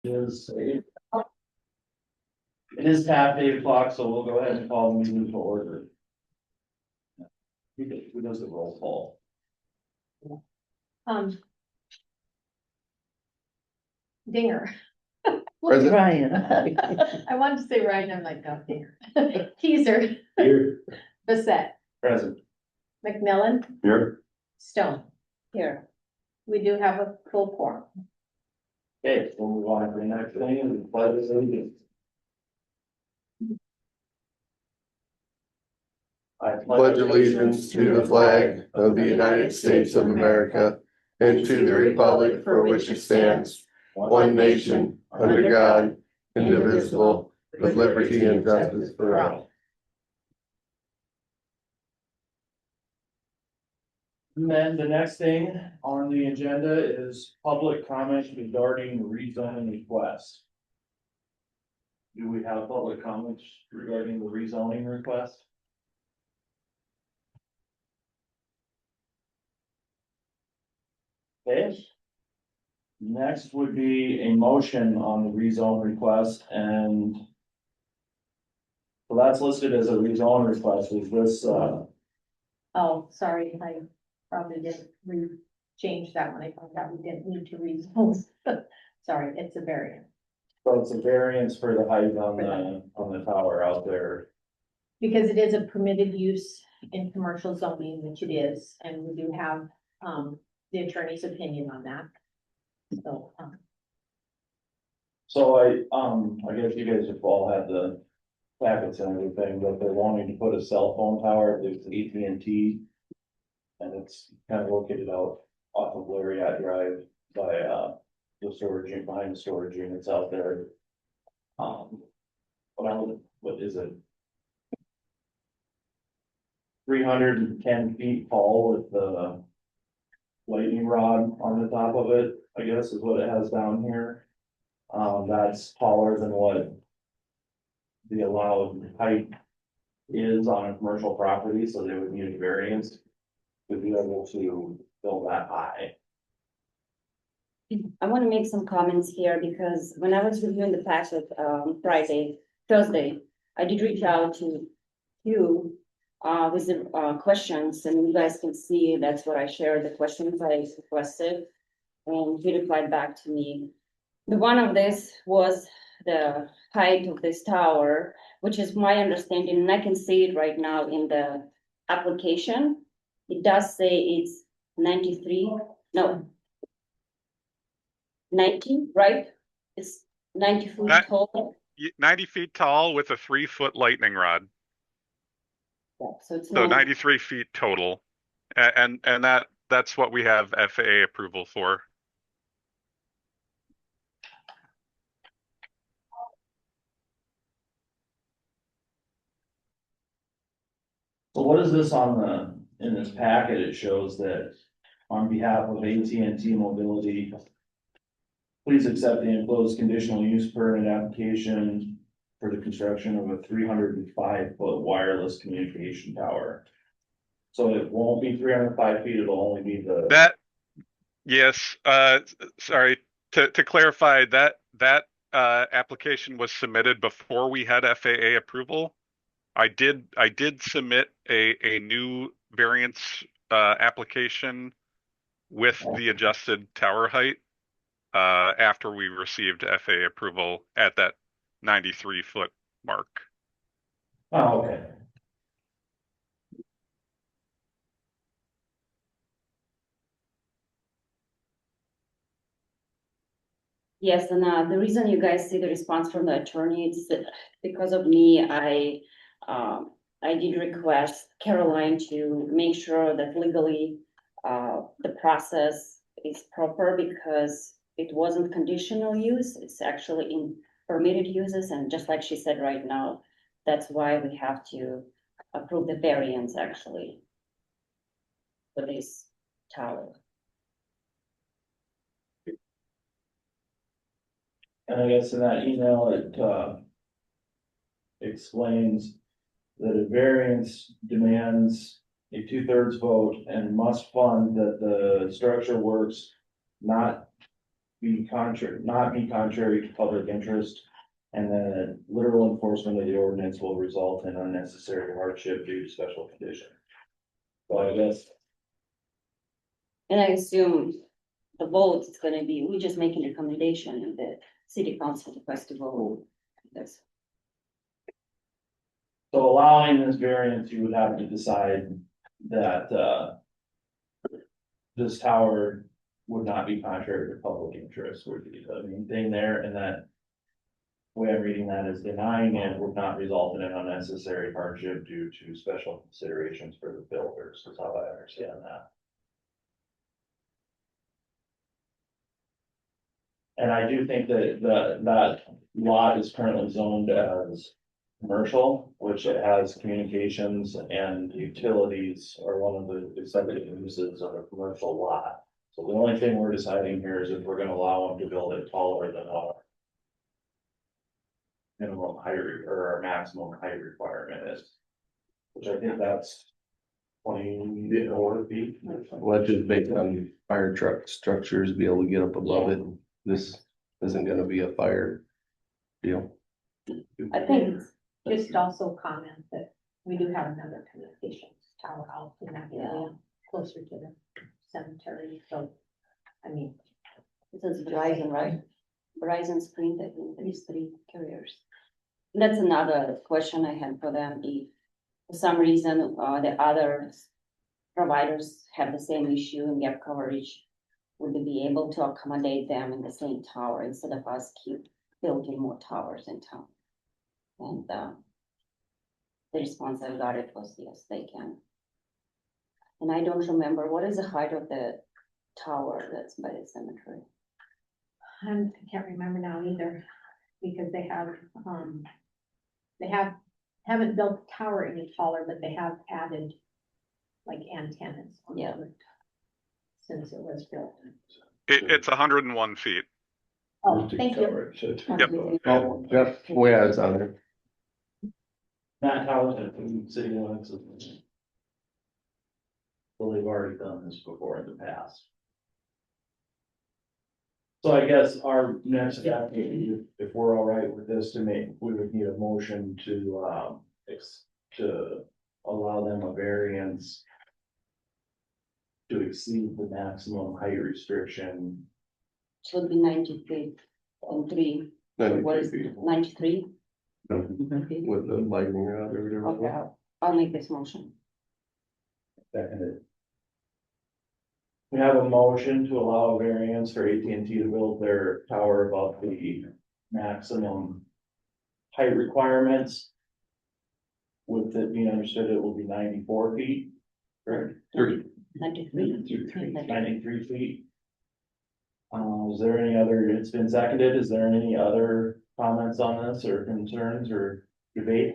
It is past 8 o'clock, so we'll go ahead and call the meeting to order. Who does the roll call? Dinger. Present. Ryan. I wanted to say Ryan, I'm like, no, Dinger. Teaser, Here. Bissett, Present. McMillan, Here. Stone. Here. We do have a full quorum. Okay, we'll move on to the next thing, and the pledge of allegiance. I Pledge allegiance to the flag of the United States of America and to the republic for which it stands, one nation, under God, indivisible, with liberty and justice for all. And then the next thing on the agenda is public comments regarding rezoning request. Do we have public comments regarding the rezoning request? Okay. Next would be a motion on the rezone request, and so that's listed as a rezone request. Is this, Oh, sorry, I probably didn't change that one. I thought that we didn't need to rezone. Sorry, it's a variant. so it's a variance for the height on the tower out there. Because it is a permitted use in commercial zoning, which it is, and we do have, the attorney's opinion on that. So, So I guess you guys have all had the packets and everything, but they're wanting to put a cell phone tower, it's AT&T. And it's kind of located out off of Lariat Drive by, the storage unit, behind the storage units out there. What is it? 310 feet tall with the lightning rod on the top of it, I guess is what it has down here. That's taller than what the allowed height is on a commercial property, so they would need a variance to be able to build that high. I want to make some comments here because when I was reviewing the packet Thursday, I did reach out to you with the questions, and you guys can see that's what I shared, the questions I requested. And he replied back to me. The one of this was the height of this tower, which is my understanding, and I can see it right now in the application. It does say it's 93, no. 90, right? It's 90 feet tall. 90 feet tall with a 3-foot lightning rod. Yeah, so it's So not, 93 feet total. And that's what we have FAA approval for. So what is this in this packet? It shows that on behalf of AT&T Mobility, please accept the enclosed conditional use permit application for the construction of a 305-foot wireless communication tower. So it won't be 305 feet, it'll only be Yes, sorry, to clarify, that application was submitted before we had FAA approval. I did submit a new variance application with the adjusted tower height after we received FAA approval at that 93-foot mark. Oh, okay. yes, and the reason you guys see the response from the attorney is that because of me, I did request Caroline to make sure that legally the process is proper because it wasn't conditional use, it's actually in permitted uses, and just like she said right now, that's why we have to approve the variance actually for this tower. And I guess in that email, it explains that a variance demands a 2/3 vote and must fund that the structure works not not be contrary to public interest. And then literal enforcement of the ordinance will result in unnecessary hardship due to special condition. So I guess, And I assume the vote is gonna be, we're just making a recommendation and the city council request to vote. That's, so allowing this variance, you would have to decide that, this tower would not be contrary to public interest, would be the main thing there, and that way I'm reading that is denying it would not result in an unnecessary hardship due to special considerations for the builders, is how I understand that. And I do think that lot is currently zoned as commercial, which it has communications and utilities are one of the accepted uses of a commercial lot. So the only thing we're deciding here is if we're gonna allow them to build it taller than our minimum height or our maximum height requirement is. Which I think that's 24 feet. Well, just based on fire truck structures, be able to get up above it. This isn't gonna be a fire deal. I think it's, Just also comment that we do have another communications tower out in that area, closer to the cemetery, so, I mean. this is Verizon, right? Verizon Sprint, I think there's 3 carriers. That's another question I had for them, if for some reason, the other providers have the same issue in gap coverage, would they be able to accommodate them in the same tower instead of us keep building more towers in town? And, the response I got it was, yes, they can. And I don't remember, what is the height of the tower that's by the cemetery? I can't remember now either, because they haven't built the tower any taller, but they have added like antennas. on Yeah. it Since it was built. It's 101 feet. Oh, thank you. Oh, yep, yeah, it's on there. Matt Towers in city limits. Well, they've already done this before in the past. So I guess our next step, if we're all right with this, we would need a motion to allow them a variance to exceed the maximum height restriction. Should be 90 feet and 3, what is 93? With the lightning rod or Okay, whatever. I'll make this motion. Seconded. We have a motion to allow a variance for AT&T to build their tower above the maximum height requirements. With it being understood, it will be 94 feet, correct? 93. 93 feet. Is there any other, it's been seconded, is there any other comments on this or concerns or debate?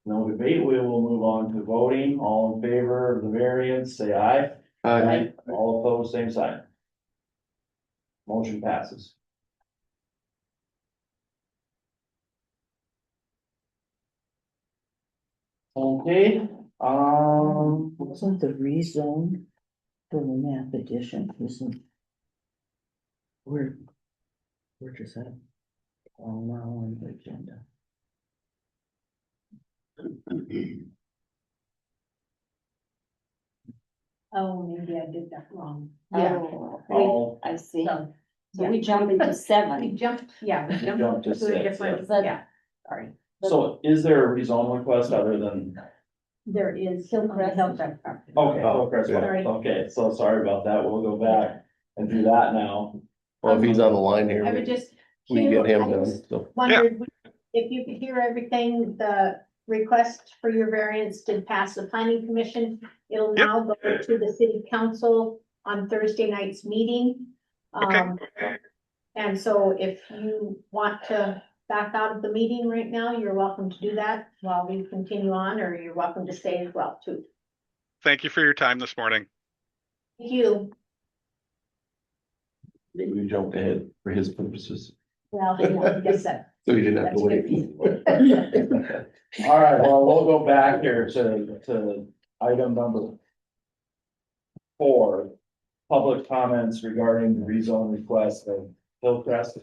No debate, we will move on to voting. All in favor of the variance, say aye. All opposed, same sign. Motion passes. Okay, Wasn't the rezone for the map addition, isn't? Where does that? All now on the agenda. Oh, maybe I did that wrong. Oh, all I see. So, So we jump into we 7. jumped, yeah, we Jumped jumped to to a six, different, yeah. yeah, sorry. So is there a rezone request other than? There is. Hillcrest. Hillcrest property. Okay, Oh, Hillcrest yeah. Farm. Okay, so sorry about that. We'll go back and do that now. Well, if he's on the line I would here, just. we can get him I done, just so. Wondered if you could hear everything, the request for your variance did pass the planning commission. It'll Yep. now go to the city council on Thursday night's meeting. Okay. And so if you want to back out of the meeting right now, you're welcome to do that while we continue on, or you're welcome to stay as well too. Thank you for your time this morning. Thank you. We jumped ahead for his purposes, Well, I guess that. so he didn't have That's to wait. good. All right, well, we'll go back here to item number 4. public comments regarding the rezone request of Hillcrest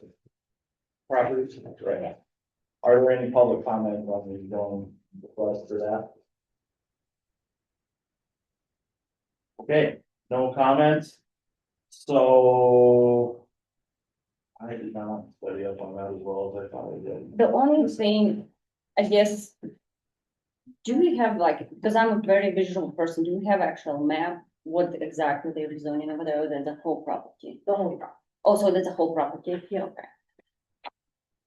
properties? Right. Are there any public comments on the rezone request for that? Okay, no comments. So I did not study up on that as well as I thought I did. The only thing, I guess. Do we have like, because I'm a very visual person, do we have actual map? What exactly they're rezoning over there, or there's a whole property? The whole property. Also, there's a whole property, yeah, okay.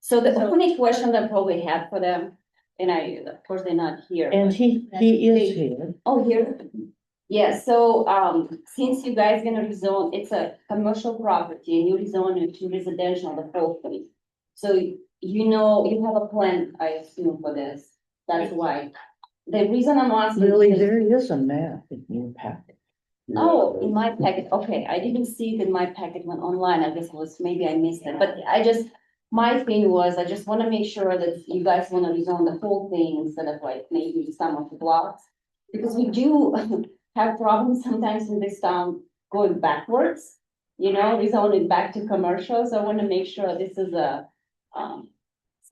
So the only question that I probably had for them, and of course, they're not here. And he is here. Oh, here? Yeah, so, since you guys gonna rezone, it's a commercial property and you rezone it to residential, the whole thing. So, you know, you have a plan, I assume, for this, that's why. The reason I'm asking. Lily, is- there is a map in your packet. Oh, in my packet, okay, I didn't see it in my packet when online, I guess it was, maybe I missed it, but I just. My thing was, I just wanna make sure that you guys wanna rezone the whole thing instead of like maybe some of the blocks. Because we do have problems sometimes in this town going backwards, you know, rezoning back to commercial, so I wanna make sure this is a,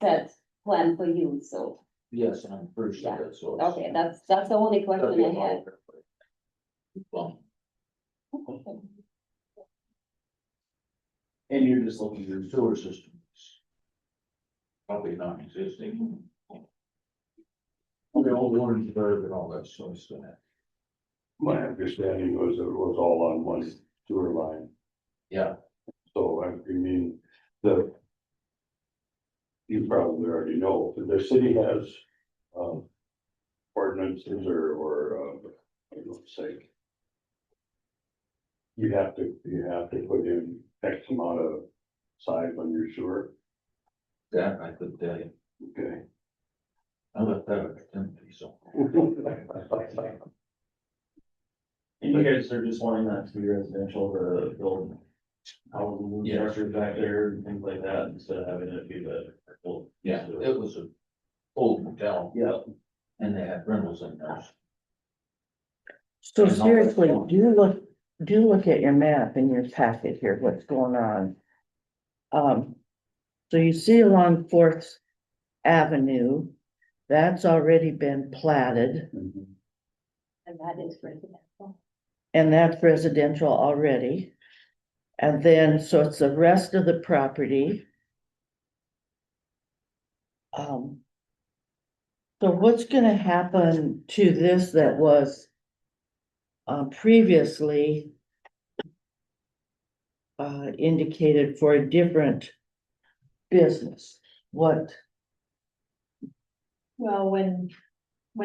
set plan for you, so. Yes, I'm pretty sure that's so. Okay, that's the only question I had. Well, And you're just looking your at sewer system is probably non-existing. The old ones, and all that sort of stuff. My understanding was it was all on one sewer line, Yeah, so I mean, the. You probably already know, the city has, ordinances I don't say. You have to put in X amount of size on your sewer, that I could tell you. okay? I left that at Timothy, so. And you guys are just wanting that to be residential to build houses and Yeah. structures back there and things like that instead of having it be the. Yeah, it was a old motel Yeah, and they had rentals in there. So And all that seriously, stuff. do look at your map in your packet here, what's going on. So you see along Fourth Avenue, that's already been platted, And that is residential. and that's residential already. And then, so it's the rest of the property. So what's gonna happen to this that was previously indicated for a different business? What, Well, when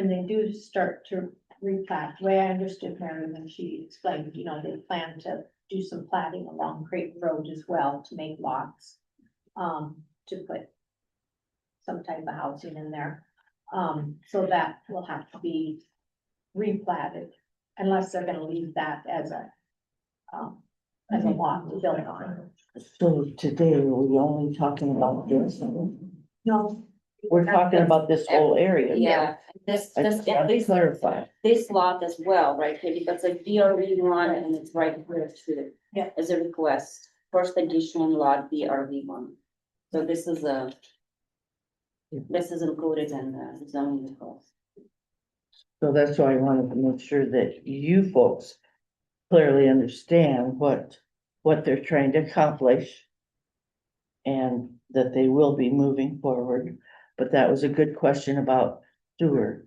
they do start to replat, the way I understood Mary when she explained, you know, they plan to do some platting along Creighton Road as well to make lots. To put some type of housing in there. So that will have to be replatted unless they're gonna leave that as a lot to build on. so today, are we only talking about this? No. We're talking about this whole area. Yeah, this, I just want to clarify. this lot as well, right, here, because it's BRV one and it's right here too. Yeah. As a request, first edition lot BRV one. So this is included in the zoning request. So that's why I wanted to make sure that you folks clearly understand what they're trying to accomplish. And that they will be moving forward, but that was a good question about sewer.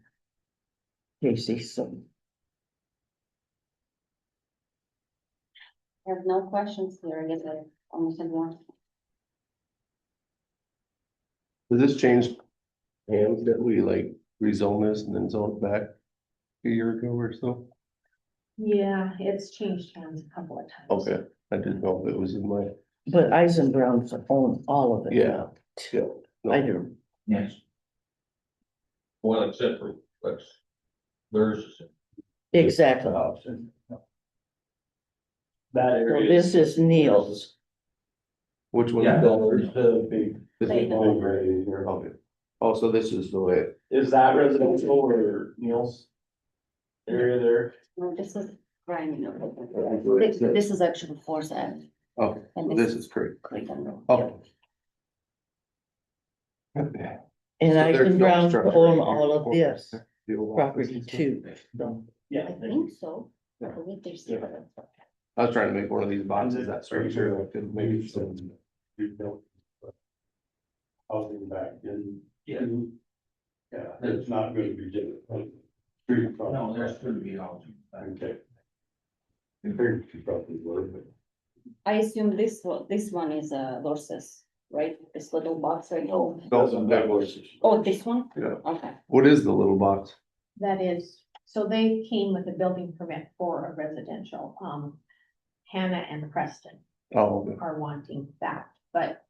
Casey, so. I have no questions here, I guess I almost had one. Does this change hands that we like rezone this and then zone it back a year ago or so? Yeah, it's changed hands a couple of times. Okay, I didn't know if it was in my, But Eisenbrowns own all of it. yeah, yeah. I do. Yes. Well, except for, that's, theirs. Exactly. that So area. this is Neil's. Which one? Yeah. The big, This is the one right here, okay. Oh, so this is the way, is that residential or Neil's area there? No, this is, Brian, you know, this is actually Force Ave. Okay, And so this is Creek. Clayton Road. Oh. And So I there's can no Brown structure own here all of for this the old property offices. too. So, Yeah. I think so. I believe there's. I was trying to make one of these boxes that structure, I could maybe some. You built housing back in. Yeah. Yeah, it's not gonna be different. Street front. No, there's gonna be housing. Okay. I figured you probably were, but. I assume this one is Lorses, right? This little box right here. Those are big ones. Oh, this one? Yeah. Okay. What is the little box? That is, so they came with a building permit for a residential, Hannah and Preston Oh, okay. are wanting that, but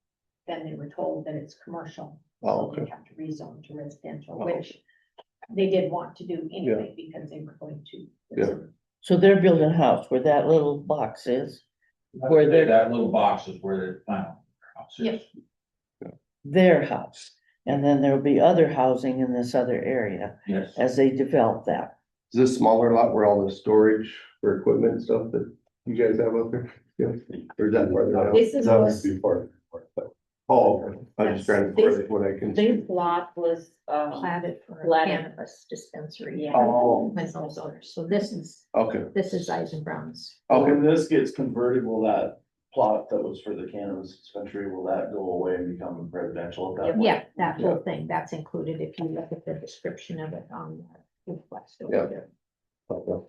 then they were told that it's commercial. Oh, So they okay. have to rezone to residential, Oh, which they did want to do anyway, because they were going to. Yeah. so they're building a house where that little box is, Where they're- That little box is where they plan on their house is. Yep. their house. And then there'll be other housing in this other area Yes. as they develop that. Is this smaller lot where all the storage for equipment and stuff that you guys have up there? Yeah. Or is that farther out? This is That what, would be part of it. Oh, okay. I'm just trying to This- correlate what I can. this lot was, Platted for a Platted. cannabis dispensary. Yeah. Oh. With those owners, so this is Okay, Eisen Brown's. So okay. when this gets converted, will that plot that was for the cannabis dispensary, will that go away and become residential at that point? Yeah, that whole thing, that's included if you look at the description of it on the request over Yeah. there. Okay.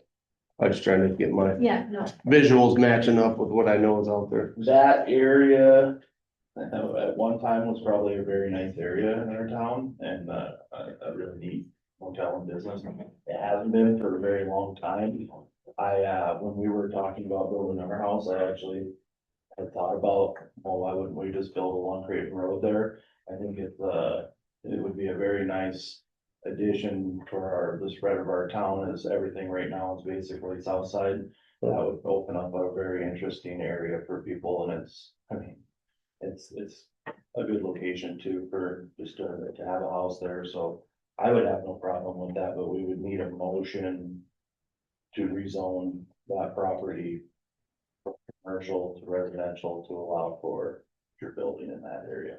I'm just trying to get my Yeah, no, visuals matching up with what I know is out there. That area, at one time was probably a very nice area in our town and, a really neat hotel and business. It hasn't been for a very long time. When we were talking about building our house, I actually had thought about, well, why wouldn't we just build along Creighton Road there? I think it would be a very nice addition for the spread of our town, as everything right now is basically south side. That would open up a very interesting area for people, and it's a good location too, for just to have a house there, so I would have no problem with that, but we would need a motion to rezone that property from commercial to residential to allow for your building in that area.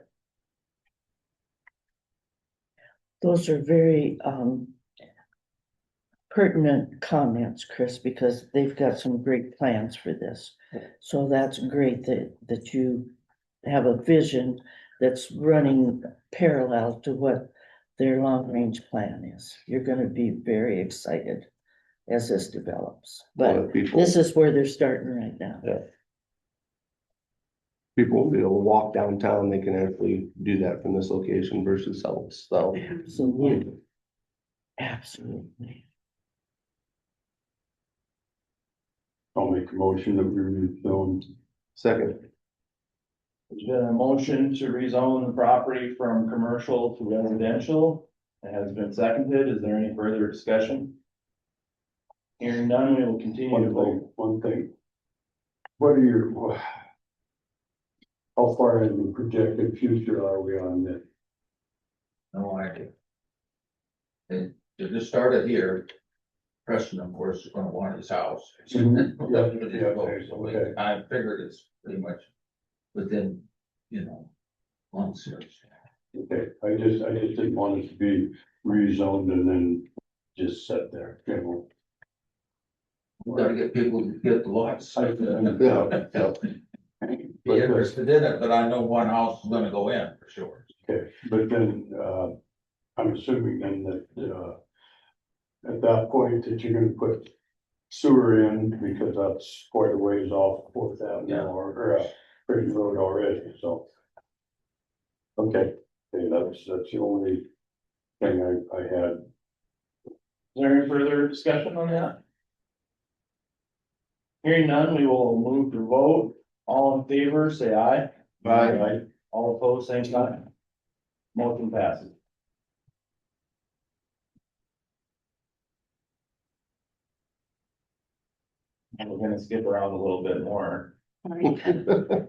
Those are very pertinent comments, Chris, because they've got some great plans for this. So that's great that you have a vision that's running parallel to what their long-range plan is. You're gonna be very excited as this develops, but People, this is where they're starting right now. people will be able to walk downtown, they can actually do that from this location versus else, so. Absolutely. Absolutely. I'll make a motion that we rezone. Second, There's been a motion to rezone the property from commercial to residential. It has been seconded. Is there any further discussion? Hearing none, we will continue to vote. One thing. What are your, how far in the projected future are we on this? No idea. And to just start it here, Preston, of course, is gonna want his house. Mhm. Yeah, okay. I figured it's pretty much within, months here. Okay, I just didn't want it to be rezoned and then just sit there, We gotta get people to get the lots. yeah. Be interested in it, but I know one house is gonna go in for sure. Okay, but then, I'm assuming then that, at that point that you're gonna put sewer in, because that's quite a ways off Fourth Avenue Yeah. or Creighton Road already, so. Okay, that's the only thing I had. Is there any further discussion on that? Hearing none, we will move to vote. All in favor, say aye. Aye. All opposed, same sign. Motion passes. And we're gonna skip around a little bit more.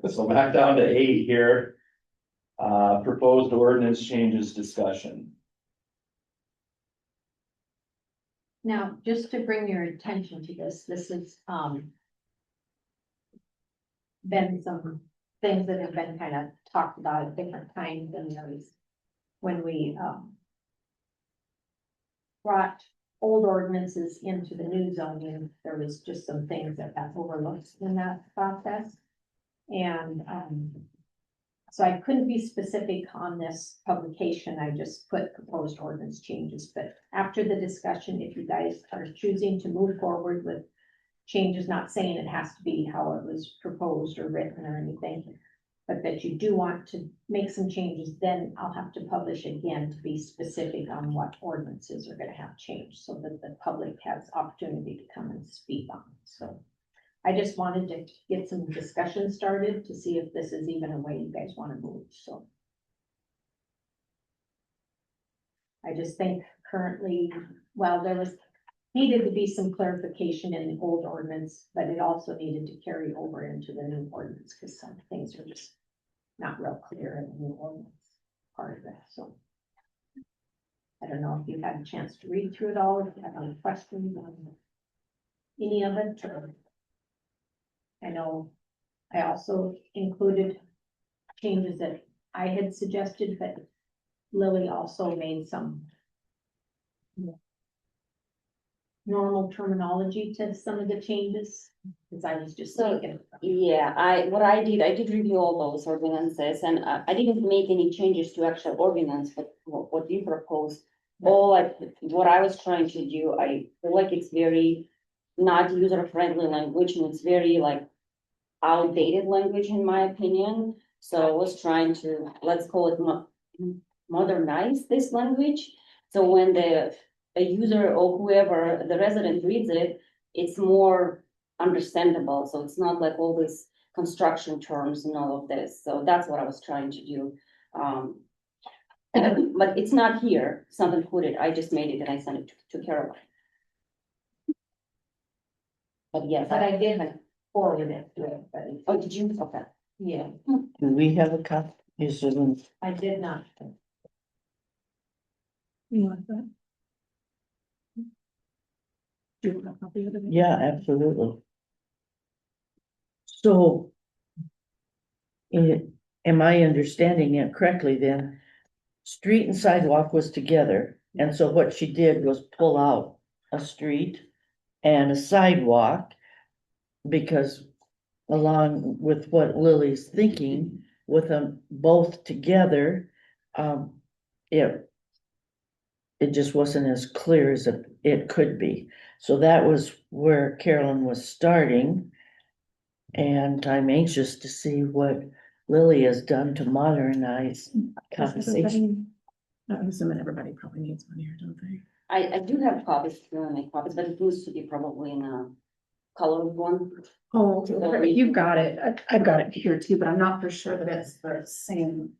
So back down to 8 here. Proposed ordinance changes discussion. Now, just to bring your attention to this is, been some things that have been kind of talked about at different times, and there was, when we, brought old ordinances into the new zoning, there was just some things that got overlooked in that process. And, so I couldn't be specific on this publication, I just put proposed ordinance changes, but after the discussion, if you guys are choosing to move forward with changes, not saying it has to be how it was proposed or written or anything, but that you do want to make some changes, then I'll have to publish again to be specific on what ordinances are gonna have changed, so that the public has opportunity to come and speak on it, so. I just wanted to get some discussion started to see if this is even a way you guys wanna move, so. I just think currently, well, there was, needed to be some clarification in the old ordinance, but it also needed to carry over into the new ordinance, because some things are just not real clear in the new ordinance part of it, so. I don't know if you've had a chance to read through it all, if you have any questions on any of it, or. I know I also included changes that I had suggested, but Lily also made some normal terminology to some of the changes, because I was just So, thinking. Yeah, I did review all those ordinances, and I didn't make any changes to actual ordinance, but what you proposed. What I was trying to do, I feel like it's very not user-friendly language, and it's very like outdated language in my opinion. So I was trying to, let's call it modernize this language. So when a user or whoever, the resident reads it, it's more understandable. So it's not like all these construction terms and all of this. So that's what I was trying to do. But it's not here. It's not included. I just made it and I sent it to Caroline. But yes, But I did forward it to everybody. oh, did you? Okay. Yeah, Do we have a copy? Is it in- I did not. You want that? Do you want a copy of it? Yeah, absolutely. So. Am I understanding it correctly then? Street and sidewalk was together, and so what she did was pull out a street and a sidewalk. Because along with what Lily's thinking, with them both together, it. It just wasn't as clear as it could be. So that was where Carolyn was starting. And I'm anxious to see what Lily has done to modernize conversation. I'm assuming everybody probably needs one here, don't they? I do have copies, if you want to make copies, but it needs to be probably in a colored one. Oh, okay, you've got it. I've got it here too, but I'm not for sure that it's the same.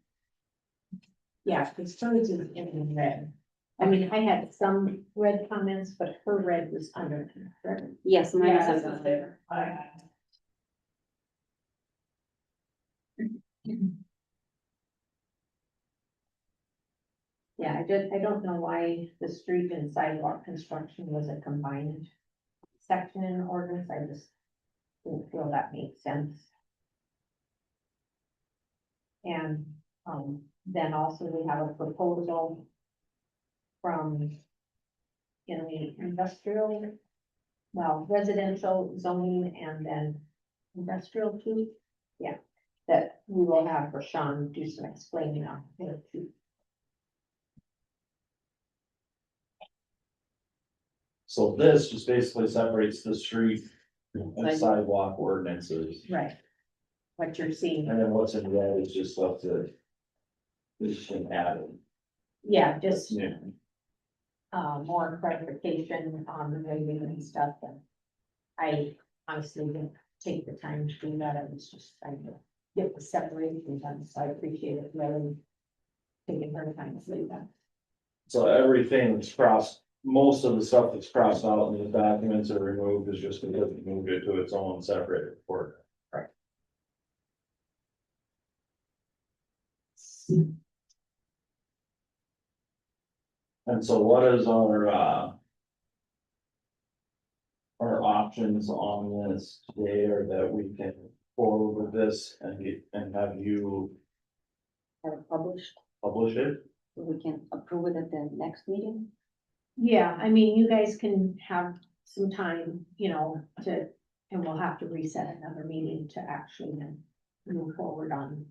Yeah, because hers is in red. I mean, I had some red comments, but her red was under. Yes, mine Yeah, is that's on there. Yeah, I don't know why the street and sidewalk construction was a combined section in the ordinance, I just didn't feel that made sense. And, then also we have a proposal from in the industrial, well, residential zoning and then industrial too. Yeah, that we will have Rashawn do some explaining on here too. So this just basically separates the street and sidewalk ordinances, Right. What you're seeing, and then what's in red is just left to. Just been added. yeah, just, Yeah. more clarification on the rating and stuff, and I honestly didn't take the time to do that, I was just trying to get the separation done, so I appreciate it, really taking her time to do that. So everything that's crossed, most of the stuff that's crossed out in the documents are removed is just because we moved it to its own separate report. Right. And so what is our, our options on this today are that we can forward with this and have you Have it published, publish it. so we can approve it at the next meeting. Yeah, I mean, you guys can have some time, and we'll have to reset another meeting to actually then move forward on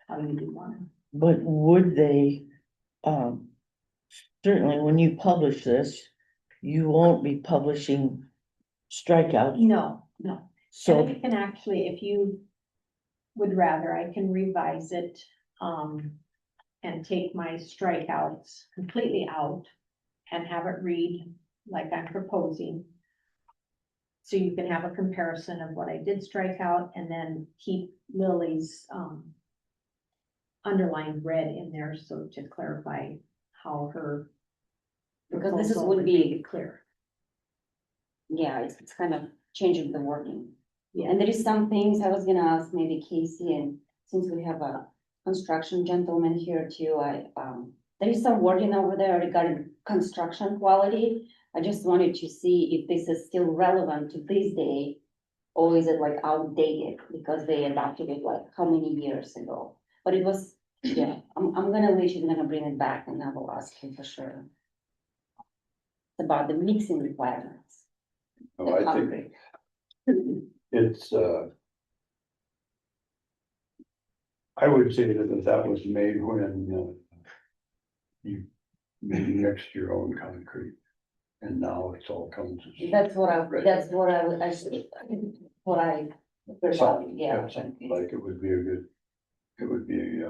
how you do want it. But would they, certainly when you publish this, you won't be publishing strikeouts, No, no. And so, I can actually, if you would rather, I can revise it, and take my strikeouts completely out and have it read like I'm proposing. So you can have a comparison of what I did strike out and then keep Lily's, underlined red in there, so to clarify how her. Because this is proposal would make be- it clear. Yeah, it's kind of changing the wording. Yeah. And there is some things I was gonna ask maybe Casey, and since we have a construction gentleman here too, there is some wording over there regarding construction quality. I just wanted to see if this is still relevant to this day, or is it like outdated because they adopted it like how many years ago? But it was, yeah, I'm gonna wish he's gonna bring it back and I will ask him for sure. It's about the mixing requirements. No, the I think concrete. it's, I would say that was made when, you mixed your own concrete. And now it's all comes. as- That's what I, Right. that's what I, would- I should, what I. Something, Yeah. something like it would be a good, it would be,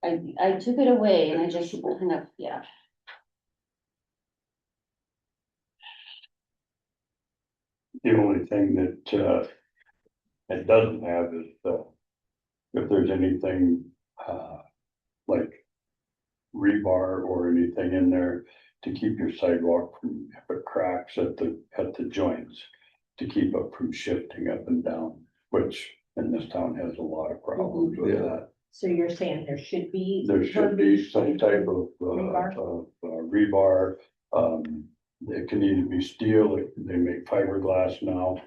I took it away and I just kind of, yeah. the only thing that, it doesn't have is, if there's anything, like rebar or anything in there to keep your sidewalk from, if it cracks at the joints, to keep it from shifting up and down, which in this town has a lot of problems with Yeah. that. So you're saying there should be. There should be verbiage some type of, Rebar? rebar, it can either be steel, they make fiberglass now.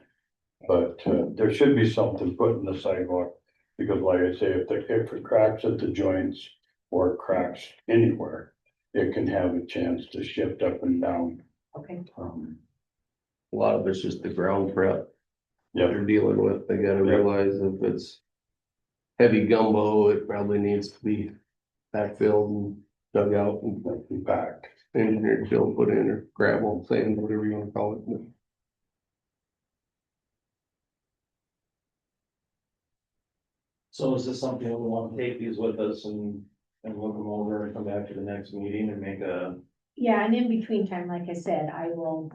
But, there should be something put in the sidewalk, because like I say, if it cracks at the joints or it cracks anywhere, it can have a chance to shift up and down. Okay, A lot of it's just the ground prep Yeah, they're dealing with. They gotta realize if it's heavy gumbo, it probably needs to be backfilled and dug out and in fact, engineered fill put in, or gravel, sand, whatever you wanna call it. So is this something that we want to take these with us and look them over and come back to the next meeting and make a, yeah, and in between time, like I said, I will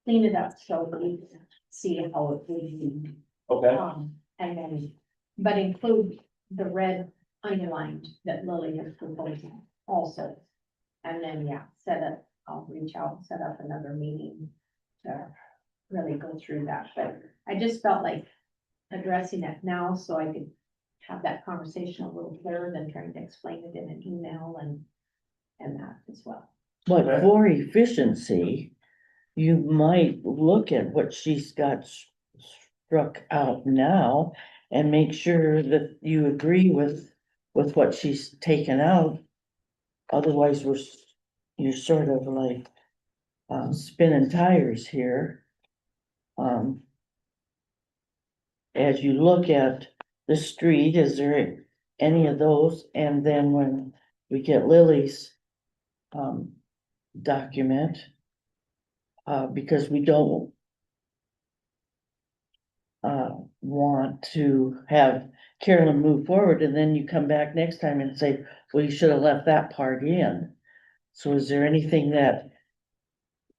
clean it up, so we can see how it would be. okay? And then, but include the red underlined that Lily has proposed also. And then, yeah, I'll reach out, and set up another meeting to really go through that, but I just felt like addressing it now so I could have that conversation a little clearer than trying to explain it in an email and that as well. but Okay. for efficiency, you might look at what she's got struck out now and make sure that you agree with what she's taken out. Otherwise, you're sort of like, spinning tires here. As you look at the street, is there any of those? And then when we get Lily's, document, because we don't want to have Carolyn move forward, and then you come back next time and say, well, you should have left that part in. So is there anything that,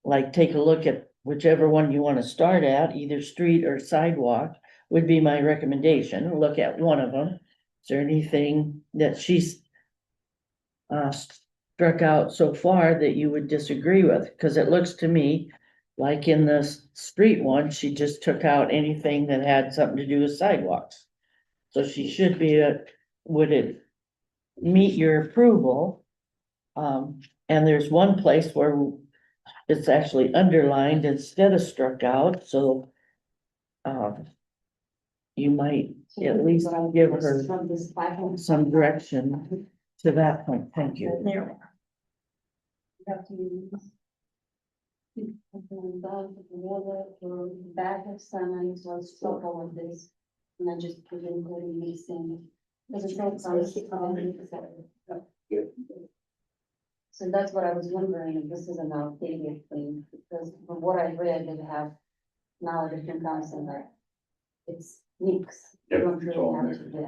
like, take a look at whichever one you want to start at, either street or sidewalk, would be my recommendation, look at one of them. Is there anything that she's struck out so far that you would disagree with? Cause it looks to me like in the street one, she just took out anything that had something to do with sidewalks. So she should be would it meet your approval? And there's one place where it's actually underlined instead of struck out, so. You might at least give her From this 500. some direction to that point, thank you. There. Have to use. For back of salmon, so I'll stop all of this, and then just put in what it makes in. So that's what I was wondering, if this is an outdated thing, because from what I read, they have now a different council that it's mixed. You Yep, don't it's all really have to mixed. do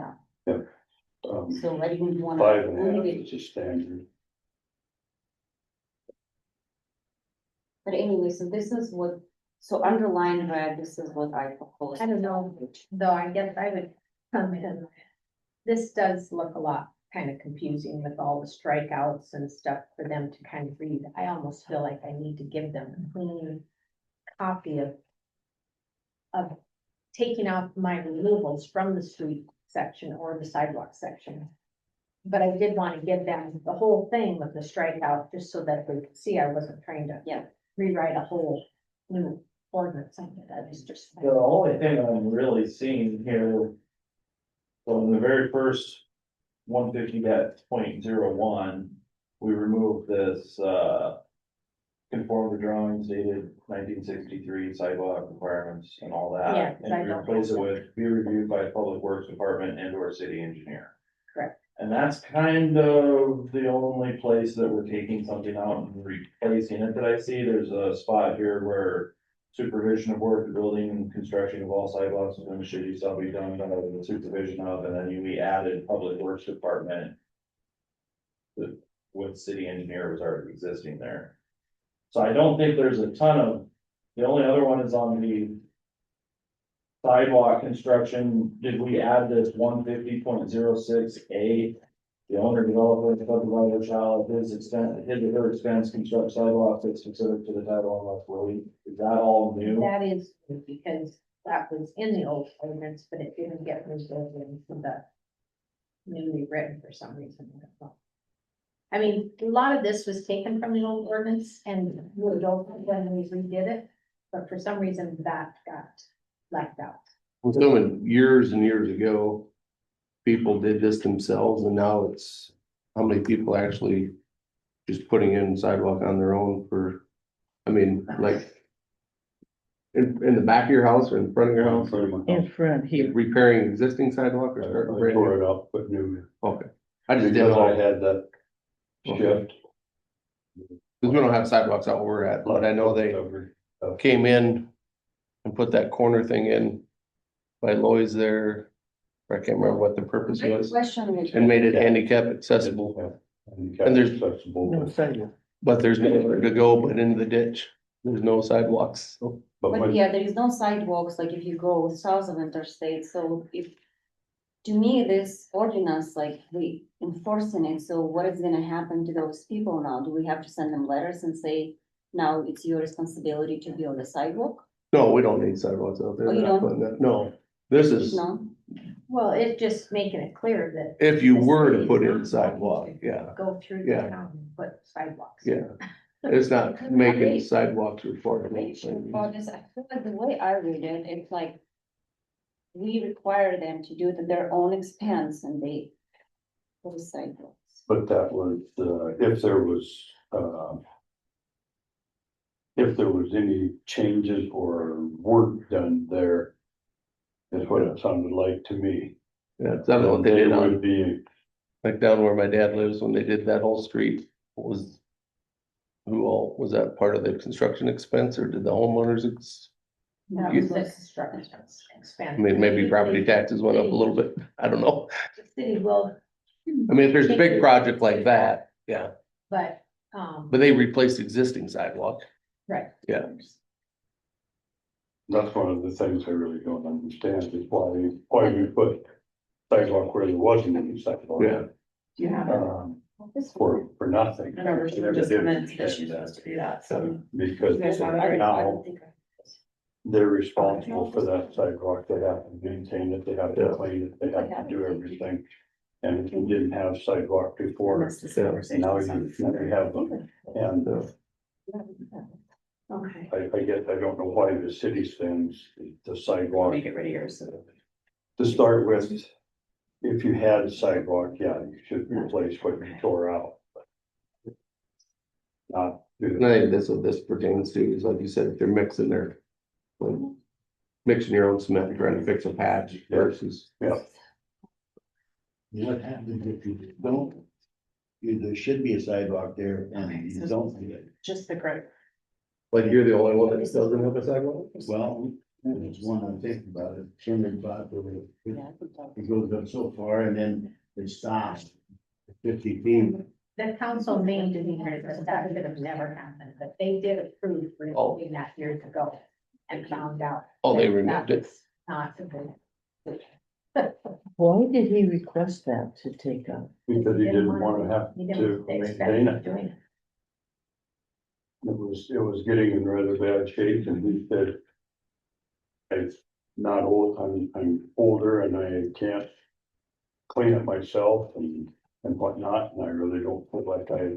that, Um, so I didn't want. 5.5 is a standard. But anyway, so this is what, so underline red, this is what I propose. I don't know, though, I guess I would come in. This does look a lot kind of confusing with all the strikeouts and stuff for them to kind of read. I almost feel like I need to give them a clean copy of taking out my removals from the street section or the sidewalk section. But I did want to give them the whole thing with the strikeout, just so that they could see I wasn't trying to Yeah. rewrite a whole new ordinance, something that is just. The only thing I'm really seeing here. So in the very first 150.01, we removed this, conform to drawings dated 1963 sidewalk requirements and all that. Yeah, 'cause I And we don't replace it have with be reviewed by Public Works Department and or city engineer. Correct. And that's kind of the only place that we're taking something out and replacing it that I see. There's a spot here where supervision of work, the building and construction of all sidewalks within the city shall be done by the supervision of, and then we added Public Works Department. With city engineer was already existing there. So I don't think there's a ton of, the only other one is on the sidewalk construction. Did we add this 150.06A? The owner, developer, subdivider shall at his extent, his or her expense, construct sidewalks that's specific to the title unless willing. Is that all new? That is because that was in the old ordinance, but it didn't get resolved into the newly written for some reason. I don't know. I mean, a lot of this was taken from the old ordinance and moved over when we redid it, but for some reason that got left out. I'm assuming years and years ago, people did this themselves and now it's, how many people actually just putting in sidewalk on their own for, I mean, like. In the back of your house or in front of your house, In front here, repairing existing sidewalk or starting I brand tore new? it up, put new. Okay, I just didn't Because I know, had that shift. because we don't have sidewalks out where we're at, but I know they came in and put that corner thing in by Lowe's there. I can't remember what the purpose My was, question is. and made it handicap accessible, And there's- Accessible, no sidewalk. but there's nowhere to go but into the ditch. There's no sidewalks, so. but But when, yeah, there is no sidewalks, like if you go south of interstate, so if. To me, this ordinance, like we enforcing it, so what is gonna happen to those people now? Do we have to send them letters and say, now it's your responsibility to build a sidewalk? No, we don't need sidewalks out there. Oh, you They're not don't? putting that- No, this is, No, Well, it just making it clear that. if you the were city to is put not in going sidewalk, to yeah, Go through the Yeah. town and put sidewalks. yeah. It's not making sidewalks required. I feel like the way I read it, it's like. We require them to do it at their own expense and they. For the sidewalks. but that was, if there was, if there was any changes or work done there. Is what it sounded like to me. Yeah, it's not what they did on, Would be, like down where my dad lives, when they did that whole street, was. Who all, was that part of the construction expense or did the homeowners, That was the construction expense. I mean, maybe property taxes went up a little bit, I don't know. The city will, I mean, if there's a big project like that, yeah, but, but they replaced existing sidewalk, right. yeah. that's one of the things I really don't understand is why we put sidewalk where there wasn't any sidewalk. Yeah. Um, This for nothing. Remember, she Never just did come in and said that. she's supposed to do that, so. Because You guys have it right now they're responsible for that sidewalk, they have to maintain it, they have to clean it, they have to do everything. And if you didn't have sidewalk before, Missed this conversation now with some- you have them, and Okay. I guess, I don't know why the city sends the sidewalk. Make it right here, so. To start with, if you had a sidewalk, yeah, you should replace what you tore out. Not do And I think that's what this pertains to, is like you said, if they're mixing their. like, Mixing your own cement and trying to fix a patch versus. What happens if you don't? There should be a sidewalk there and you don't do it. Just the grid. Like you're the only one that doesn't have a sidewalk? Well, it's one I'm thinking about it, Sherman bought the, it goes up so far and then it stops. 50 feet. The council named it in here, but that would have never happened, but they did approve for Oh. doing that years ago and found out. Oh, they that removed that it. was Not a good. Why did he request that to take up? because he didn't wanna have He to didn't expect maintain it. doing it. It was getting in rather bad shape and he said. It's not old, I'm older and I can't clean it myself and whatnot, and I really don't feel like I.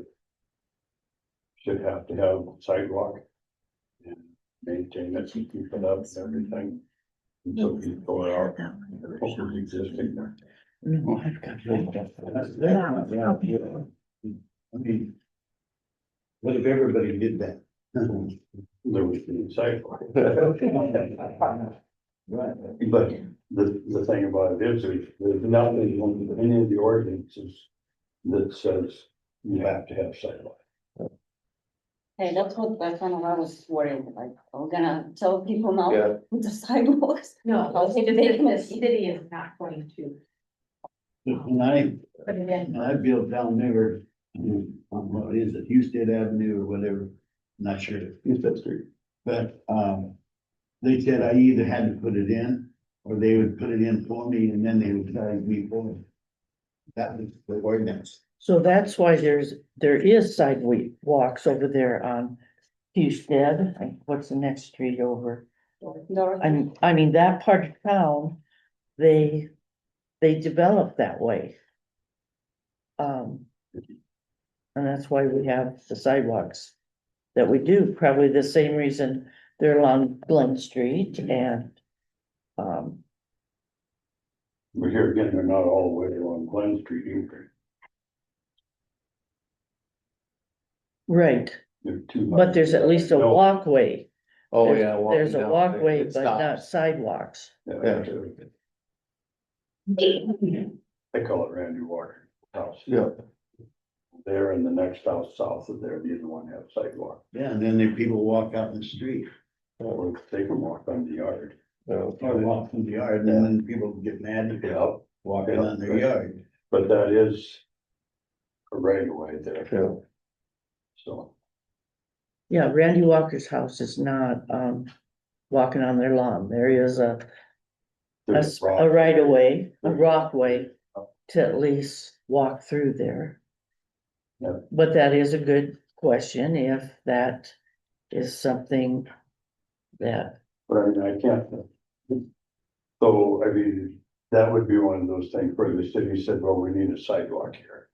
Should have to have sidewalk. And maintain it and keep it up and everything. And so he tore out what was existing there. No, I've got. I mean. What if everybody did that? There was the sidewalk. Right. But the thing about it is, there's nothing in any of the ordinances that says you have to have sidewalk. Hey, that's what I kind of was worried, like, we're gonna tell people now Yeah. with the sidewalks. No, How the did they- the city is not going to When I, put it in. when I built down there, on what is it, Houston Avenue or whatever, not sure. Houston Street. But, they said I either had to put it in, or they would put it in for me, and then they would charge me for it. That was the ordinance. So that's why there is sidewalks over there on Hewstead, what's the next street over? Dorothy. I mean, that part of town, they develop that way. And that's why we have the sidewalks that we do, probably the same reason they're along Glen Street and, But here again, they're not all the way along Glen Street either. right, They're two. but there's at least a No, walkway. Oh, There's- yeah. walking There's a down there, walkway, it but not stops. sidewalks. yeah, They call it Randy Walker House. Yeah, There and the next house south of there, neither one have sidewalk. Yeah, and then the people walk out in the street, Or they can walk on the yard. or walk in the yard, and then people get mad if they're Yeah, walking on their yard. but that is a right of way there, yeah. so. Yeah, Randy Walker's house is not, walking on their lawn. There is a there's a rock. right of way, a walkway to at least walk through there. Yeah. But that is a good question, if that is something that, But I mean, I can't. So, I mean, that would be one of those things where the city said, well, we need a sidewalk here.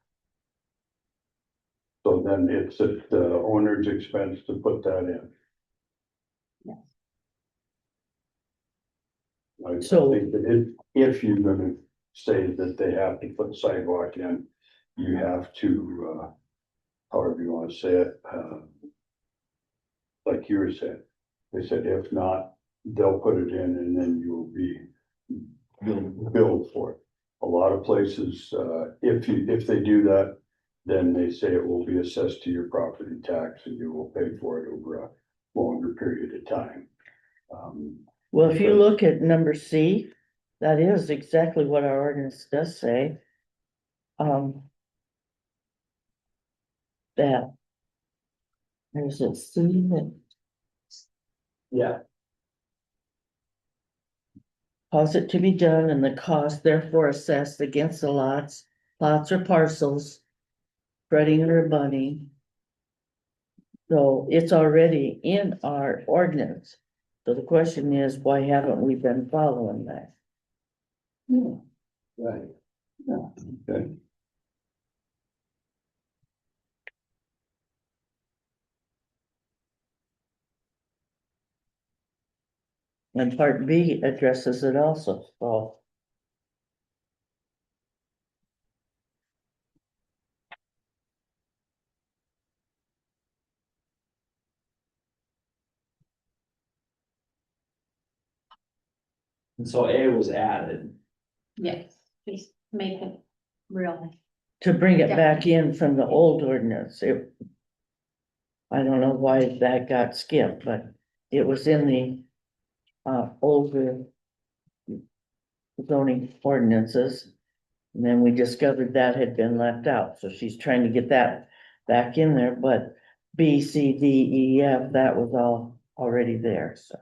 So then it's at the owner's expense to put that in. I So- think that if you're gonna say that they have to put sidewalk in, you have to, however you wanna say it, like you were saying, they said if not, they'll put it in and then you'll be billed for it. A lot of places, if they do that, then they say it will be assessed to your property tax and you will pay for it over a longer period of time. well, if you look at number C, that is exactly what our ordinance does say. That. There's a C that Yeah. cause it to be done and the cost therefore assessed against the lots or parcels. Spreading or abutting. So it's already in our ordinance. So the question is, why haven't we been following that? Right. Okay. And part B addresses it also, so. And so A was added. Yes, just make it real. To bring it back in from the old ordinance, it. I don't know why that got skipped, but it was in the older. Zoning ordinances. And then we discovered that had been left out, so she's trying to get that back in there, but B, C, D, E, F, that was all already there, so.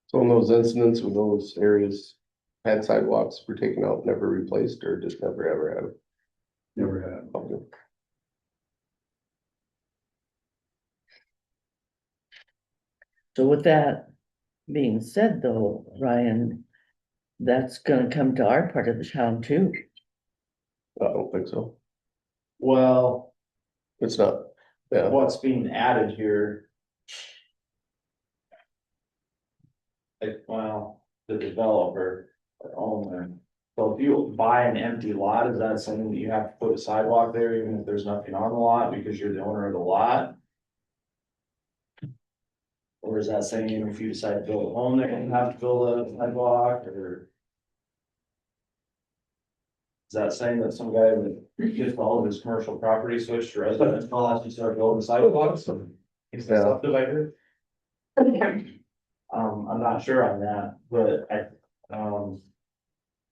So in those incidents with those areas, had sidewalks were taken out, never replaced, or just never ever had. Never had. Okay. So with that being said though, Ryan, that's gonna come to our part of the town too. I don't think so. Well, It's not, yeah, what's being added here? Well, the developer, the owner. So if you buy an empty lot, is that something that you have to put a sidewalk there even if there's nothing on the lot because you're the owner of the lot? Or is that saying even if you decide to build a home there, you have to build a sidewalk or? Is that saying that some guy would just all of his commercial property switched to residential has to start building sidewalks? Is that subdivided? I'm not sure on that, but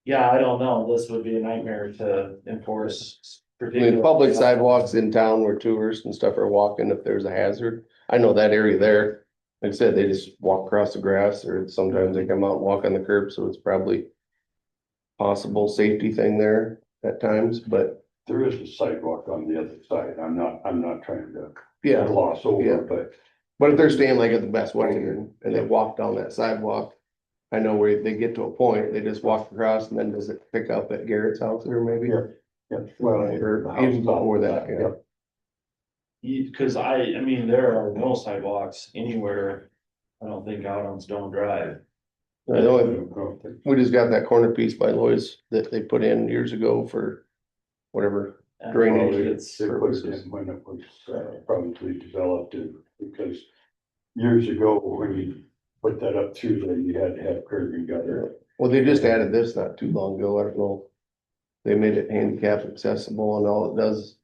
yeah, I don't know, this would be a nightmare to enforce. I mean, public sidewalks in town where tourists and stuff are walking, if there's a hazard, I know that area there. Like I said, they just walk across the grass, or sometimes they come out and walk on the curb, so it's probably. Possible safety thing there at times, but There is a sidewalk on the other side. I'm not trying to yeah. gloss Yeah. over, but But if they're staying like at the Best Western and they walk down that sidewalk. I know where they get to a point, they just walk across and then does it pick up at Garrett's house there maybe? Yeah. yeah, well, Or the house even before that, yeah. Cause I mean, there are no sidewalks anywhere, I don't think out on Stone Drive. I know we just got that corner piece by Lois that they put in years ago for whatever And drainage. it's, They put it in when it was probably developed, because years ago, when you put that up through there, you had to have curb and gutter. Well, they just added this not too long ago, I don't know. They made it handicap accessible and all it does,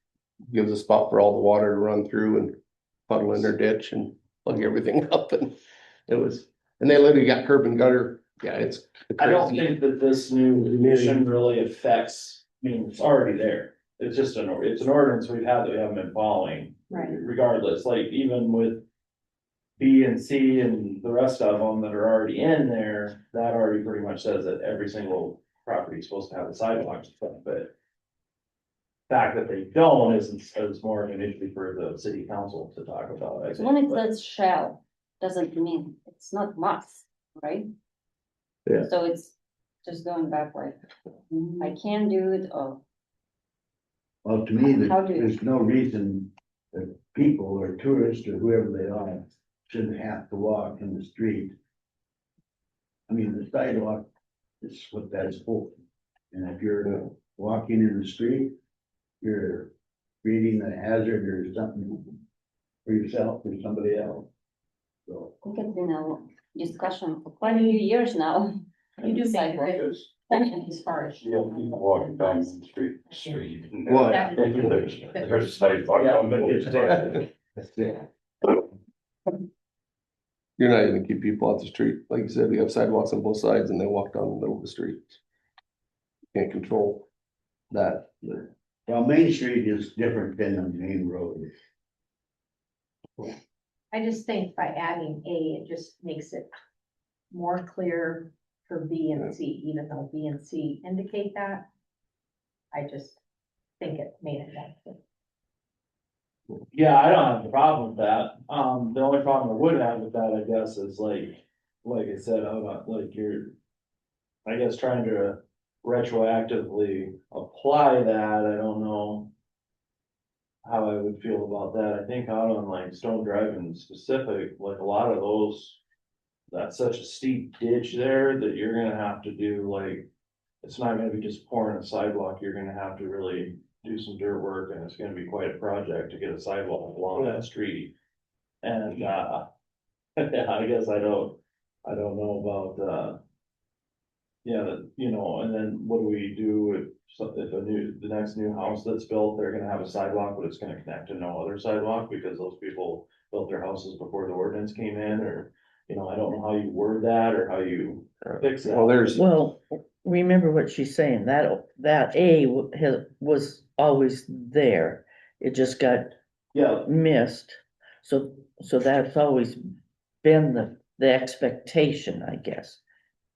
gives a spot for all the water to run through and puddle in their ditch and plug everything up and it was, and they literally got curb and gutter, yeah, it's. I don't think that this new addition really affects, I mean, it's already there. It's just it's an ordinance we've had that we haven't been following. Right. Regardless, like even with B and C and the rest of them that are already in there, that already pretty much says that every single property is supposed to have a sidewalk, but. Fact that they don't is more of an issue for the city council to talk about, I So when it think. but- says shall, doesn't mean, it's not must, right? Yeah. So it's just going backward. I can do it, or Well, to me, How do you- there's no reason that people or tourists or whoever they are shouldn't have to walk in the street. I mean, the sidewalk is what that's for. And if you're walking in the street, you're creating a hazard or something for yourself or somebody else. So. I think it's been a discussion for quite a few years now. You do make Sidewalk. it as far as. Yeah, people walking down the street. Well, That- There's a sidewalk. Yeah, on but it's the- You're not even keep people off the street, like you said, we have sidewalks on both sides and they walk down the middle of the street. Can't control that. Well, Main Street is different than the main road. I just think by adding A, it just makes it more clear for B and C, even though B and C indicate that. I just think it made it better. Yeah, I don't have a problem with that. The only problem I would have with that, I guess, is like I said, I'm not like you're. I guess trying to retroactively apply that, I don't know. how I would feel about that. I think out on like Stone Drive in specific, like a lot of those. That's such a steep ditch there that you're gonna have to do like, it's not gonna be just pouring a sidewalk, you're gonna have to really do some dirt work, and it's gonna be quite a project to get a sidewalk along that street. And, yeah, I guess I don't know about, yeah, you know, and then what do we do if the next new house that's built, they're gonna have a sidewalk, but it's gonna connect to no other sidewalk because those people built their houses before the ordinance came in, or, you know, I don't know how you word that or how you fix that. Well, there's, Well, remember what she's saying, that was always there. It just got Yeah, missed. So that's always been the expectation, I guess.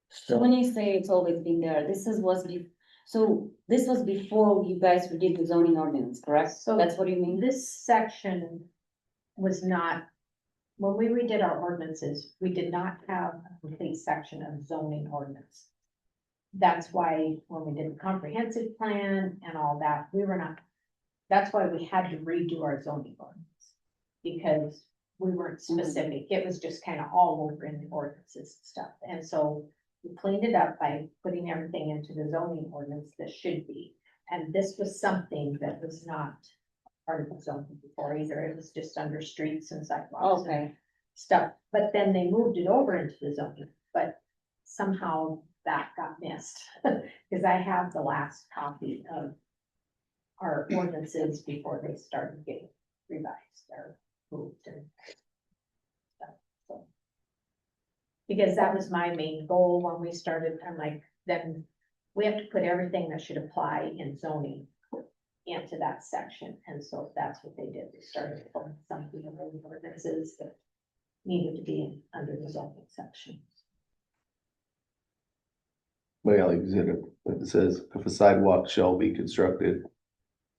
So when So, you say it's always been there, so this was before you guys did the zoning ordinance, correct? So That's what you mean? This section was not, when we redid our ordinances, we did not have a complete section of zoning ordinance. That's why when we did the comprehensive plan and all that, that's why we had to redo our zoning ordinance. Because we weren't specific, it was just kind of all over in the ordinances and stuff, and so we cleaned it up by putting everything into the zoning ordinance that should be. And this was something that was not part of the zoning before either, it was just under streets and sidewalks and Okay, stuff, but then they moved it over into the zoning, but somehow that got missed. Cause I have the last copy of our ordinances before they started getting revised or moved and stuff, so. Because that was my main goal when we started, I'm like, then we have to put everything that should apply in zoning into that section, and so that's what they did, they started pulling some of the ordinances that needed to be under the zoning section. well, it says, if a sidewalk shall be constructed,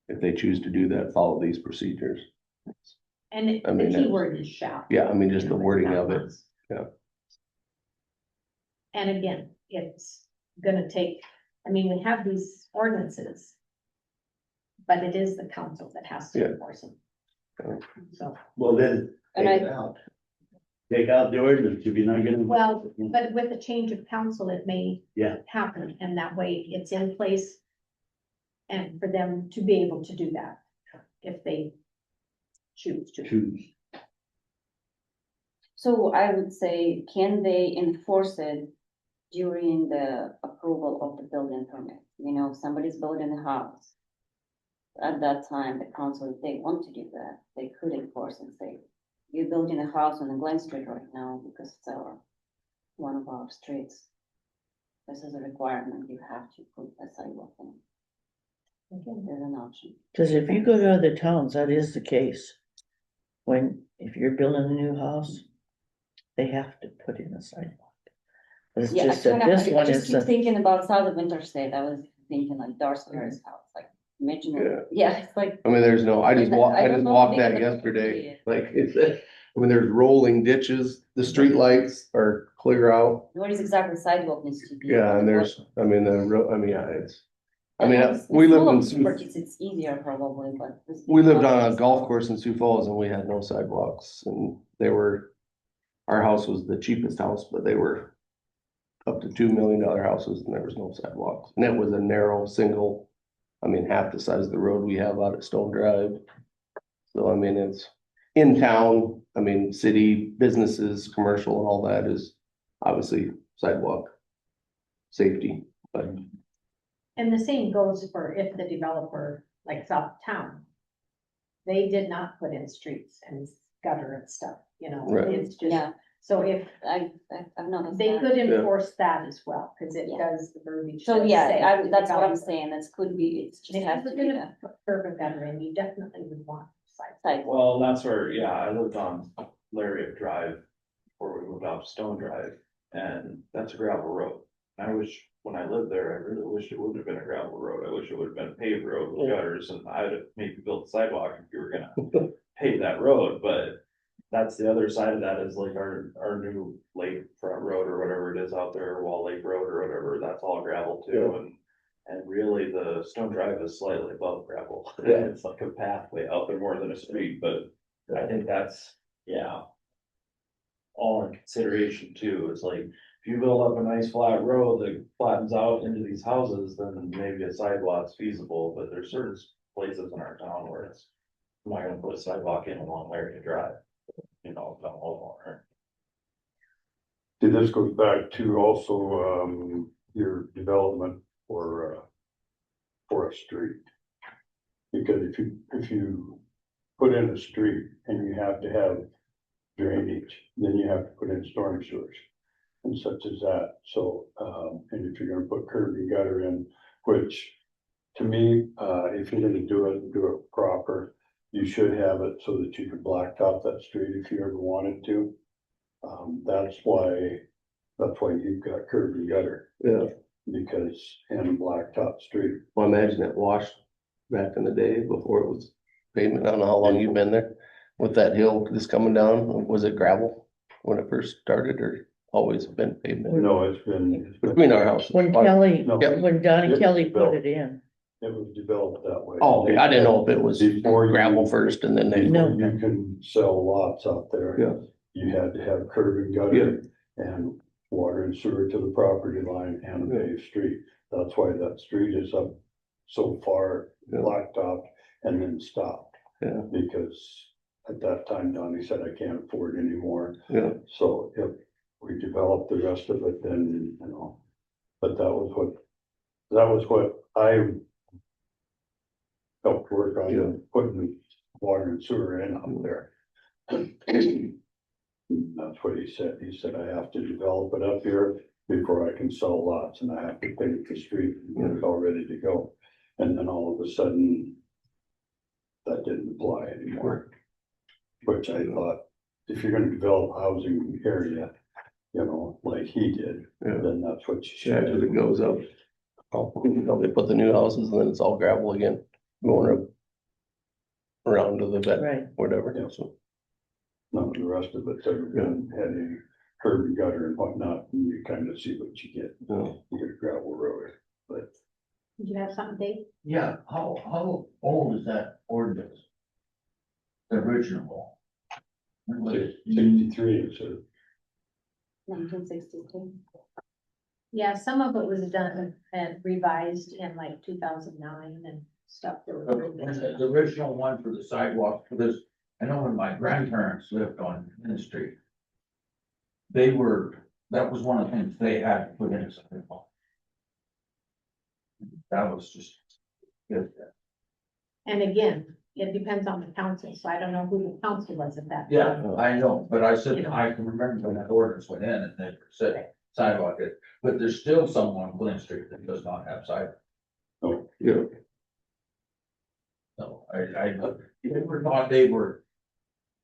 if they choose to do that, follow these procedures. And I the mean, key that's- word is shall. Yeah, I mean, just the wording of it. Yeah. And again, it's gonna take, I mean, we have these ordinances. But it is the council that has to Yeah. enforce them. Yeah. So, Well, then, And take it out. Take out the ordinance if you're not gonna. well, but with the change of council, it may Yeah. happen, and that way it's in place. And for them to be able to do that, if they choose to. Choose. so I would say, can they enforce it during the approval of the building permit? You know, if somebody's building a house. At that time, the council, if they want to do that, they could enforce and say, you're building a house on the Glen Street right now because it's one of our streets. This is a requirement, you have to put a sidewalk in. There's an option. cause if you go to other towns, that is the case. If you're building a new house, they have to put in a sidewalk. It's Yeah, just that I this one just is, keep thinking about south of Interstate, I was thinking like Darcy Harris house, like, imagine, yeah, it's like. I mean, there's no, I I just don't know how walked big that the- yesterday, like, I mean, there's rolling ditches, the street lights are clear out. What is exactly sidewalk needs to be? Yeah, and there's, I mean, yeah, I mean, It's we lived smaller in Sioux, properties, it's easier probably, but. we lived on a golf course in Sioux Falls and we had no sidewalks and our house was the cheapest house, but they were up to $2 million houses and there was no sidewalks. And it was a narrow, single, I mean, half the size of the road we have out at Stone Drive. So, I mean, it's in town, I mean, city, businesses, commercial and all that is obviously sidewalk safety, but And the same goes for if the developer, like South Town. They did not put in streets and gutter and stuff, you know, Right. it's just, Yeah, so if I've noticed they that. could enforce that as well, cause it Yeah. does the verbiage. So, does yeah, say that's the what I'm developer. saying, that's could be, it's just If has you to were be gonna put curb and gutter in, you definitely would want side. sidewalk. well, that's where, yeah, I lived on Lariat Drive before we moved off Stone Drive, and that's a gravel road. I wish, when I lived there, I really wish it would have been a gravel road. I wish it would have been a paved road with gutters, and I'd have maybe built a sidewalk if you were gonna pave that road, but that's the other side of that is like our new lake front road or whatever it is out there, Wall Lake Road or whatever, that's all gravel too, and And really, the Stone Drive is slightly above gravel. Yeah. It's like a pathway out there more than a street, but I think that's, yeah. All in consideration too, it's like, if you build up a nice flat road that flattens out into these houses, then maybe a sidewalk's feasible, but there's certain places in our town where it's. I'm not gonna put a sidewalk in along Larry Drive, you know, down Walmart. See, this goes back to also, your development for a street. Because if you put in a street and you have to have drainage, then you have to put in storm sewers. And such as that, so, and if you're gonna put curb and gutter in, which to me, if you're gonna do it proper. You should have it so that you can blacktop that street if you ever wanted to. That's why you've got curb and gutter, Yeah, because in a blacktop street, well, imagine it washed back in the day before it was pavement. I don't know how long you've been there. With that hill just coming down, was it gravel when it first started or always been pavement? no, it's been. Between our houses. When Kelly, No. when Donnie It's Kelly put developed. it in. It was developed that way. Oh, okay, I didn't know if it was Before you- gravel first and then they. No. You can sell lots out there. Yeah. You had to have curb and gutter and water and sewer to the property line and a paved street. That's why that street is up so far Yeah. blacktop and then stopped. Yeah. Because at that time, Donnie said, I can't afford anymore. Yeah, So if we developed the rest of it, then, you know, but that was what I helped work Yeah. on, putting water and sewer in up there. That's what he said. He said, I have to develop it up here before I can sell lots and I have to pave the street and get it all ready to go. And then all of a sudden, that didn't apply anymore. Which I thought, if you're gonna develop housing area, you know, like he did, Yeah. then that's what you yeah, should as it do. goes up. Oh, you know, they put the new houses and then it's all gravel again, going up. Around to the vet, Right. whatever, Yeah. so. None of the rest of it's ever been, had any curb and gutter and whatnot, and you kind of see what you get. Yeah. You get a gravel road, but Did you have something, Dave? Yeah, how old is that ordinance? The original. When was it? 63, so 1962. Yeah, some of it was done and revised in like 2009 and stuff. There was a little bit. The original one for the sidewalk, for this, I know when my grandparents lived on Main Street. That was one of the things they had to put in a sidewalk. That was just good. And again, it depends on the council, so I don't know who the council was at that. time. Yeah, I know, but I said, I can remember when that ordinance went in and they said sidewalk it, but there's still some on Glen Street that does not have sidewalk. no, Yeah, So I never thought they were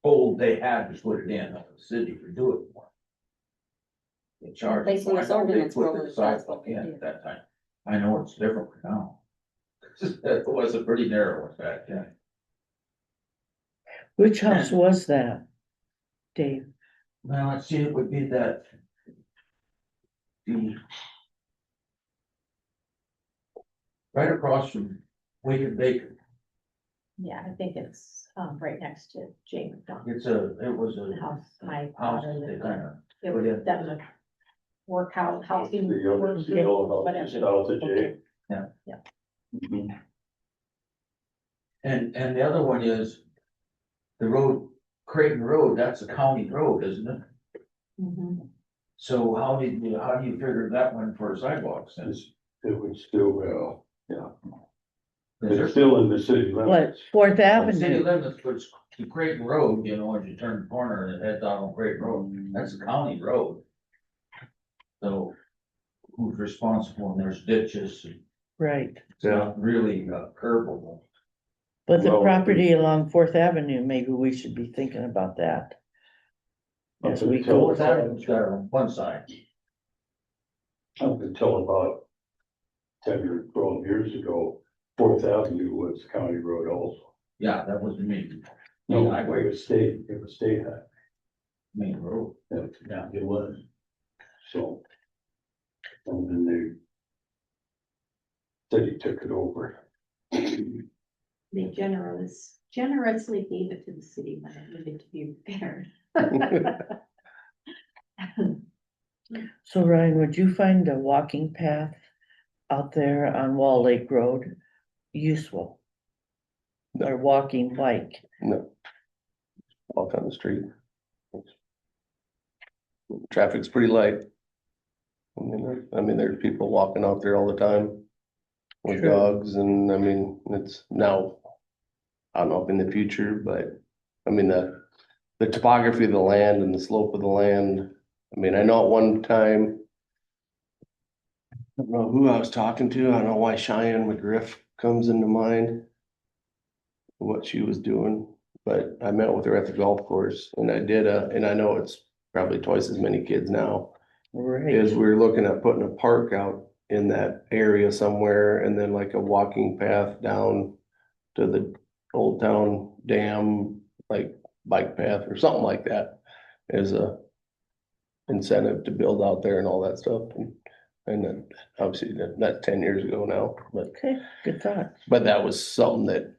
told they had to put it in, the city to do it more. They charged. Based on this ordinance, Put probably the sidewalk that's what they in did. at that time. I know it's different now. It was a pretty narrow one back then. Which house was that? Dave? Well, let's see, it would be that. The. Right across from Wicked Baker. Yeah, I think it's, right next to Jay McDonald. It was The a house, my house daughter that they lived kind in. of. It was done with workout, housing. the work other, group, the old house whatever. just south of Jay. Mhm. And the other one is. The road, Creighton Road, that's a county road, isn't it? Mhm. So how do you figure that one for sidewalks then? It would still, well, yeah, Is there it's still in the city What, limits. Fourth city Avenue? limits, but it's the Creighton Road, you know, as you turn the corner and it heads out on Creighton Road, that's a county road. So who's responsible and there's ditches, and Right, it's not really curbable. but the Well, property along Fourth Avenue, maybe we should be thinking about that. As we So go, what's that on one side? Up until about 10 or 12 years ago, Fourth Avenue was county road also. Yeah, that was the main It was state highway, road. yeah, it was. So. And then city took it over. They generously gave it to the city when it needed to be repaired. So Ryan, would you find a walking path out there on Wall Lake Road useful? Or walking bike? No. Walk on the street. Traffic's pretty light. I mean, there's people walking out there all the time with True. dogs, and I mean, it's now, I don't know if in the future, but I mean, the topography of the land and the slope of the land. I mean, I know at one time, I don't know who I was talking to. I don't know why Cheyenne McGriff comes into mind, what she was doing, but I met with her at the golf course, and and I know it's probably twice as many kids now. Right. Is we're looking at putting a park out in that area somewhere, and then like a walking path down to the Old Town Dam, like bike path or something like that, as a incentive to build out there and all that stuff. And then obviously that's 10 years ago now, Okay, good thought. but that was something that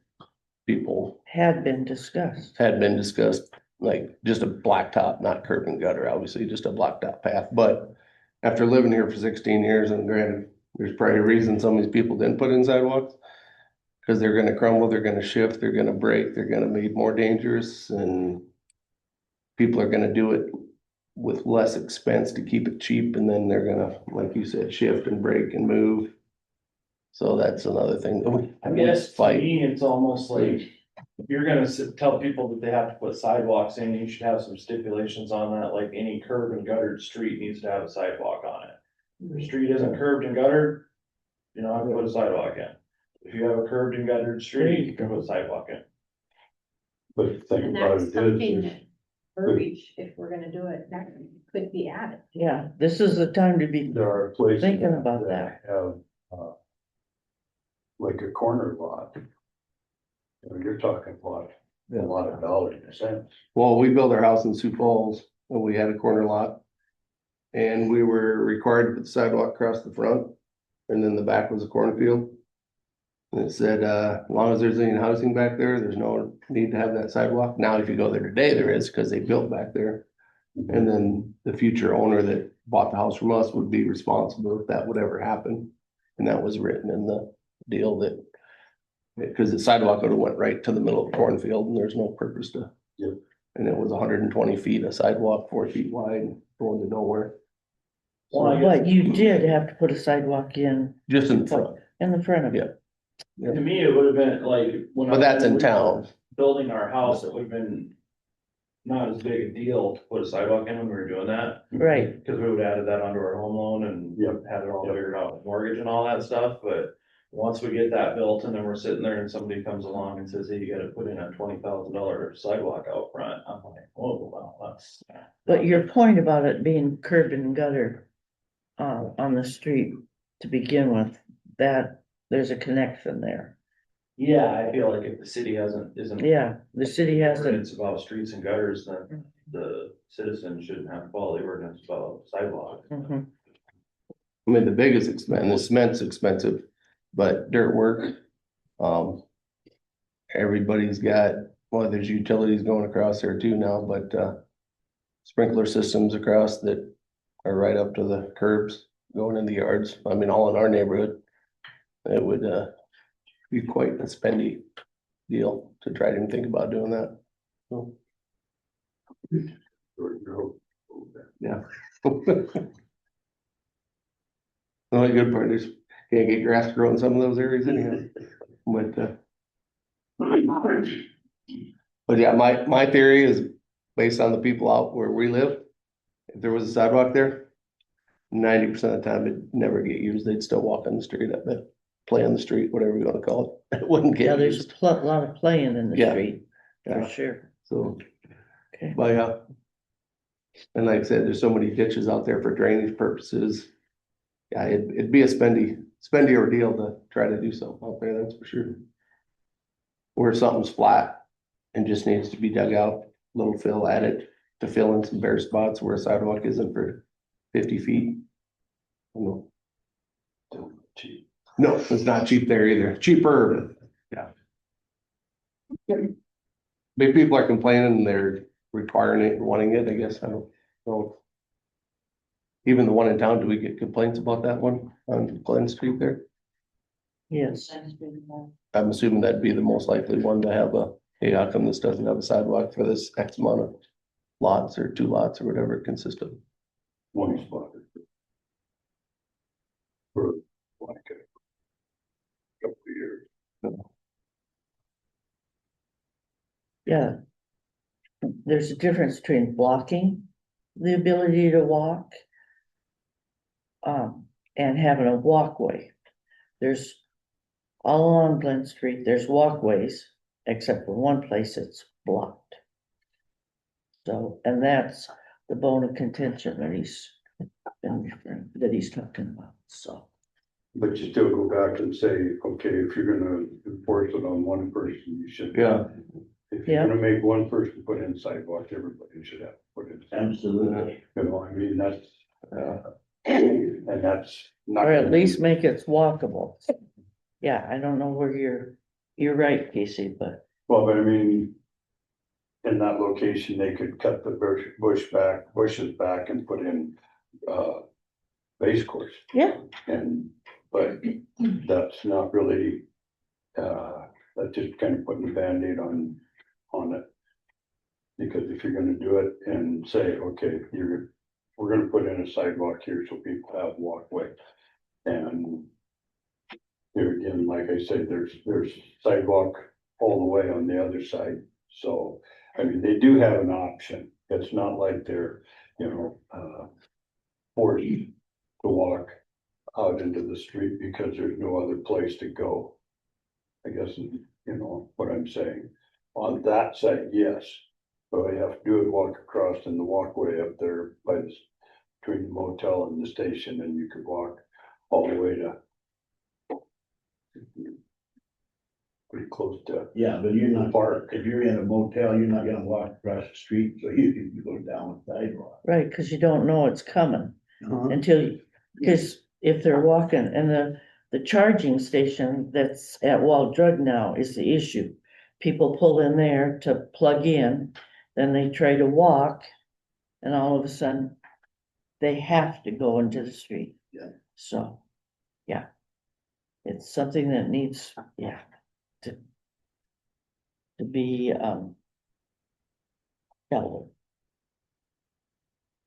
people Had been discussed. had been discussed, like just a blacktop, not curb and gutter, obviously, just a blacktop path. But after living here for 16 years, and granted, there's probably a reason some of these people didn't put in sidewalks. Cause they're gonna crumble, they're gonna shift, they're gonna break, they're gonna be more dangerous, and people are gonna do it with less expense to keep it cheap, and then they're gonna, like you said, shift and break and move. So that's another thing that we I guess to fight. me, it's almost like, if you're gonna tell people that they have to put sidewalks in, you should have some stipulations on that, like any curb and guttered street needs to have a sidewalk on it. If your street isn't curbed and guttered, you don't have to put a sidewalk in. If you have a curbed and guttered street, you can put a sidewalk in. But the thing And about that's it something is, that verbiage, if we're gonna do it, that could be added. Yeah, this is the time to be, there are places Thinking about that. have, like a corner lot. You know, you're talking a lot of dollars and cents. Well, we built our house in Sioux Falls, and we had a corner lot. And we were required to put the sidewalk across the front, and then the back was a cornfield. And it said, as long as there's any housing back there, there's no need to have that sidewalk. Now, if you go there today, there is, because they built back there. And then the future owner that bought the house from us would be responsible if that would ever happen. And that was written in the deal that, because the sidewalk would have went right to the middle of the cornfield, and there's no purpose to. Yep. And it was 120 feet of sidewalk, 4 feet wide, going to nowhere. Well, I guess but you did have to put a sidewalk in Just in front, the front of it. Yeah. to me, it would have been like. when but that's in we were town. Building our house, it would have been not as big a deal to put a sidewalk in when we were doing that. Right, Cause we would have added that onto our home loan and Yep. had it all Yep. figured out with mortgage and all that stuff, but. Once we get that built and then we're sitting there and somebody comes along and says, hey, you gotta put in a $20,000 sidewalk out front, I'm like, oh, well, that's. but your point about it being curb and gutter on the street to begin with, that there's a connection there. Yeah, I feel like if the city isn't. Yeah, the city hasn't, Ordinance about streets and gutters, then the citizens shouldn't have to follow the ordinance about sidewalks. mhm, I mean, the biggest expense, the cement's expensive, but dirt work, everybody's got, well, there's utilities going across there too now, but, sprinkler systems across that are right up to the curbs going in the yards. I mean, all in our neighborhood. It would, be quite a spendy deal to try to even think about doing that. So, yeah. The only good part is can't get grass to grow in some of those areas anyhow, but, but yeah, my theory is based on the people out where we live. If there was a sidewalk there, 90% of the time it'd never get used. They'd still walk on the street, I bet, play on the street, whatever you wanna call it. It wouldn't yeah, get there's used, a lot of playing in the Yeah. street, for Yeah. sure. so, Okay. but yeah. And like I said, there's so many ditches out there for drainage purposes. Yeah, it'd be a spendy ordeal to try to do something out there, that's for sure. Where something's flat and just needs to be dug out, little fill added to fill in some bare spots where a sidewalk isn't for 50 feet. You know, No, it's not cheap there either. Cheaper, yeah. Maybe people are complaining, they're requiring it, wanting it, I guess, I don't know. Even the one in town, do we get complaints about that one on Glen Street there? Yes, I'm assuming that'd be the most likely one to have a, hey, how come this doesn't have a sidewalk for this X amount of lots or 2 lots or whatever it consists of? One spot. For like a couple of years. yeah. There's a difference between blocking the ability to walk. And having a walkway. There's all along Glen Street, there's walkways, except for one place it's blocked. So, and that's the bone of contention that he's talking about, so. But you still go back and say, okay, if you're gonna enforce it on one person, you should. Yeah. If you're gonna make one person put in sidewalk, everybody should have to put in. Absolutely. You know, I mean, that's, and that's not. Or at least make it walkable. Yeah, I don't know where you're right, Casey, but Well, but I mean, in that location, they could cut the bushes back and put in, base course. yeah, But that's not really, that's just kind of putting a Band-Aid on it. Because if you're gonna do it and say, okay, we're gonna put in a sidewalk here so people have walkway. And here again, like I said, there's sidewalk all the way on the other side. So, I mean, they do have an option. It's not like they're, forced to walk out into the street because there's no other place to go. I guess, what I'm saying. On that side, yes. But all you have to do is walk across in the walkway up there between the motel and the station, and you could walk all the way to pretty close to. Yeah, but you're not, Park. if you're in a motel, you're not gonna walk across the street, so you go down the sidewalk. right, because you don't know it's coming Uh-huh. until, because if they're walking, and the charging station that's at Wall Drug now is the issue. People pull in there to plug in, then they try to walk, and all of a sudden, they have to go into the street. Yeah. So, yeah. It's something that needs, to be, dealt with.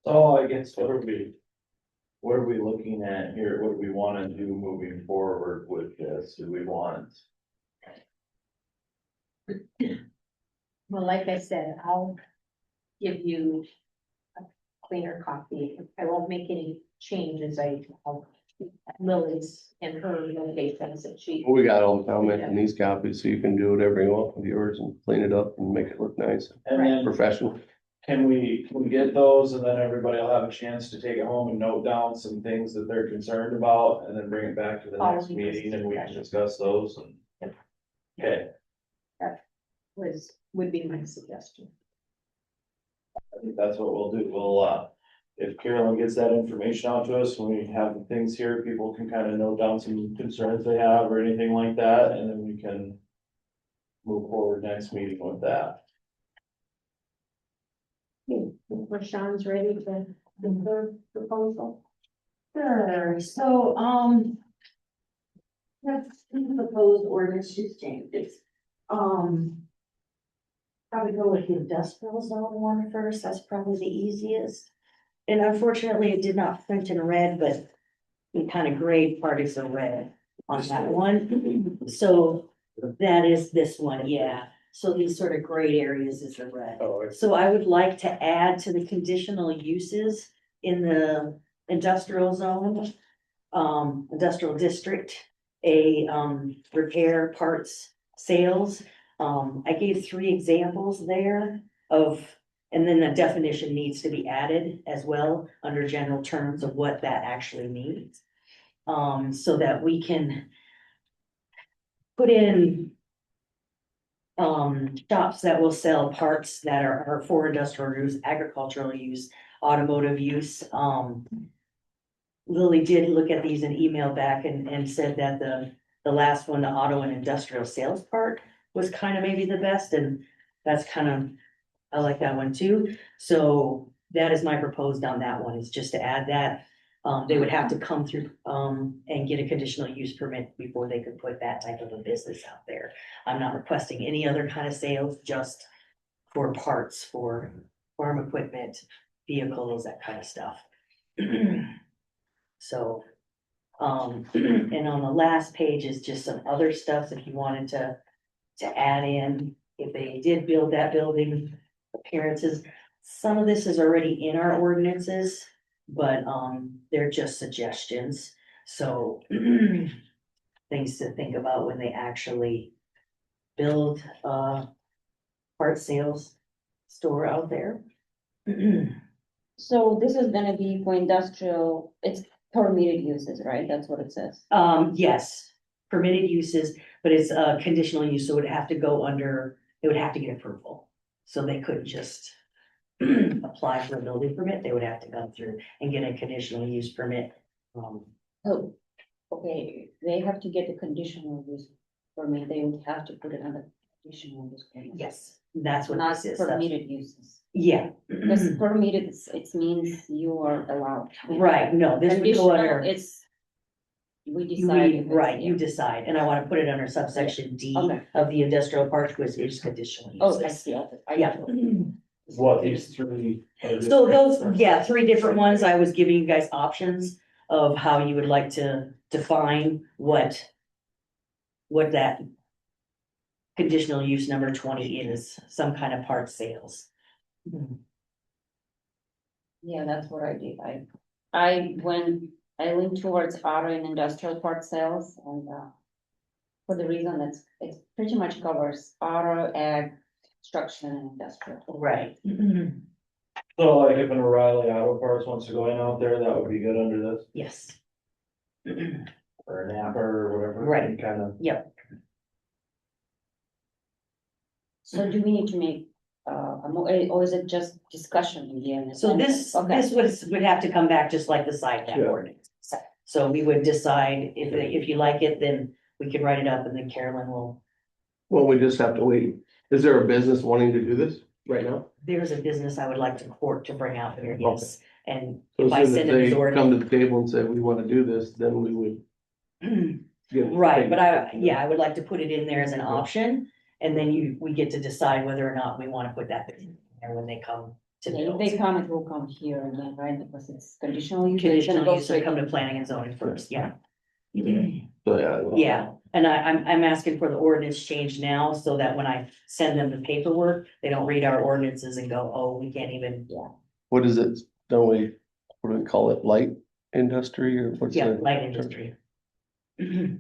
So I guess what are we looking at here? What do we wanna do moving forward with this? Do we want? Well, like I said, I'll give you a cleaner copy. I won't make any changes. I'll Lily's and her notations that she. We got all the comments in these copies, so you can do whatever you want with yours and clean it up and make it look nice, And then professional. can we get those and then everybody will have a chance to take it home and note down some things that they're concerned about and then bring it back to the next meeting and we can discuss those and. Yep. Okay, Would be my suggestion. I think that's what we'll do. We'll, if Carolyn gets that information out to us, when we have the things here, people can kind of note down some concerns they have or anything like that, and then we can move forward next meeting with that. Sean's ready to do her proposal. Sure, so, that's the proposed ordinance changes. Probably go with the industrial zone one first, that's probably the easiest. And unfortunately, it did not print in red, but the kind of gray part is in red on that one. So that is this one, yeah. So these sort of gray areas is the red. So I would like to add to the conditional uses in the industrial zone, industrial district, a, repair parts sales. I gave 3 examples there of, and then the definition needs to be added as well under general terms of what that actually means. So that we can put in shops that will sell parts that are for industrial use, agricultural use, automotive use, Lily did look at these and emailed back and said that the last one, the auto and industrial sales part was kind of maybe the best, and that's kind of, I like that one too. So that is my proposed on that one, is just to add that. They would have to come through, and get a conditional use permit before they could put that type of a business out there. I'm not requesting any other kind of sales, just for parts, for farm equipment, vehicles, that kind of stuff. So, and on the last page is just some other stuff if you wanted to add in, if they did build that building, appearances. Some of this is already in our ordinances, but, they're just suggestions, so things to think about when they actually build a part sales store out there. So this is gonna be for industrial, it's permitted uses, right? That's what it says. Yes, permitted uses, but it's a conditional use, so it would have to go under, it would have to get approval. So they couldn't just apply for a building permit, they would have to go through and get a conditional use permit. Oh, okay, they have to get the conditional use permit, they would have to put it under conditional use permit. Yes, that's what Not this is. permitted uses. Yeah. Because permitted, it means you are allowed. Right, no, this would go Conditional, under. it's. We You decide. read, right, you decide, and I wanna put it under subsection D Okay. of the industrial park, which is conditional Oh, I uses. see, Yeah. What, these three? So those, yeah, three different ones, I was giving you guys options of how you would like to define what that conditional use number 20 is, some kind of part sales. Yeah, that's what I did. I leaned towards auto and industrial part sales and, for the reason that it pretty much covers auto, ag, construction and industrial. Right. So like if an O'Reilly Auto Parts wants to go in out there, that would be good under this, Yes. or a Napa or whatever. Right. Kind of. Yep. So do we need to make, or is it just discussion in the end? So this Okay. would have to come back just like the side map Yeah. ordinance. So we would decide if you like it, then we can write it up and then Carolyn will, Well, we just have to wait. Is there a business wanting to do this right now? there's a business I would like to court to bring out here, yes. And So if I as soon send as them his they ordinance. come to the table and say, we want to do this, then we would. get- Right, but I would like to put it in there as an option, and then we get to decide whether or not we wanna put that in there when they come to Yeah, build. if they come, it will come here again, right? Because it's conditional use. it's gonna Conditional go use will straight come to planning and zoning first, yeah. So, yeah. Yeah, and I'm asking for the ordinance change now, so that when I send them the paperwork, they don't read our ordinances and go, oh, we can't even. What is it? Don't we, what do we call it? Light industry or what's Yeah, the? light industry.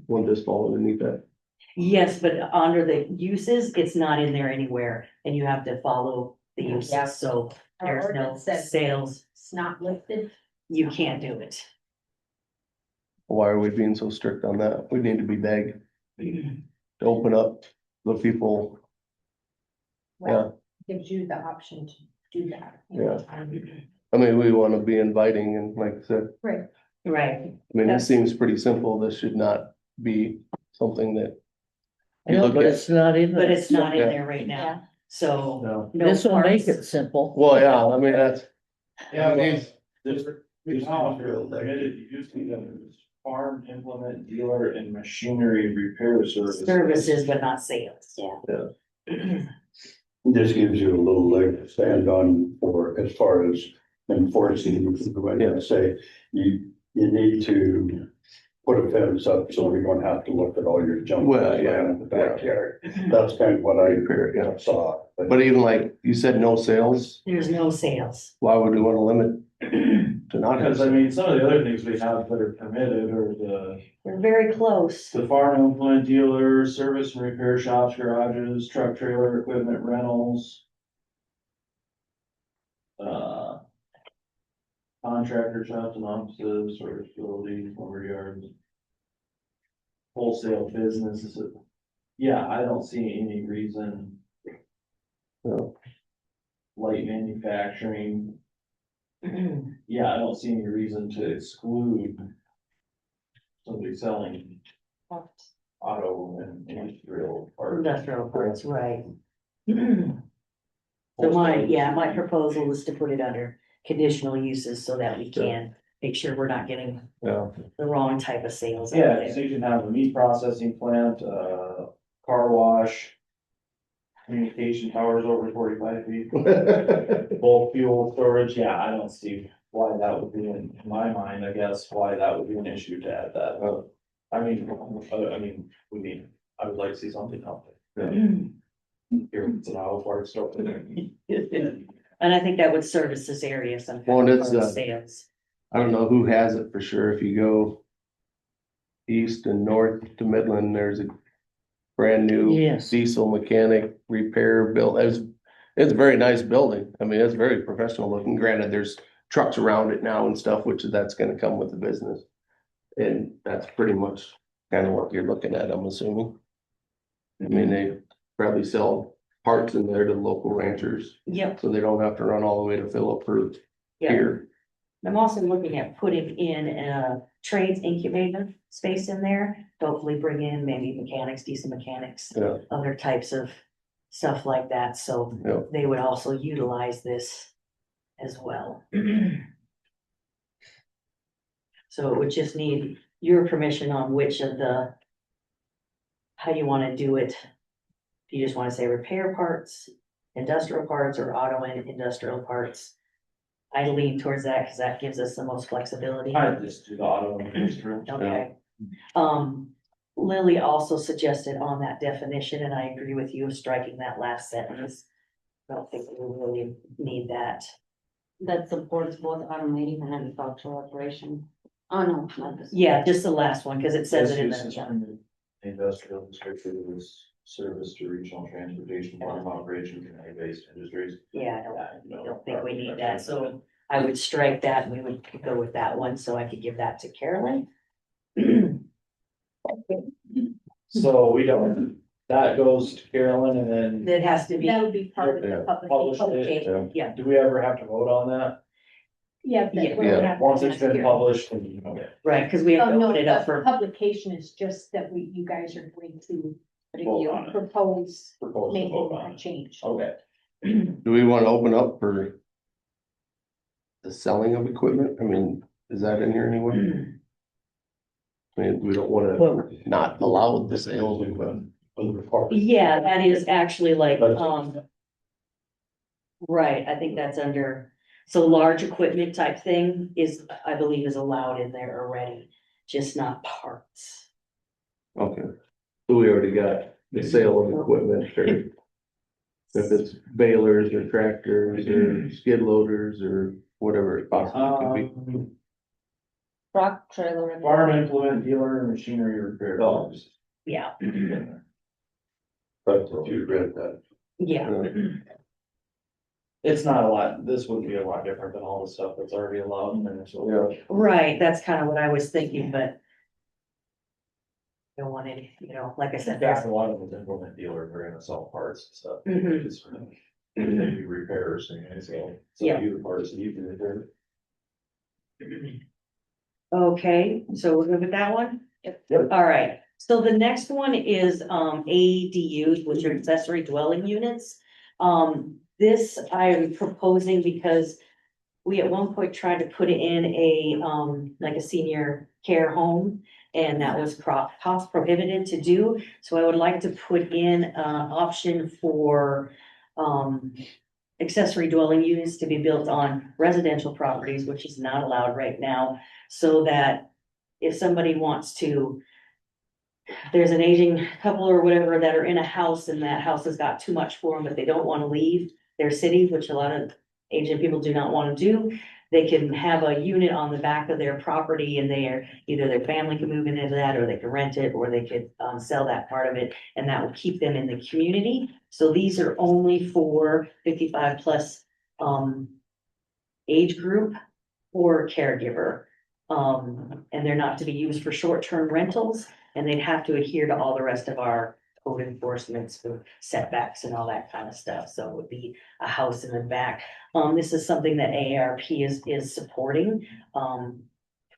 One just fall underneath that. Yes, but under the uses, it's not in there anywhere, and you have to follow the Yeah. uses, so Our there's no ordinance says sales, It's not listed. you can't do it. Why are we being so strict on that? We need to be begged to open up the people. Well, gives you the option to do that. Yeah. I mean, we want to be inviting and like I said, Right. Right, I mean, this seems pretty simple. This should not be something that. I You know, look but at, it's not in but there. it's not in Yeah. there right now, so. no. no This will make parts. it simple. Well, yeah, I mean, that's. Yeah, These- These permitted using farm implement dealer and machinery repair services. Services, but not sales. Yeah. This gives you a little leg to stand on for, as far as enforcing, when I say, you need to put a fence up so we don't have to look at all your junk. Well, yeah, in the backyard. That's kind of what I Yeah. saw. But even like you said, no sales, There's no sales. why would we want to limit to not have? Because I mean, some of the other things we have that are permitted are We're very close. the farm implement dealer, service and repair shops, garages, truck trailer equipment rentals. Contractor shops and offices, storage facilities, lumber yards. Wholesale businesses. Yeah, I don't see any reason. No. Light manufacturing. yeah, I don't see any reason to exclude somebody selling auto and industrial parts. Industrial parts, right. So my proposal is to put it under conditional uses so that we can make sure we're not getting Yeah. the wrong type of sales out Yeah, there. so you can have a meat processing plant, car wash, communication towers over 45 feet, bulk fuel storage. Yeah, I don't see why that would be in my mind, I guess, why that would be an issue to add that. I mean, I would like to see something out there. Here, it's an auto parts store. And I think that would service this area somehow. Well, and it's, for sales. I don't know who has it for sure. If you go east and north to Midland, there's a brand new Yes. diesel mechanic repair build. It's a very nice building. I mean, it's very professional looking. Granted, there's trucks around it now and stuff, which that's gonna come with the business. And that's pretty much kind of what you're looking at, I'm assuming. I mean, they probably sell parts in there to local ranchers, Yep, so they don't have to run all the way to Phillip or yeah. here. I'm also looking at putting in a trades incubator space in there, to hopefully bring in maybe mechanics, diesel mechanics. Yeah. Other types of stuff like that, so Yeah. they would also utilize this as well. So it would just need your permission on which of the, how you wanna do it. If you just wanna say repair parts, industrial parts, or auto and industrial parts. I lean towards that, cause that gives us the most flexibility. I just do the auto and industrial. Okay. Lily also suggested on that definition, and I agree with you, striking that last sentence. I don't think we really need that. That supports both automated and agricultural operation. Oh, no, not this. Yeah, just the last one, cause it says it in Best uses the, from the industrial district is service to regional transportation, farm operations, and ag-based industries. yeah, Yeah, I don't think we need that, so I would strike that, and we would go with that one, so I could give that to Carolyn. So we don't, that goes to Carolyn and then, That has to be, That would be part of the Yeah. Publish it, publication, yeah, do we ever have to vote on that? Yeah. Yeah. we'll have to Once it's been ask here. published, then, okay. right, cause we have Oh, to no, open it up the for, publication is just that you guys are going to Vote on it. propose Propose to making vote on a it. change. Okay. Do we wanna open up for the selling of equipment? I mean, is that in here anywhere? I mean, we don't wanna Well- not allow the sale of equipment. yeah, that is actually like, right, I think that's under, so large equipment type thing is, I believe is allowed in there already, just not parts. Okay, so we already got the sale of equipment, or if it's balers or tractors or skid loaders or whatever it possibly could be. Truck, trailer. Farm implement dealer and machinery repair. Dogs. Yeah, But if you read that, yeah, It's not a lot, this would be a lot different than all the stuff that's already allowed in there, so. Yeah. right, that's kind of what I was thinking, but. Don't want any, like I said, In there's, fact, a lot of the implement dealers are gonna sell parts and stuff. Mhm. It's gonna be repairs and so. Yeah. You the parts that you can repair. okay, so we're good with that one? Yep. All right, so the next one is, ADUs, which are accessory dwelling units. This I am proposing because we at one point tried to put it in a, like a senior care home. And that was cost prohibited to do, so I would like to put in an option for, accessory dwelling units to be built on residential properties, which is not allowed right now. So that if somebody wants to, there's an aging couple or whatever that are in a house and that house has got too much for them, but they don't want to leave their city, which a lot of aging people do not want to do. They can have a unit on the back of their property and either their family can move into that, or they can rent it, or they could sell that part of it, and that will keep them in the community. So these are only for 55 plus age group or caregiver. And they're not to be used for short-term rentals, and they'd have to adhere to all the rest of our code enforcements for setbacks and all that kind of stuff, so it would be a house in the back. This is something that AARP is supporting,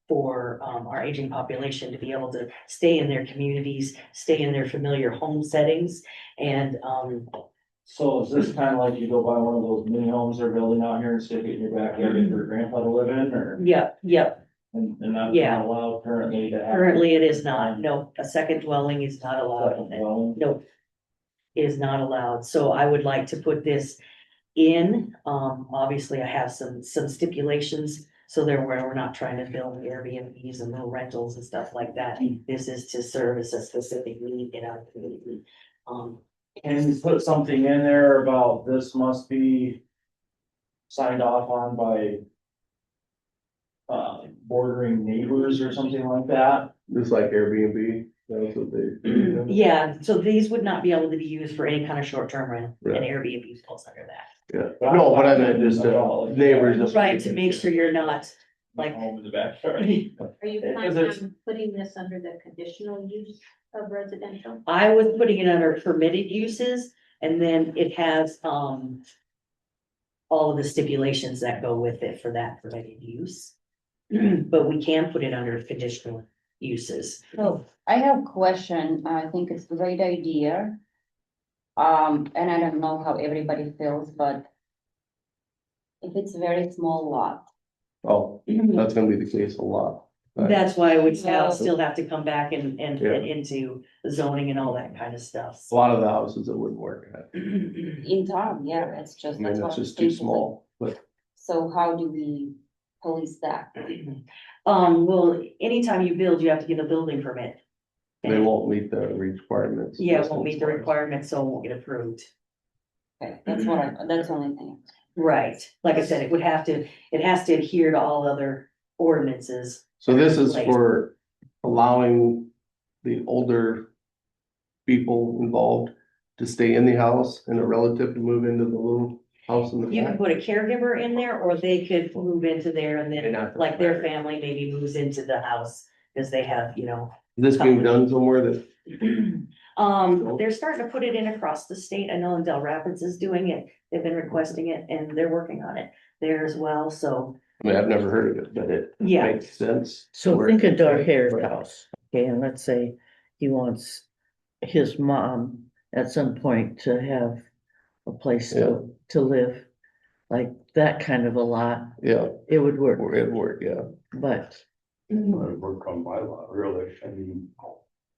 for, our aging population to be able to stay in their communities, stay in their familiar home settings, and, So is this kind of like you go buy one of those mini homes they're building out here and stick it in your backyard for your grandpa to live in, or? yep, And that's Yeah. not allowed currently to have. currently it is not, no, a second dwelling is not allowed. Second dwelling. Nope. Is not allowed, so I would like to put this in, obviously I have some stipulations. So there where we're not trying to build Airbnbs and little rentals and stuff like that, this is to service a specific need in our community. Can you put something in there about this must be signed off on by bordering neighbors or something like that? Just like Airbnb, that's what they. Yeah, so these would not be able to be used for any kind of short-term rent, and Right. Airbnb falls under that. Yeah, no, but I meant just, neighbors. Right, to make sure you're not, like- Home in the backyard. Are you Because planning it's- on putting this under the conditional use of residential? I was putting it under permitted uses, and then it has, all of the stipulations that go with it for that permitted use. But we can put it under conditional uses. So I have a question. I think it's a great idea. And I don't know how everybody feels, but if it's a very small lot, Oh, that's gonna be the case a lot. That's why it would Yeah. still have to come back and Yeah. into zoning and all that kind of stuff. A lot of the houses it wouldn't work at. in town, yeah, it's I just. mean, that's what it's I'm just too thinking. small, but So how do we police that? Well, anytime you build, you have to get a building permit. they won't meet the requirements. Yeah, it won't meet the requirements, so it won't get approved. Okay, that's that's the only thing. Right, like I said, it has to adhere to all other ordinances. So this is Like- for allowing the older people involved to stay in the house and a relative to move into the little house in the You can back. put a caregiver in there, or they could move into there and And then, not- like, their family maybe moves into the house, because they have, This being done somewhere that, they're starting to put it in across the state. I know in Del Rapids is doing it. They've been requesting it and they're working on it there as well, so, I mean, I've never heard of it, but it yeah. makes sense. So where think of it's Dark at. Hare's Right. house, okay, and let's say he wants his mom at some point to have a place to live. Like that kind of a lot, Yeah, it would work, it'd work, yeah. but Might work on my lot, really, I mean.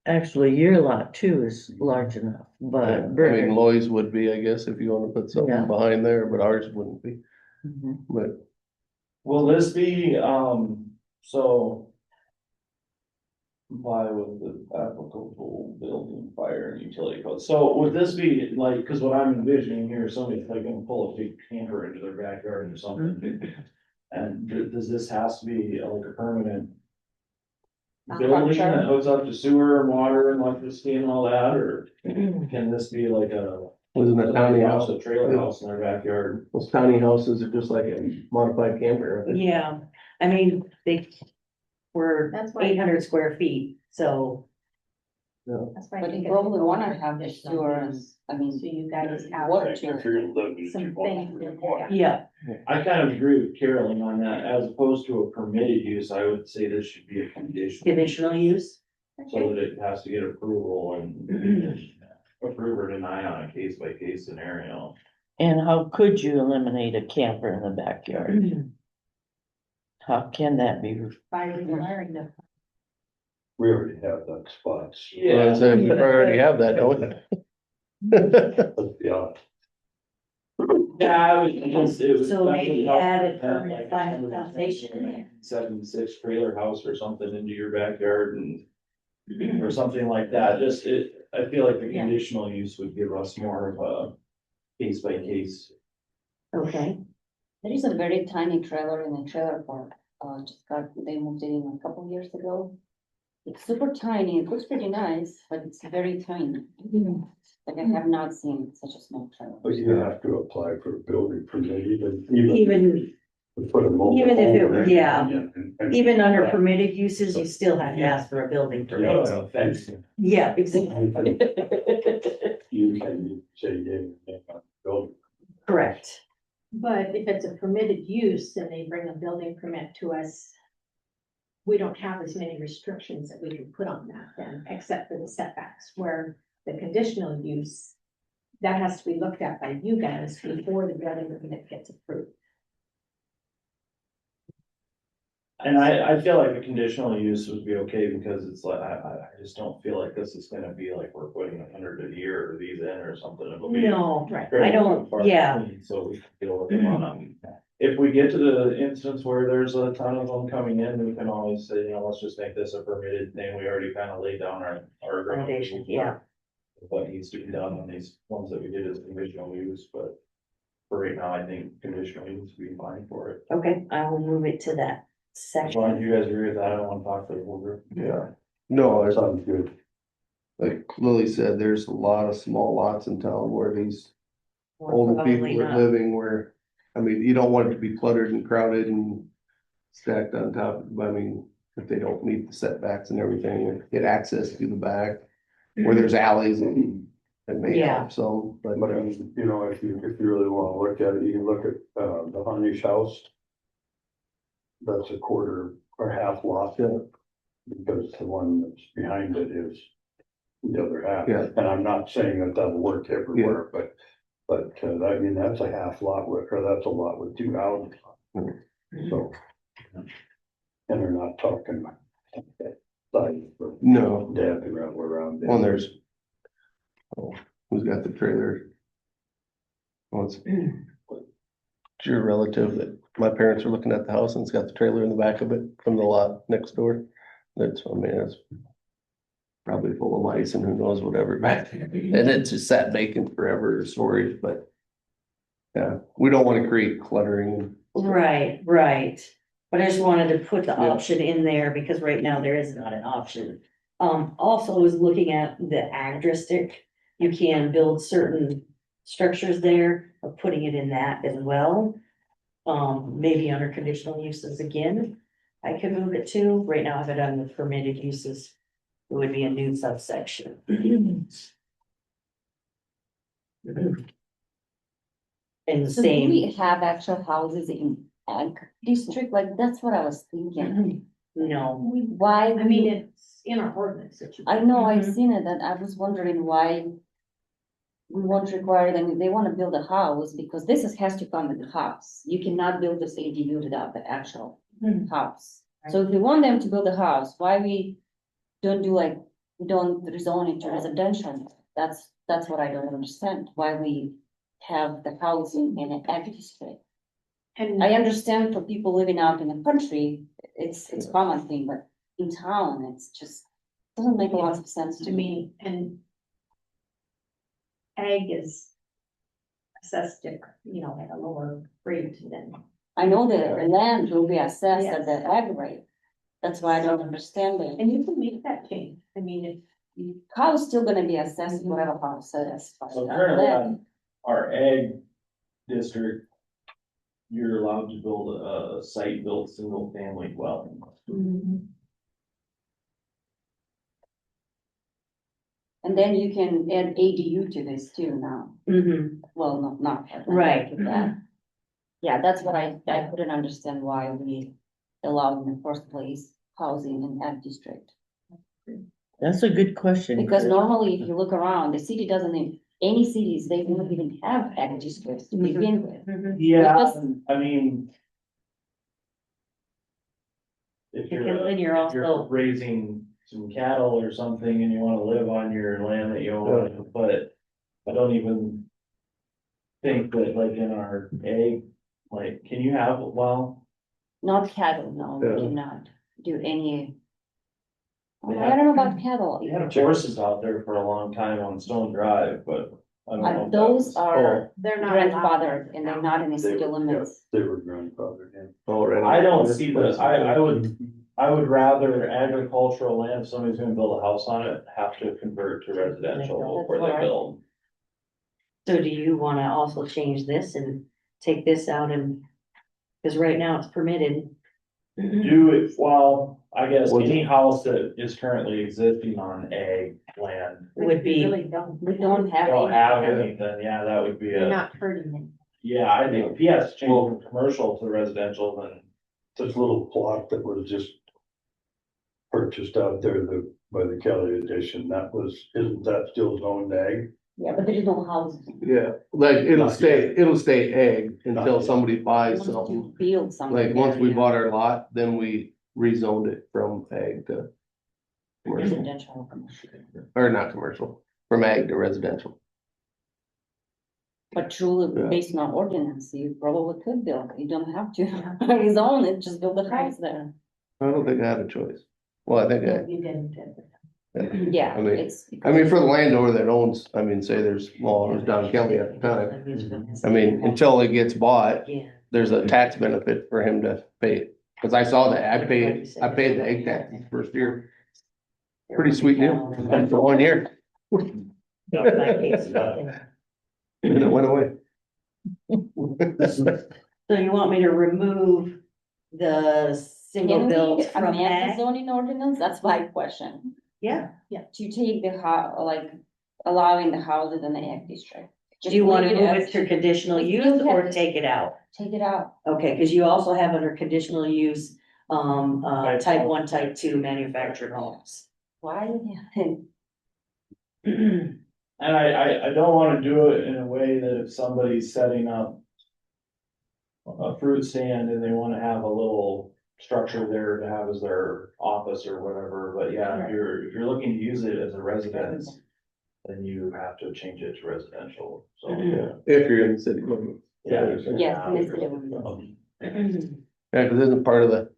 actually your lot too is large enough, I but. mean, Bernard- Loy's would be, I guess, if you wanna put Yeah. something behind there, but ours wouldn't be, Mhm. but. Will this be, so. Comply with the applicable building, fire and utility code. So would this be like, cause what I'm envisioning here, is somebody's like gonna pull a big camper into their backyard or something. And does this has to be like a permanent building that hooks up to sewer and water and electricity and all that, or can this be like a? Wasn't a tiny house, A trailer house in their backyard? those tiny houses are just like a modified camper. I think. Yeah, I mean, they were That's why. 800 square feet, so, That's why I But think you it's probably wanna important have the conditional sewer, and, use, I So mean, you guys have water If you're gonna live in some it, things. in there. yeah. I kind of agree with Carolyn on that, as opposed to a permitted use, I would say this should be a condition. Conditional use, So that it has to get approval and approve or deny on a case by case scenario. And how could you eliminate a camper in the backyard? How can that be? By requiring them. we already have that spots. Well, so you already have that, don't you? Let's be honest. Yeah, it was. So maybe add a permanent final foundation in there. 76 trailer house or something into your backyard and, or something like that, just I feel like the Yeah. conditional use would give us more of a case by case. Okay, there is a very tiny trailer in a trailer park. They moved it in a couple years ago. It's super tiny. It looks pretty nice, but it's very tiny. Like I have not seen such a small trailer. But you have to apply for a building permit even. even, Put a mobile Even if it- home or yeah. anything, and- Even under permitted uses, you still have to ask for a building permit. Yeah, thanks. Yeah, exactly. You can say, yeah, building. Correct. But if it's a permitted use and they bring a building permit to us, we don't have as many restrictions that we can put on that then, except for the setbacks, where the conditional use, that has to be looked at by you guys before the building permit gets approved. And I feel like a conditional use would be okay because it's like, I just don't feel like this is gonna be like we're putting 100 a year or these in or something. It'll be No, Right. very I don't- far yeah. between, So we can deal with them on them. If we get to the instance where there's a ton of them coming in, we can always say, you know, let's just make this a permitted thing. We already kind of laid down our ground Foundation, yeah. what needs to be done on these ones that we did as conditional use, but for right now, I think conditional use would be fine for it. Okay, I will move it to that As long as section. you guys agree with that, I don't want to talk to the whole group. Yeah. No, That it's sounds good. like Lily said, there's a lot of small lots in town where these Or older probably people are not. living where, I mean, you don't want it to be cluttered and crowded and stacked on top, I mean, if they don't meet the setbacks and everything, get access to the back, where there's alleys and may Yeah. have some, but But, you know, if you really wanna look at it, you can look at, the Harnish house. That's a quarter or half lot. Yeah. Because the one that's behind it is the other half. Yeah. And I'm not saying that that'll work everywhere, but, I mean, that's a half lot with, or that's a lot with two houses. So. And they're not talking. Size for no, depth around. one there's. Oh, who's got the trailer? Well, it's your relative that my parents are looking at the house and it's got the trailer in the back of it from the lot next door. That's, I mean, it's probably full of mice and who knows whatever back there. And it's just sat vacant forever, storage, but yeah, we don't want to create cluttering. Right, right. But I just wanted to put the Yeah. option in there because right now there is not an option. Also I was looking at the ag district. You can build certain structures there, or putting it in that as well. Maybe under conditional uses again, I could move it to. Right now I have it on the permitted uses. It would be a new subsection. And the So do we same, have actual houses in ag district? Like, that's what I was thinking. no, Why? I mean, it's in our ordinance. It should be- I know, I've Mhm. seen it, and I was wondering why we won't require them, if they wanna build a house, because has to come with the house. You cannot build this ADU without the actual Hmm. house. So if we want them to build a house, why we don't do like, we don't rezone it to residential? That's what I don't understand, why we have the housing in an ag district. And I understand for people living out in the country, it's a common thing, but in town, it's just, doesn't make a lot of sense to me, and ag is assessed different, you know, at a lower rate than. I know the land will be assessed at Yes. the ag rate. That's why I don't understand it. And you can make that change. I mean, if How's still gonna be assessed, whatever house says. So currently on our ag district, you're allowed to build a site-built single-family dwelling. And then you can add ADU to this too now. Mhm. Well, not. Right. That. Yeah, that's what I couldn't understand why we allowed in the first place housing in ag district. That's a good question. Because Chris. normally if you look around, the city doesn't even, any cities, they don't even have ag districts to begin with. Mhm. Yeah, Because- I mean. If Because you're, then you're if you're also- raising some cattle or something and you wanna live on your land that you own, but I don't even. Think that like in our ag, like, can you have, well, Not cattle, no, we Yeah. cannot do any. They I don't know about cattle. they had horses out there for a long time on Stone Drive, but. I don't know if that Those was- are they're not allowed. grandfathered and they're not in the They city were, limits. They were grandfathered in. Already. I don't see the, I would rather agricultural land, if somebody's gonna build a house on it, have to convert to residential before they build. So do you wanna also change this and take this out and Cause right now it's permitted. Do it, well, I guess Well, any house that is currently existing on ag land, Would be- Really don't. We don't have. don't any- have any, then yeah, that would be You're a, not hurting it. yeah, I think if he has to change from commercial to residential, then. This little plot that was just purchased out there by the Kelly Edition, isn't that still zoned ag? Yeah, but there is no houses. Yeah, like it'll Not stay egg Not until yet. somebody I buys want to something. build something. Like, once there, we yeah. bought our lot, then we rezoned it from ag to commercial, Residential. or not commercial, from ag to residential. But truly, Yeah. based on ordinance, you probably could build, you don't have to rezone it, just build a house there. I don't think I have a choice. Well, I think You didn't. Yeah, I mean- it's. I mean, for the landowner that owns, I mean, say there's, well, it was Don Kelly at the time. I mean, until it gets bought, Yeah. there's a tax benefit for him to pay it. Cause I saw that, I paid the egg tax the first year. Pretty sweet deal, for 1 year, and it went away. So you want me to remove the single Can we build from amend the ag? zoning ordinance? That's my question. Yeah, To take the like allowing the houses in the ag district. do you wanna leave move as- it to conditional Let's use look at or it. take it out? Take it out. Okay, cause you also have under conditional use, type 1, type 2 manufactured homes. Why? And I don't wanna do it in a way that if somebody's setting up a fruit stand and they wanna have a little structure there to have as their office or whatever, but yeah, if you're looking to use it as a residence, then you have to change it to residential, so. Yeah, if you're in the city limits. Yeah. Yes, in the city limits. Yeah, cause isn't part of the,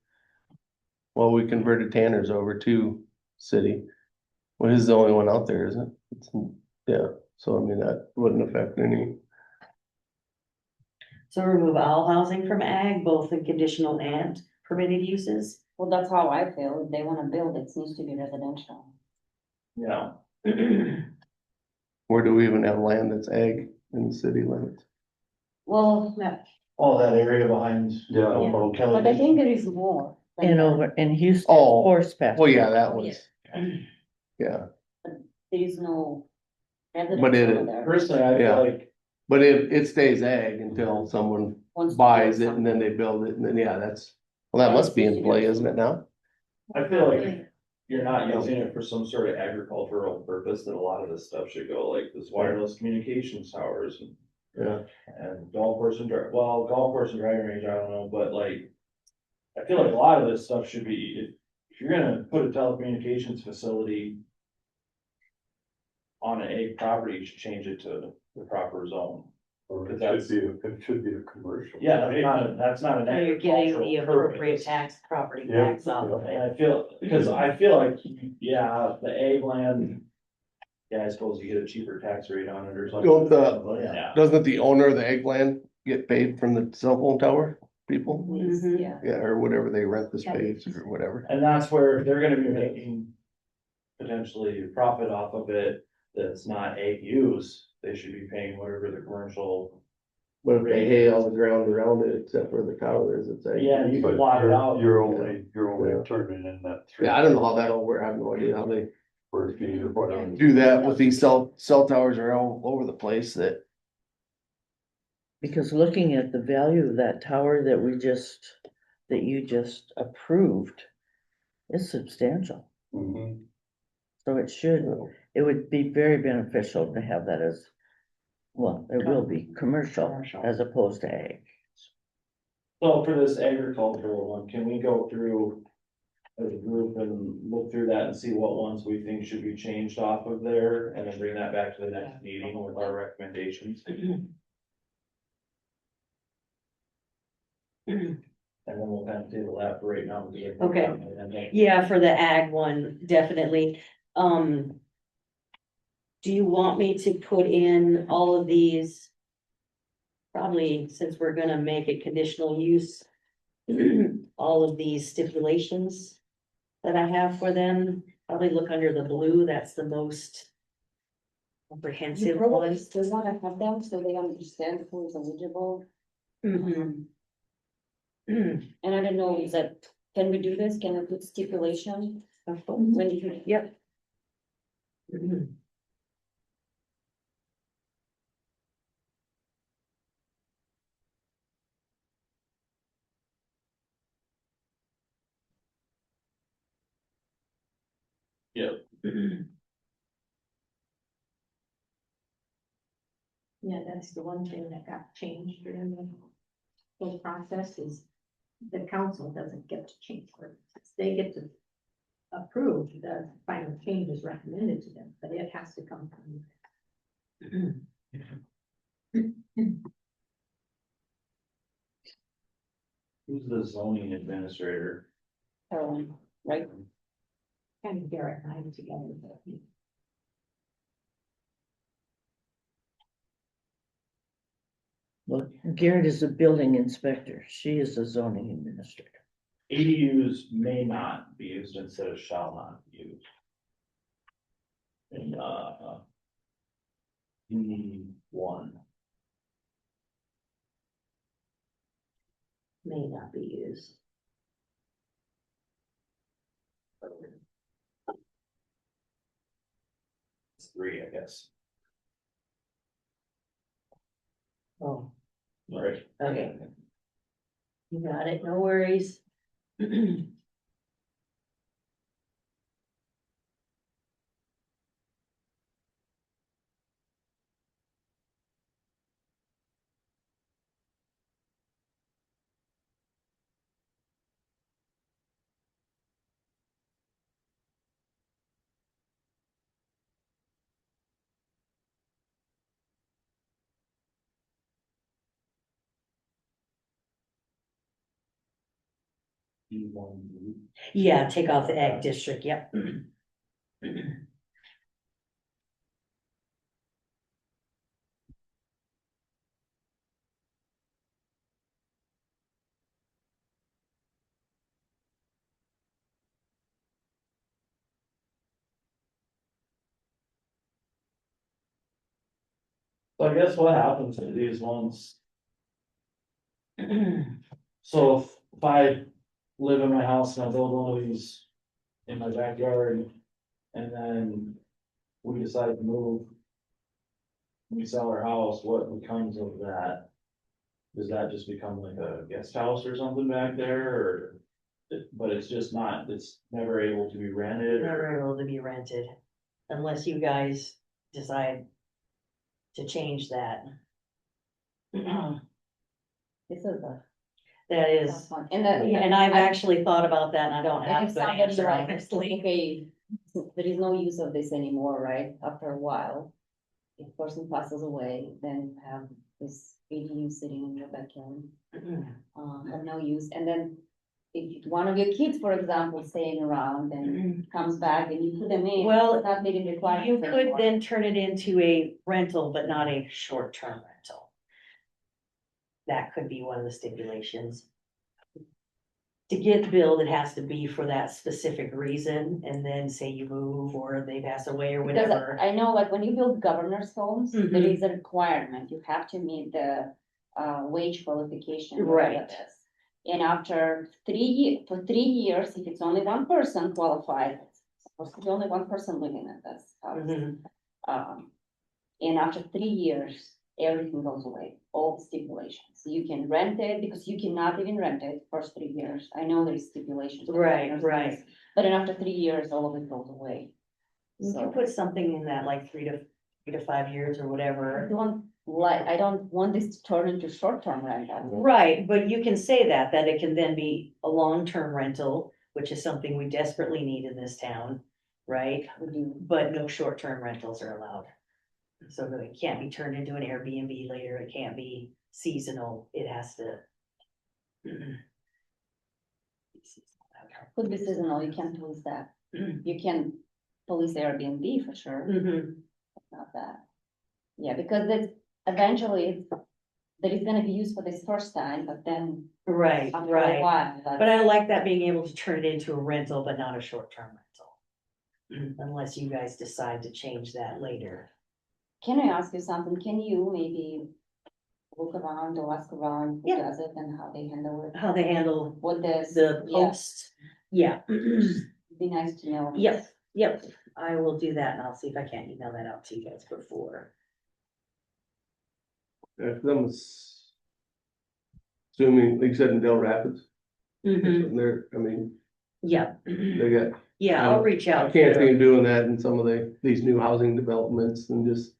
well, we converted Tanner's over to city. Well, he's the only one out there, isn't it? Yeah, so I mean, that wouldn't affect any. So remove all housing from ag, both in conditional and permitted uses. Well, that's how I feel. If they wanna build, it needs to be residential. Yeah, Where do we even have land that's ag in the city limits? Well, all that area behind. Yeah. Old Kelly. but I think there is more. than And that. over in Houston, Oh, horse pasture. Well, yeah, that was, yeah, There is no. But residential over there. Personally, I Yeah. feel like, but it stays ag until someone Wants to buys build it and then they build it, and then, yeah, well, that must be in play, isn't it now? I feel like you're not using it for some sort of agricultural purpose, that a lot of this stuff should go, like this wireless communications towers and. Yeah. And golf course and golf course and driving range, I don't know, but like. I feel like a lot of this stuff should be, if you're gonna put a telecommunications facility. On an ag property, you should change it to the proper zone. Or Cause it should be a commercial. Yeah, that's not an So you're getting the agricultural appropriate purpose. tax property Yeah. tax off of And it. I feel, cause I feel like, yeah, the ag land. Yeah, I suppose you get a cheaper tax rate on it or something. Don't Yeah, Doesn't the owner of the ag land get paid from the cell phone tower people? Mhm. Yeah. Yeah, or whatever they rent the space or whatever. and that's where if they're gonna be making. Potentially profit off of it, that's not ag use, they should be paying whatever the commercial. But if they hay all the ground around it except where the tower is, it's ag. Yeah, you But can plot it out. you're only Yeah. turning in that. Yeah, I don't know how that'll work, I have no idea how they Square feet or whatever. do that with these cell towers are all over the place that. Because looking at the value of that tower that you just approved. Is substantial, Mhm. so it would be very beneficial to have that as. Well, it will be commercial as opposed to ag. So for this agricultural one, can we go through as a group and look through that and see what ones we think should be changed off of there and then bring that back to the next meeting with our recommendations? And then we'll kind of table that for right now. Okay. And then- Yeah, for the ag one, definitely. Do you want me to put in all of these? Probably, since we're gonna make it conditional use. All of these stipulations that I have for them, probably look under the blue, that's the most You comprehensive probably one. still wanna have them so they understand who is eligible. Mhm. And I don't know, is that, can we do this? Can we put stipulation when you? Yep. Yep. Yeah, that's the one thing that got changed during the whole process is the council doesn't get to change ordinances. They get to approve the final changes recommended to them, but it has to come from. Who's the zoning administrator? Right? Kind of Garrett and I together, but. Well, Garrett is a building inspector. She is a zoning administrator. ADUs may not be used instead of shall not be used. In, D1. May not be used. It's 3, I guess. Oh, Right. okay. You got it, no worries. D1. Yeah, take off the ag district, yep. So I guess what happens to these ones? So if I live in my house and I build one of these in my backyard, and then we decide to move. We sell our house, what becomes of that? Does that just become like a guest house or something back there, or? But it's just not, it's never able to be rented, or, Never able to be rented unless you guys decide to change that. This is a. That is, And then. and I've actually thought about that and I don't have If a good somebody answer like, honestly. okay, there is no use of this anymore, right? After a while. If person passes away, then have this ADU sitting in your backyard, have no use, and then. If one of your kids, for example, staying around and comes back and you put them in. Well, it's not making required. You could then turn it into a rental, but not a short-term rental. That could be one of the stipulations. To get billed, it has to be for that specific reason, and then say you move or they pass away or Because whatever. I know, like, when you build governor's homes, there Mhm. is a requirement, you have to meet the wage qualification. Right. whatever it is. And after for 3 years, if it's only one person qualified, it's supposed to be only one person living in this house. Mhm. And after 3 years, everything goes away, all the stipulations. You can rent it because you cannot even rent it first 3 years. I know there's stipulations. for Right, governor's right. homes, But then after 3 years, all of it goes away. You So- can put something in that like 3 to 5 years or I whatever. I don't want this to turn into short-term rental. Right, but you can say that it can then be a long-term rental, which is something we desperately need in this town, right? We do. But no short-term rentals are allowed. So that it can't be turned into an Airbnb later, it can't be seasonal, it has to. Could be seasonal, you can't police that. You can police Airbnb for sure, Mhm. not that. Yeah, because it's eventually, that is gonna be used for this first time, but then Right, after a right, while. but I like that being able to turn it into a rental, but not a short-term rental. Unless you guys decide to change that later. Can I ask you something? Can you maybe look around or ask around who Yeah. does it and how they handle it? How they handle What this, the yeah, posts. Yeah. be nice to know. Yep, yep, I will do that and I'll see if I can't email that out to you guys before. Assuming, like you said, in Del Rapids, Mhm, they're, I mean, yeah, they got. yeah, I'll reach I out. can't see them doing that in some of these new housing developments and just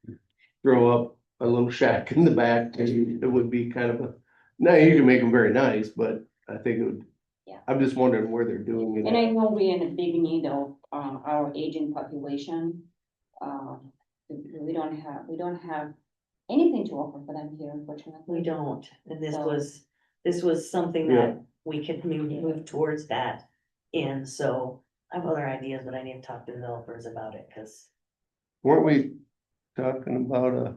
throw up a little shack in the back. And it would be kind of a, now you can make them very nice, but I think it would. Yeah. I'm just wondering where they're doing it. And I know we're in a big need of, our aging population. We don't have anything to offer for them here, unfortunately. We don't, and So- this was something Yeah. that we could move towards that in, so I have other ideas, but I need to talk to developers about it, cause. Weren't we talking about a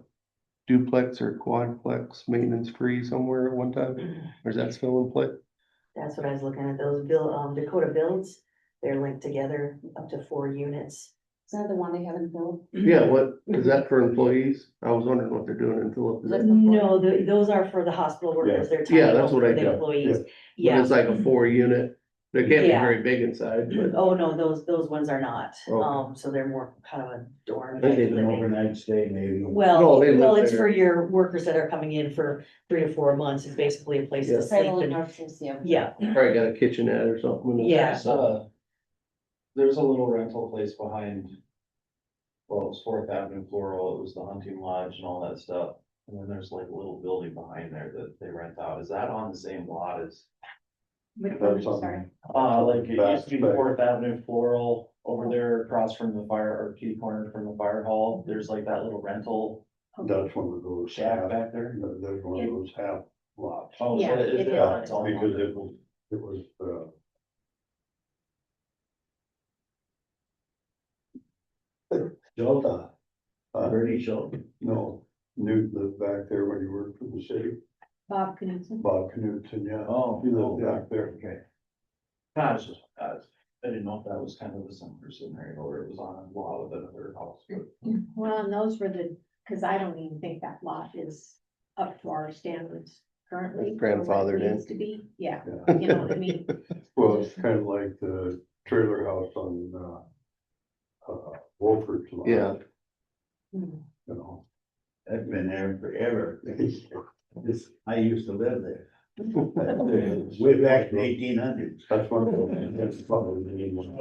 duplex or quadplex maintenance free somewhere at one time? Or is that still in play? That's what I was looking at, those Dakota builds, they're linked together up to 4 units. Is that the one they haven't built? Yeah, what, is that for employees? I was wondering what they're doing in Philip. Is that- No, those are for the hospital workers, they're tiny Yeah, that's homes what for I the thought, employees, But yeah. it's like a 4 unit. They can't be Yeah. very big inside, but. Oh, no, those ones are not, Okay. so they're more kind of a dorm. I think it's an living. overnight stay maybe. Well, No, they live well, it's there. for your workers that are coming in for 3 to 4 months, it's basically a place Yeah. to sleep Traveling and, nurses, yeah. yeah, Probably got a kitchenette or something. Yeah. There's a little rental place behind. Well, it was Fourth Avenue Floral, it was the hunting lodge and all that stuff, and then there's like a little building behind there that they rent out, is that on the same lot as? Which one, That's sorry? something. Like it used to be Fourth Avenue Floral over there across from the fire, or kitty corner from the fire hall, there's like that little rental That's one of those. shack half- back there. There's one of those half lots. Oh, Yeah, so it it is, is. it's all on Because there. it was, Jota, uh, Bernie Schultz. no, Newt lived back there when he worked for the city, Bob Knudsen. Bob Knutson, yeah. Oh, He lived back there. Okay. I didn't know if that was kind of a similar scenario, or it was on a lot with another house, but. Well, and those were cause I don't even think that lot is up to our standards currently. or what it Grandfathered in. needs to be, yeah, Yeah. you know what I mean? Well, it's kind of like the trailer house on, Wolford's lot. Yeah. You know. That's been there forever. I used to live there. Way back in 1800s. That's one of those, that's probably the main one.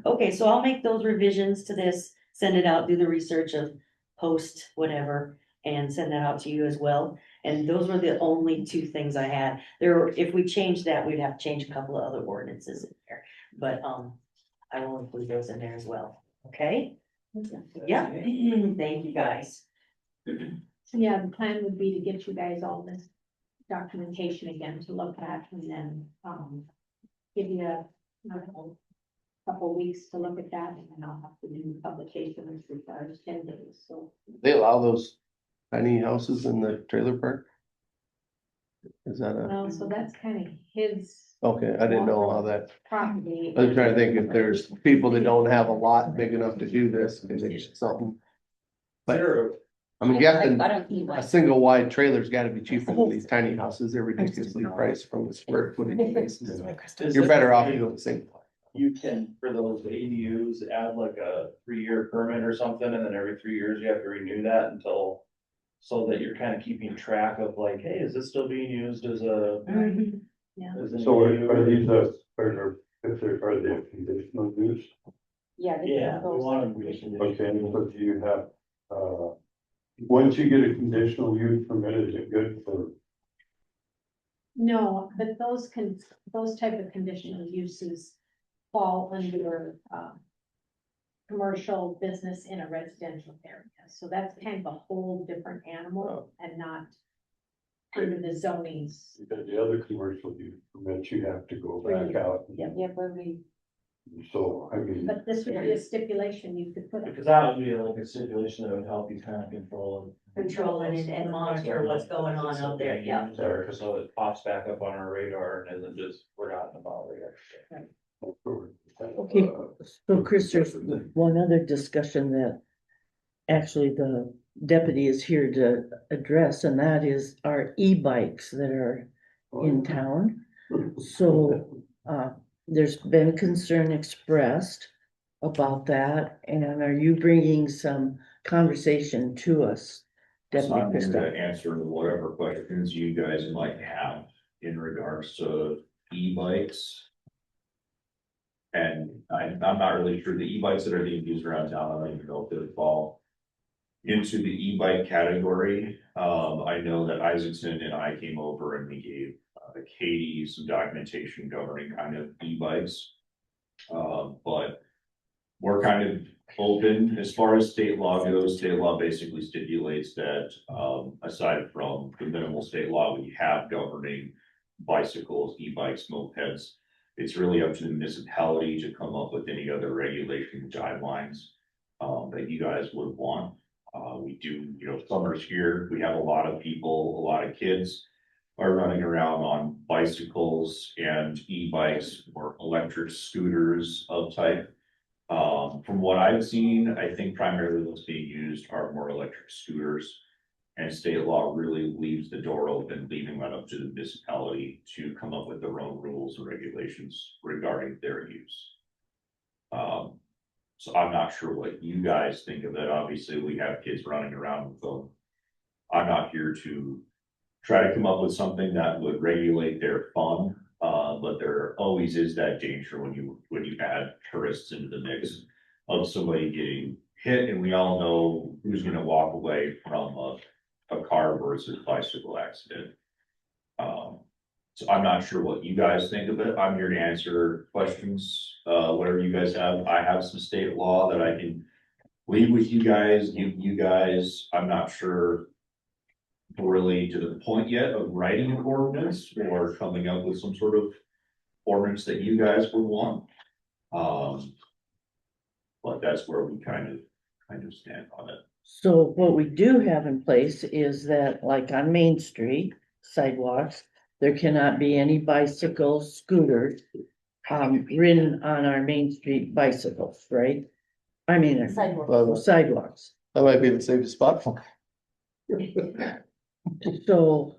okay, so I'll make those revisions to this, send it out, do the research of post, whatever, and send that out to you as well. And those were the only 2 things I had. If we change that, we'd have to change a couple of other ordinances in there, but, I will include those in there as well, okay? Yeah, thank you guys. So yeah, the plan would be to get you guys all this documentation again to look at and then, give you a, I don't know, couple weeks to look at that and then I'll have to do publication, which requires 10 days, so. They allow those tiny houses in the trailer park? Is that a, Well, so that's kind of his okay, I didn't know how that, property. I was trying to think if there's people that don't have a lot big enough to do this, if it's something. But, I mean, I guessing don't see a why. single wide trailer's gotta be cheaper than these tiny houses, they're ridiculously priced from the square footage basis. You're better off doing the single. You can, for those ADUs, add like a 3-year permit or something, and then every 3 years you have to renew that until. So that you're kind of keeping track of like, hey, is this still being used as a? Mhm. as an So ADU? are these, are they conditional use? Yeah. they Yeah, can we go- want to be. Okay, but do you have, once you get a conditional use permit, is it good for? No, but those type of conditional uses fall under, commercial business in a residential area. So that's kind of a whole different animal and not under the zonings. Because the other commercial use permits, you have to go back out. Yep. Yeah, but we, So, I mean, But this would be a stipulation you could put. Because that would be like a stipulation that would help you kind of control. Control and monitor what's going on out there, yeah. There, so it pops back up on our radar and isn't just forgotten about it. Okay. So Chris, there's one other discussion that actually the deputy is here to address, and that is our e-bikes that are in town. So, there's been concern expressed about that, and are you bringing some conversation to us? So Deputy I'm here Christoph? to answer whatever questions you guys might have in regards to e-bikes. And I'm not really sure the e-bikes that are being used around town, I don't even know if they fall into the e-bike category. I know that Isaacson and I came over and we gave Katie some documentation governing kind of e-bikes. But we're kind of open as far as state law goes. State law basically stipulates that, aside from the minimal state law we have governing bicycles, e-bikes, mopeds, it's really up to the municipality to come up with any other regulation guidelines that you guys would want. We do, summers here, we have a lot of people, a lot of kids are running around on bicycles and e-bikes or electric scooters of type. From what I've seen, I think primarily what's being used are more electric scooters. And state law really leaves the door open, leaving that up to the municipality to come up with their own rules and regulations regarding their use. So I'm not sure what you guys think of it. Obviously, we have kids running around with them. I'm not here to try to come up with something that would regulate their fun. But there always is that danger when you add tourists into the mix of somebody getting hit, and we all know who's gonna walk away from a car versus bicycle accident. So I'm not sure what you guys think of it. I'm here to answer questions, whatever you guys have. I have some state law that I can leave with you guys, give you guys. I'm not sure really to the point yet of writing an ordinance or coming up with some sort of ordinance that you guys would want. But that's where we kind of stand on it. So what we do have in place is that, like on Main Street sidewalks, there cannot be any bicycles, scooters, ridden on our Main Street bicycles, right? I mean, sidewalks. That might be the safest spot for. So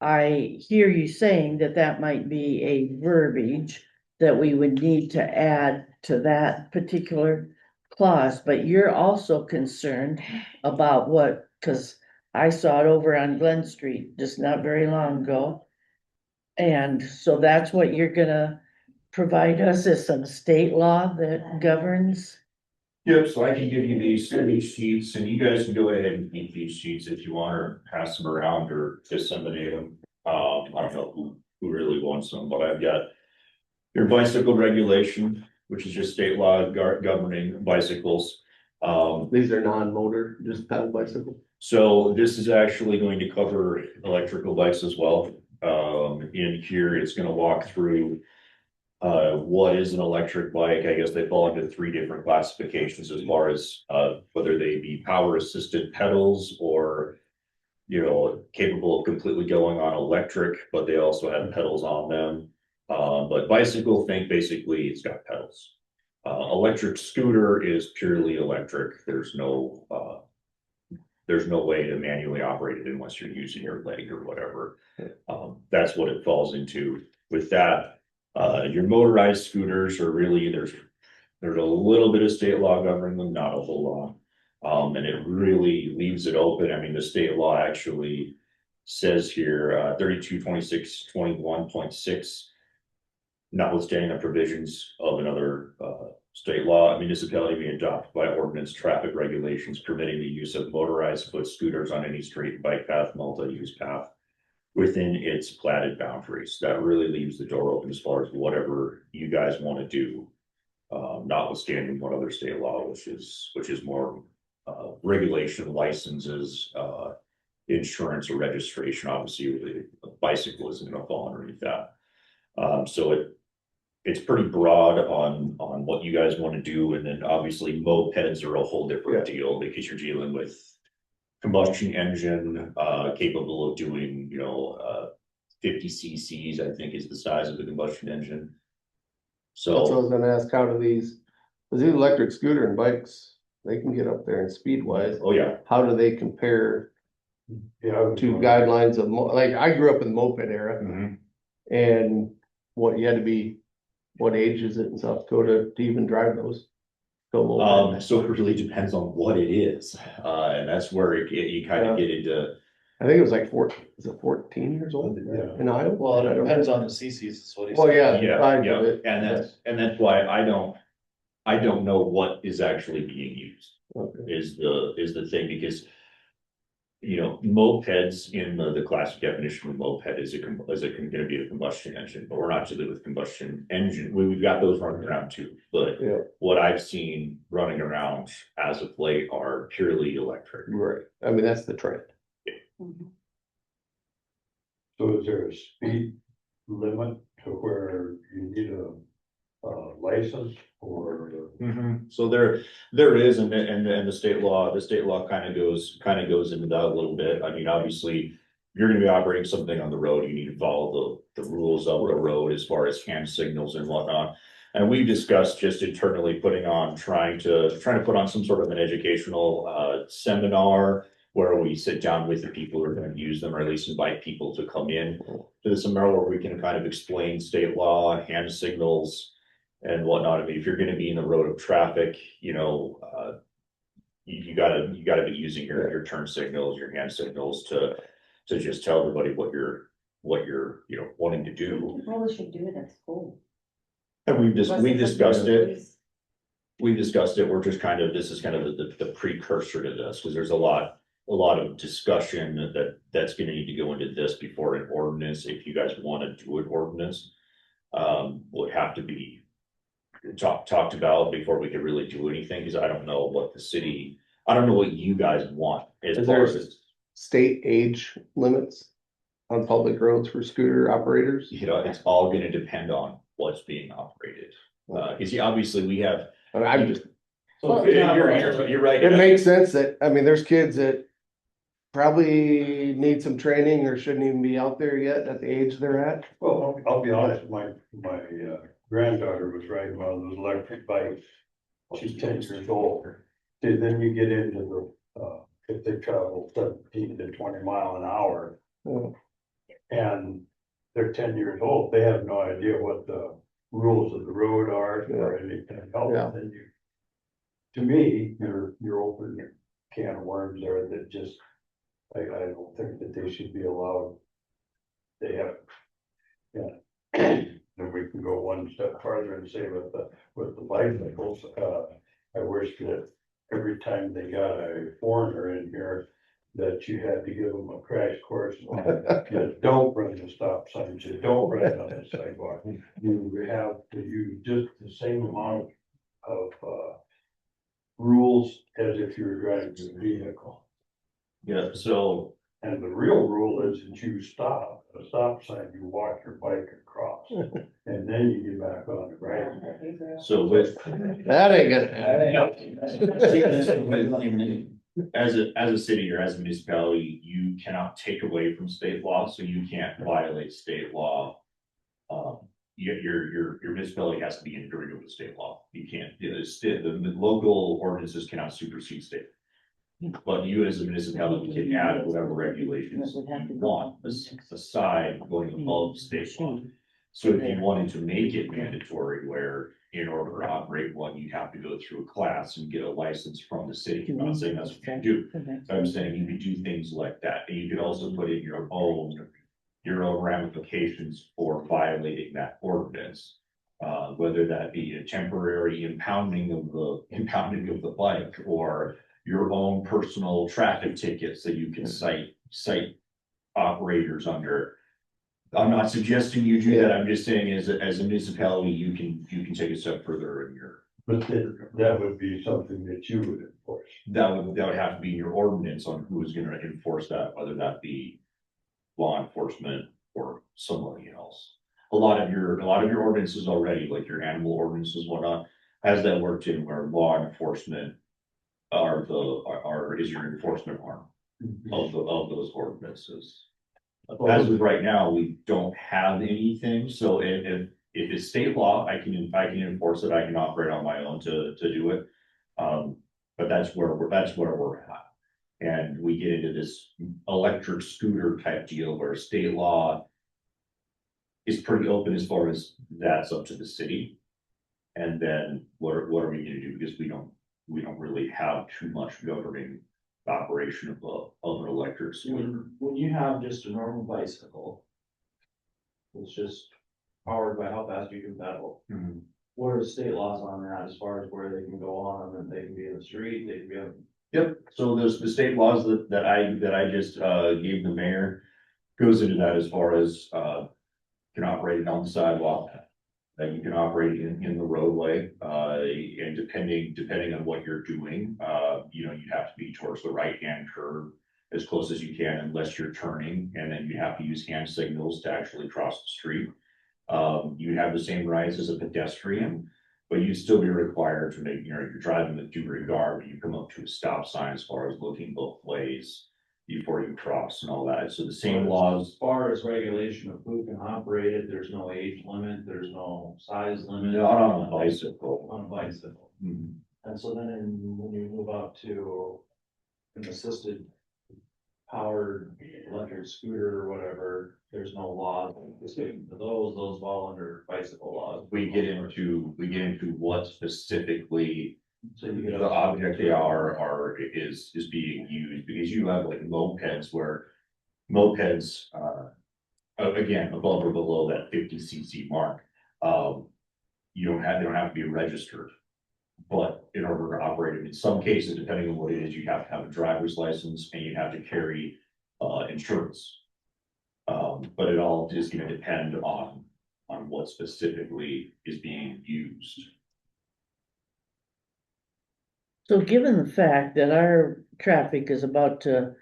I hear you saying that that might be a verbiage that we would need to add to that particular clause, but you're also concerned about what, because I saw it over on Glen Street just not very long ago. And so that's what you're gonna provide us as some state law that governs. Yep, so I can give you these sheets and you guys can go ahead and keep these sheets if you want, or pass them around or disseminate them. I don't know who really wants them, but I've got your bicycle regulation, which is your state law governing bicycles. These are non-motor, just pedal bicycle. So this is actually going to cover electrical bikes as well. In here, it's gonna walk through what is an electric bike. I guess they fall into 3 different classifications as far as whether they be power assisted pedals or capable of completely going on electric, but they also have pedals on them. But bicycle, think basically it's got pedals. Electric scooter is purely electric. There's no way to manually operate it unless you're using your leg or whatever. That's what it falls into. With that, your motorized scooters are really, there's a little bit of state law governing them, not a whole lot. And it really leaves it open. I mean, the state law actually says here, 322621.6, notwithstanding the provisions of another state law, a municipality may adopt by ordinance traffic regulations permitting the use of motorized foot scooters on any street, bike path, multi-use path within its platted boundaries. That really leaves the door open as far as whatever you guys want to do, notwithstanding one other state law, which is more regulation, licenses, insurance or registration. Obviously, a bicycle isn't going to fall underneath that. So it's pretty broad on what you guys want to do. And then obviously mopeds are a whole different deal because you're dealing with combustion engine, capable of doing, 50 cc's, I think is the size of the combustion engine. That's what I So was gonna ask, how do these electric scooter and bikes, they can get up there and speed wise. Oh, yeah. How do they compare Yeah. to guidelines of, like, I grew up in the moped era Mhm. and what, you had to be, what age is it in South Dakota to even drive those? Go moped. So it really depends on what it is, and that's where you kind of get into. I think it was like 14 years old Yeah. in Iowa? Well, it depends on the CCs, is what he Well, said. yeah. Yeah, size of yeah, it. and that's why I don't know what is actually being used, Okay. is the thing, because. You know, mopeds in the classic definition of moped is gonna be a combustion engine, but we're not dealing with combustion engine, we've got those running around too. But Yeah. what I've seen running around as of late are purely electric. Right, I mean, that's the trend. So is there a speed limit to where you need a license or? So there is, and the state law kind of goes into that a little bit. I mean, obviously, if you're gonna be operating something on the road, you need to follow the rules of the road as far as hand signals and whatnot. And we've discussed just internally trying to put on some sort of an educational seminar where we sit down with the people who are gonna use them, or at least invite people to come in to the seminar where we can kind of explain state law, hand signals and whatnot. I mean, if you're gonna be in the road of traffic, you know, you gotta be using your turn signals, your hand signals to just tell everybody what you're, you know, wanting to do. You probably should do it at school. And we've discussed it. We've discussed it. We're just this is kind of the precursor to this, because there's a lot of discussion that's gonna need to go into this before an ordinance, if you guys wanna do an ordinance. Would have to be talked about before we could really do anything, because I don't know what you guys want as Is far there as, state age limits on public roads for scooter operators? you know, it's all gonna depend on what's being operated. Cause obviously we have. I mean, I'm just, You're right. it makes sense that, I mean, there's kids that probably need some training or shouldn't even be out there yet at the age they're at. Well, I'll be honest, my granddaughter was riding one of those electric bikes. She's 10 years old. And then you get into if they travel 17 to 20 mile an hour. Oh. And they're 10 years old, they have no idea what the rules of the road are or anything else. Yeah. And to me, you're opening a can of worms there that just, I don't think that they should be allowed. They have, then we can go one step farther and say with the bicycles, I wish that every time they got a foreigner in here, that you had to give them a crash course on, you don't run the stop signs, you don't run on the sidewalk. You have to use just the same amount of rules as if you were driving a vehicle. Yeah, so. And the real rule is that you stop, at a stop sign, you walk your bike across, and then you get back on it, right? So with. That ain't gonna happen. As a city or as a municipality, you cannot take away from state law, so you can't violate state law. Your municipality has to be in agreement with state law. You can't, the local ordinances cannot supersede state. But you as a municipality can add whatever regulations you want aside going above state law. So if you wanted to make it mandatory where in order to operate one, you have to go through a class and get a license from the city. I'm not saying that's what you do. I'm saying you could do things like that. And you could also put in your own ramifications for violating that ordinance. Whether that be a temporary impounding of the bike or your own personal traffic tickets that you can cite operators under. I'm not suggesting you do that. I'm just saying as a municipality, you can take a step further in your. But that would be something that you would enforce. That would have to be your ordinance on who is gonna enforce that, whether that be law enforcement or somebody else. A lot of your ordinances already, like your animal ordinances, whatnot, has that worked in where law enforcement is your enforcement arm of those ordinances. As of right now, we don't have anything, so if it's state law, I can enforce it, I can operate on my own to do it. But that's where we're at. And we get into this electric scooter type deal where state law is pretty open as far as that's up to the city. And then what are we gonna do? Because we don't really have too much governing the operation of an electric scooter. When you have just a normal bicycle, it's just powered by how fast you can pedal. Mhm. What are state laws on that as far as where they can go on them and they can be in the street, they can be on? Yep, so there's the state laws that I just gave the mayor, goes into that as far as can operate it on the sidewalk. That you can operate in the roadway, and depending on what you're doing, you know, you have to be towards the right hand curve. As close as you can unless you're turning, and then you have to use hand signals to actually cross the street. You have the same rights as a pedestrian, but you'd still be required to make, you know, you're driving with due regard, but you come up to a stop sign as far as looking both ways before you cross and all that. So the same laws. As far as regulation of who can operate it, there's no age limit, there's no size limit. Not on a bicycle. On a bicycle. Mhm. And so then when you move up to an assisted powered electric scooter or whatever, there's no law. Those fall under bicycle laws. We get into what specifically So you get the object they is being used, because you have like mopeds where mopeds, again, above or below that 50cc mark, they don't have to be registered. But in order to operate it, in some cases, depending on what it is, you have to have a driver's license and you have to carry insurance. But it all is gonna depend on what specifically is being used. So given the fact that our traffic is about to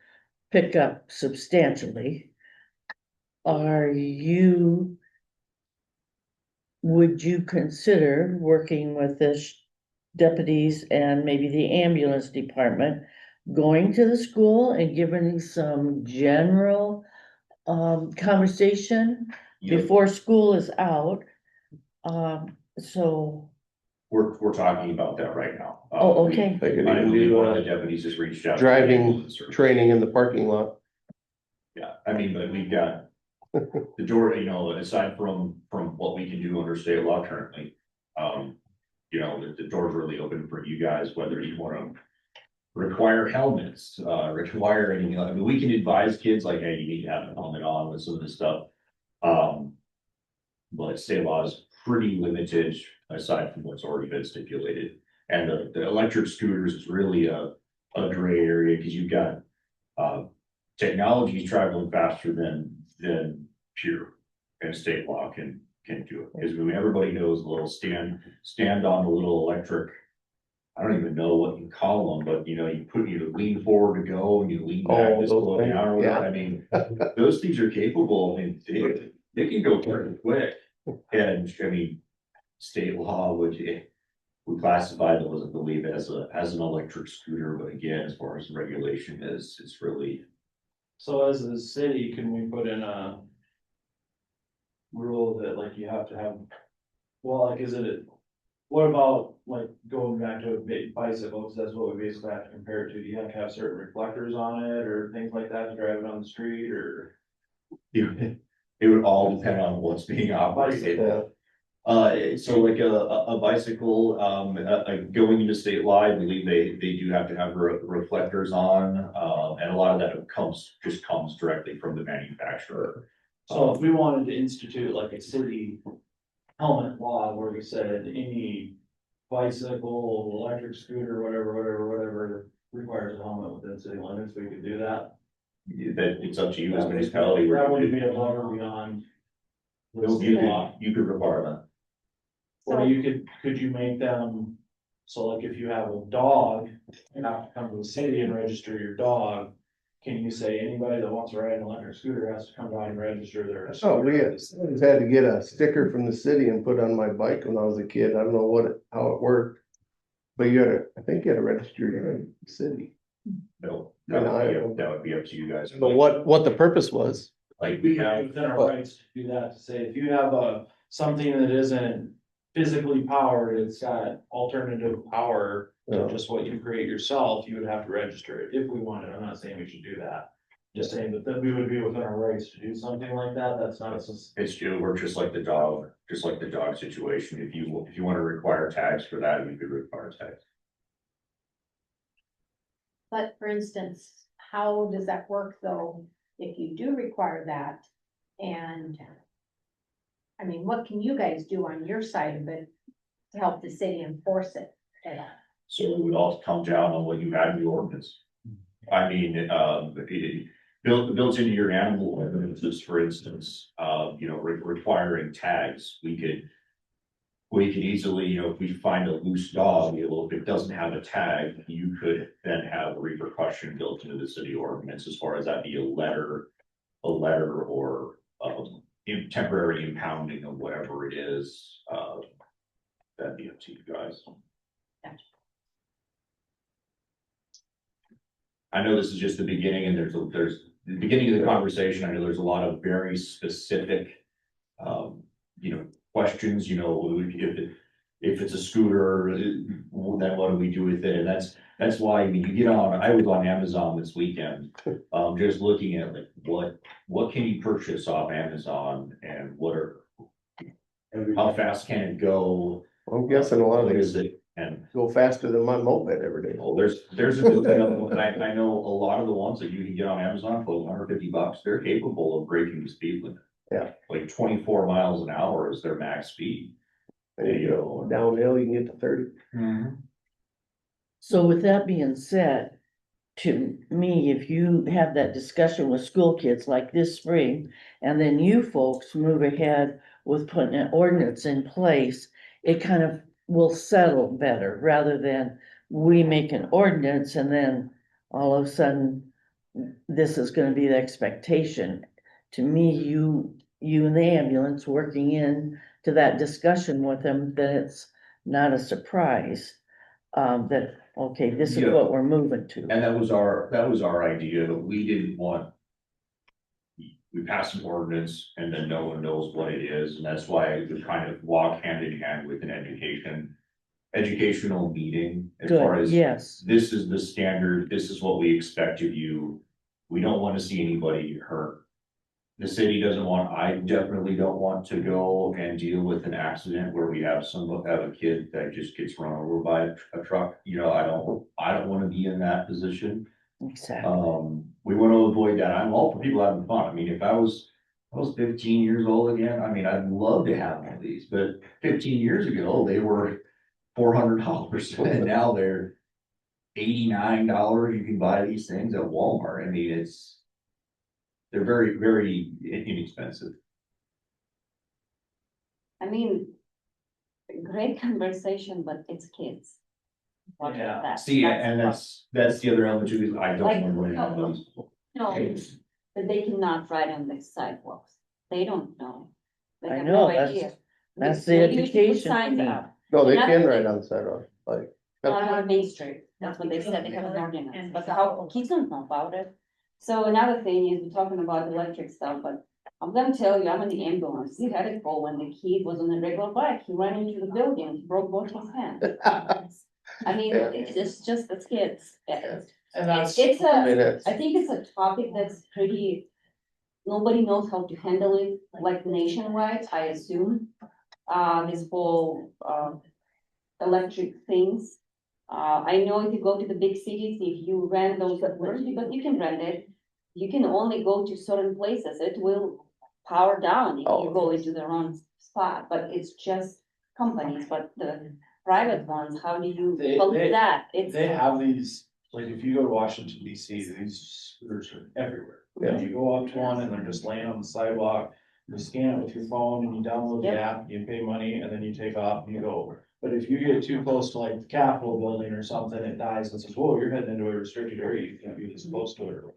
pick up substantially, would you consider working with the deputies and maybe the ambulance department, going to the school and giving some general conversation before school is out? So. We're talking about that right now. Oh, okay. They could I even believe do one of the deputies has reached out. driving training in the parking lot. Yeah, I mean, but we've got the door, you know, aside from what we can do under state law currently. You know, the door's really open for you guys, whether you wanna require helmets, require anything. I mean, we can advise kids like, hey, you need to have a helmet on with some of this stuff. But state law is pretty limited aside from what's already been stipulated. And the electric scooters is really a gray area, because you've got technology traveling faster than pure, and state law can do it. Because when everybody knows the little stand on the little electric, I don't even know what you call them, but you know, you lean forward to go and you lean back Oh, to those slow things, down or whatever. yeah. I mean, those things are capable. I mean, they can go pretty quick. And I mean, state law would classify those, I believe, as an electric scooter, but again, as far as regulation is, it's really. So as a city, can we put in a rule that like you have to have, well, like, what about like going back to a big bicycle, because that's what we basically have to compare it to, do you have to have certain reflectors on it or things like that to drive it on the street, or? It would all depend on what's being operated. So like a bicycle, going into state law, I believe they do have to have reflectors on, and a lot of that comes directly from the manufacturer. So if we wanted to institute like a city helmet law where we said any bicycle, electric scooter, whatever requires a helmet within city limits, we could do that. That it's up to you as a municipality. That would be above or beyond. You could require that. Or could you make them, so like if you have a dog, you have to come to the city and register your dog. Can you say anybody that wants to ride an electric scooter has to come down and register their? Oh, we had to get a sticker from the city and put on my bike when I was a kid. I don't know how it worked. But I think you had to register your city. No, Yeah, that would be up to you guys. But what the purpose was. Like we have, Within our rights to do that, to say if you have something that isn't physically powered, it's got alternative power to Yeah. just what you create yourself, you would have to register it if we wanted. I'm not saying we should do that. Just saying that then we would be within our rights to do something like that. That's not a. It's, it works just like the dog situation. If you want to require tags for that, you could require tags. But for instance, how does that work though, if you do require that? And I mean, what can you guys do on your side of it to help the city enforce it at all? So it would all come down on what you had in the ordinance. I mean, built into your animal ordinances, for instance, requiring tags, we could easily, if we find a loose dog, if it doesn't have a tag, you could then have a repercussion built into the city ordinance as far as that be a letter or, temporary impounding of whatever it is, that'd be up to you guys. I know this is just the beginning and there's the beginning of the conversation. I know there's a lot of very specific, questions, if it's a scooter, then what do we do with it? And that's why I was on Amazon this weekend, just looking at like, what can you purchase off Amazon and how fast can it go? I'm guessing a lot of What these is it? And go faster than my moped every day. well, there's a good thing, and I know a lot of the ones that you can get on Amazon for $150, they're capable of breaking the speed limit. Yeah. Like 24 miles an hour is their max speed. And you go downhill, you can get to 30. So with that being said, to me, if you have that discussion with school kids like this spring, and then you folks move ahead with putting an ordinance in place, it kind of will settle better rather than we make an ordinance and then all of a sudden this is gonna be the expectation. To me, you and the ambulance working in to that discussion with them, that it's not a surprise. That, okay, this is Yeah. what we're moving to. And that was our idea. We didn't want. We passed an ordinance and then no one knows what it is, and that's why we kind of walk hand in hand with an educational meeting. As far Good, as yes, this is the standard, this is what we expect of you. We don't want to see anybody hurt. The city doesn't want, I definitely don't want to go and deal with an accident where we have a kid that just gets run over by a truck. I don't want to be in that position. exactly. We want to avoid that. I'm all for people having fun. I mean, if I was 15 years old again, I mean, I'd love to have one of these, but 15 years ago, they were $400 and now they're $89. You can buy these things at Walmart. I mean, they're very, very inexpensive. I mean, great conversation, but it's kids. What is Yeah. that? See, and what- that's the other element too, is I Like, don't want to have those. No, that they cannot ride on the sidewalks. They don't know. They I have know, no that's- idea. that's the Maybe we should put education signs thing. up. No, they Another can thing- ride on the sidewalk, like. On Main Street, that's what they said, they have an ordinance, but how, kids don't know about it. So another thing is, we're talking about electric stuff, but I'm gonna tell you, I'm in the ambulance, we had it for when the kid was on a regular bike, he ran into the building, he broke both his hands. I mean, Yeah. it's just, it's kids. And that's, It's I mean, a, it's, I think it's a topic that's pretty, nobody knows how to handle it, like nationwide, I assume. This whole, electric things. I know if you go to the big cities, if you rent those at first, because you can rent it, you can only go to certain places, it will power down if you go into the wrong spot, but it's just companies, but the private ones, how do you They- police they- that? It's. they have these, like, if you go to Washington DC, these scooters are everywhere. And you go up to one and they're just laying on the sidewalk, you scan it with your phone and you download the Yep. app, you pay money, and then you take off and you go over. But if you get too close to like the Capitol building or something, it dies and says, whoa, you're heading into a restricted area, you can't be this close to it. Or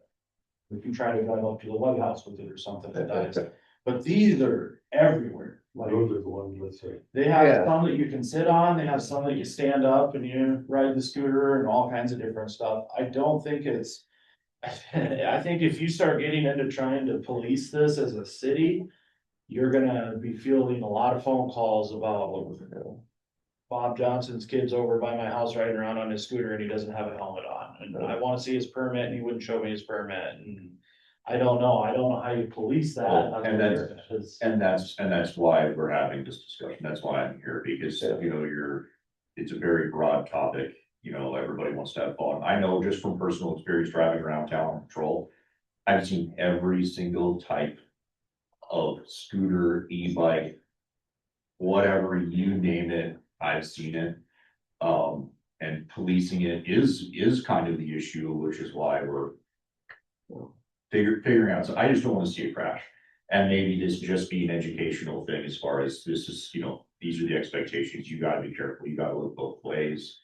if you try to drive up to the White House with it or something, it dies. But these are everywhere. Like, Those are the ones, let's say. they have Yeah. some that you can sit on, they have some that you stand up and you ride the scooter and all kinds of different stuff. I don't think it's. I think if you start getting into trying to police this as a city, you're gonna be fielding a lot of phone calls about Bob Johnson's kid's over by my house riding around on his scooter and he doesn't have a helmet on, and I wanna see his permit and he wouldn't show me his permit, and I don't know how you police that. Well, and that's why we're having this discussion, that's why I'm here, because, you know, it's a very broad topic, you know, everybody wants to have fun. I know just from personal experience driving around town on patrol, I've seen every single type of scooter, e-bike, whatever you name it, I've seen it. And policing it is kind of the issue, which is why we're figuring out, so I just don't wanna see a crash. And maybe this just be an educational thing as far as this is, you know, these are the expectations, you gotta be careful, you gotta look both ways.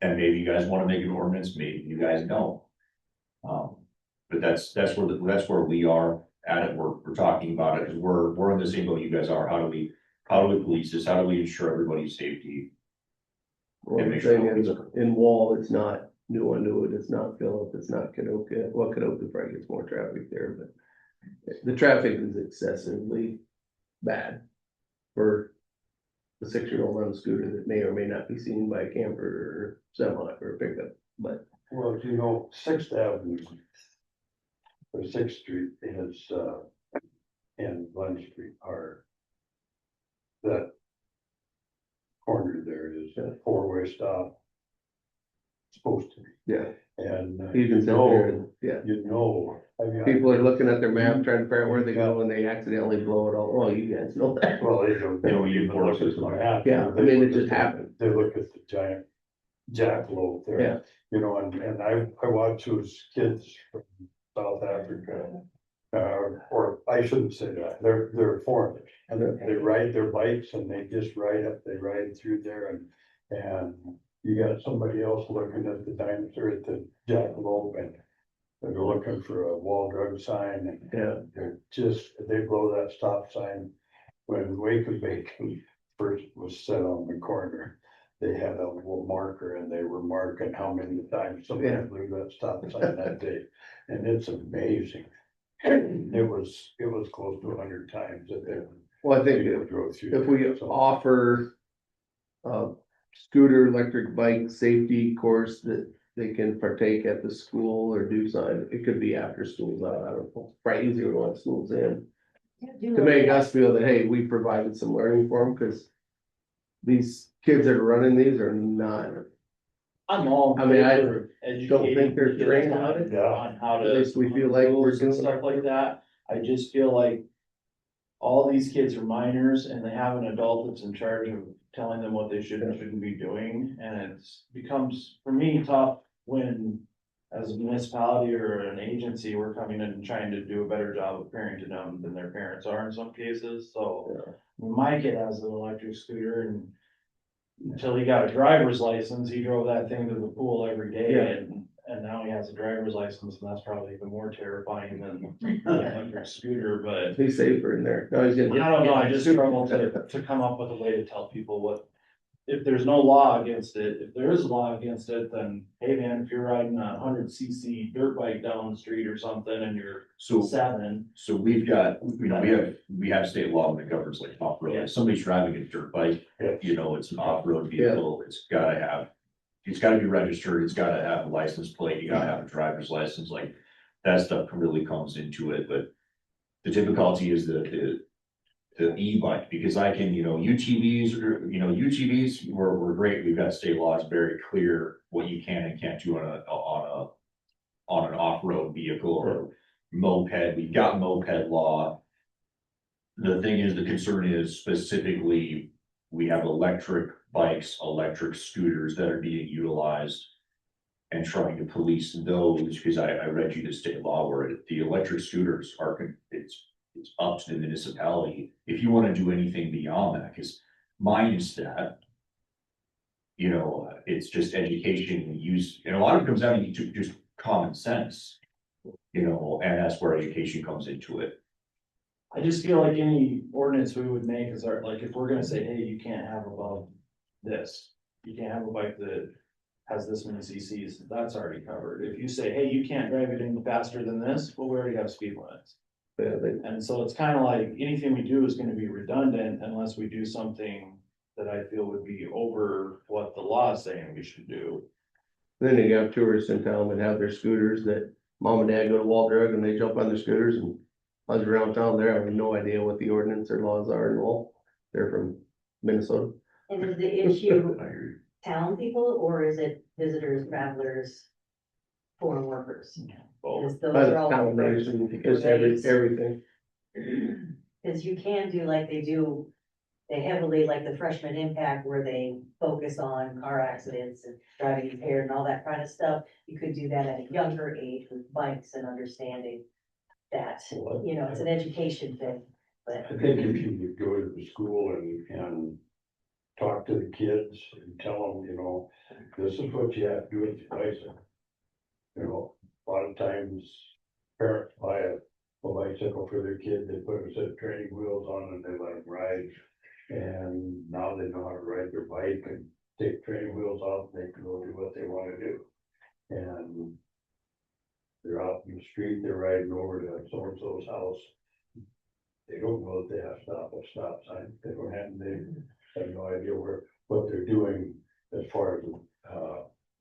And maybe you guys wanna make an ordinance, maybe you guys don't. But that's where we are at it, we're talking about it, cause we're in the same boat you guys are, how do we police this, how do we ensure everybody's safety? Well, the thing is, in Wall, it's not New Onewit, it's not Philip, it's not Canoka, well, Canoka probably gets more traffic there, but. The traffic is excessively bad for the 6-year-old on a scooter that may or may not be seen by a camper or semi or a pickup, but. Well, you know, Sixth Avenue or Sixth Street is, and Glen Street are that corner there is a 4-way stop. Supposed to be. Yeah. And You can sit there and, yeah, you know, I mean. people are looking at their map, trying to figure out where they go, and they accidentally blow it all, oh, you guys know that. Well, they don't even look at the map. Yeah, I mean, it just happened. They look at the giant jackalope there. Yeah. You know, and I watch those kids from South Africa. Or I shouldn't say that, they're foreigners, and they ride their bikes and they just they ride through there and you got somebody else looking at the dinosaur, at the jackalope, and they're looking for a wall drug sign, and they blow that stop sign. When Wake of Bacon first was set on the corner, they had a little marker and they were marking how many times somebody blew that stop sign that day, and it's amazing. It was close to 100 times that they. Well, I think drove through. if we offer scooter, electric bike safety course that they can partake at the school or do something, it could be after school's out, I don't know, probably easier to let schools in. To make us feel that, hey, we provided some learning for them, cause these kids that are running these are not. I'm all. I mean, I for don't think educating they're kids trained on it. On how to. At least we feel like we're rules and doing stuff like that, I just feel like. All these kids are minors and they have an adult that's in charge of telling them what they should and shouldn't be doing, and it's becomes, for me, tough when. As a municipality or an agency, we're coming in and trying to do a better job of parenting them than their parents are in some cases, so. My kid has an electric scooter and. Until he got a driver's license, he drove that thing to the pool every day, and now he has a driver's license, and that's probably even more terrifying than an electric scooter, but. He's safer in there. No, he's gonna I don't know, I just struggle to come up with a way to tell people what. If there's no law against it, if there is a law against it, then, hey man, if you're riding a 100cc dirt bike down the street or something and you're So 7. So we've got, you know, we have state law that governs like off-road, if somebody's driving a dirt bike, you know, it's an off-road vehicle, it's gotta be registered, it's gotta have a license plate, you gotta have a driver's license, like. That stuff really comes into it, but the difficulty is the e-bike, because I can, you know, UTVs were great, we've got state laws very clear what you can and can't do on an off-road vehicle or moped, we've got moped law. The thing is, the concern is specifically, we have electric bikes, electric scooters that are being utilized. And trying to police those, because I read you the state law where the electric scooters it's up to the municipality, if you wanna do anything beyond that, cause mine is that. You know, it's just education and use, and a lot of it comes down to just common sense. You know, and that's where education comes into it. I just feel like any ordinance we would make is like, if we're gonna say, hey, you can't have above this, you can't have a bike that. Has this many CCs, that's already covered. If you say, hey, you can't drive it any faster than this, well, we already have speed limits. Yeah, And so it's kind of like anything we do is gonna be redundant unless we do something that I feel would be over what the law is saying we should do. then you got tourists in town that have their scooters that mom and dad go to Wall Drug and they jump on their scooters and buzz around town there, having no idea what the ordinance or laws are and all. They're from Minnesota. And is the issue town people or is it visitors, travelers, foreign workers? Because those By the are all combination, different it's rates. everything. Cause you can do like they do, they heavily like the freshman impact where they focus on car accidents and driving impaired and all that kind of stuff. You could do that at a younger age with bikes and understanding that, you know, it's an education thing, but. I think if you would go to the school and talk to the kids and tell them, you know, this is what you have to do with your bicycle. You know, a lot of times parents buy a bicycle for their kid, they put a set of training wheels on and they let them ride. And now they know how to ride their bike and take training wheels off, and they can go do what they wanna do. And they're out in the street, they're riding over to so-and-so's house. They don't know that they have to stop at a stop sign, they don't have, they have no idea what they're doing as far as,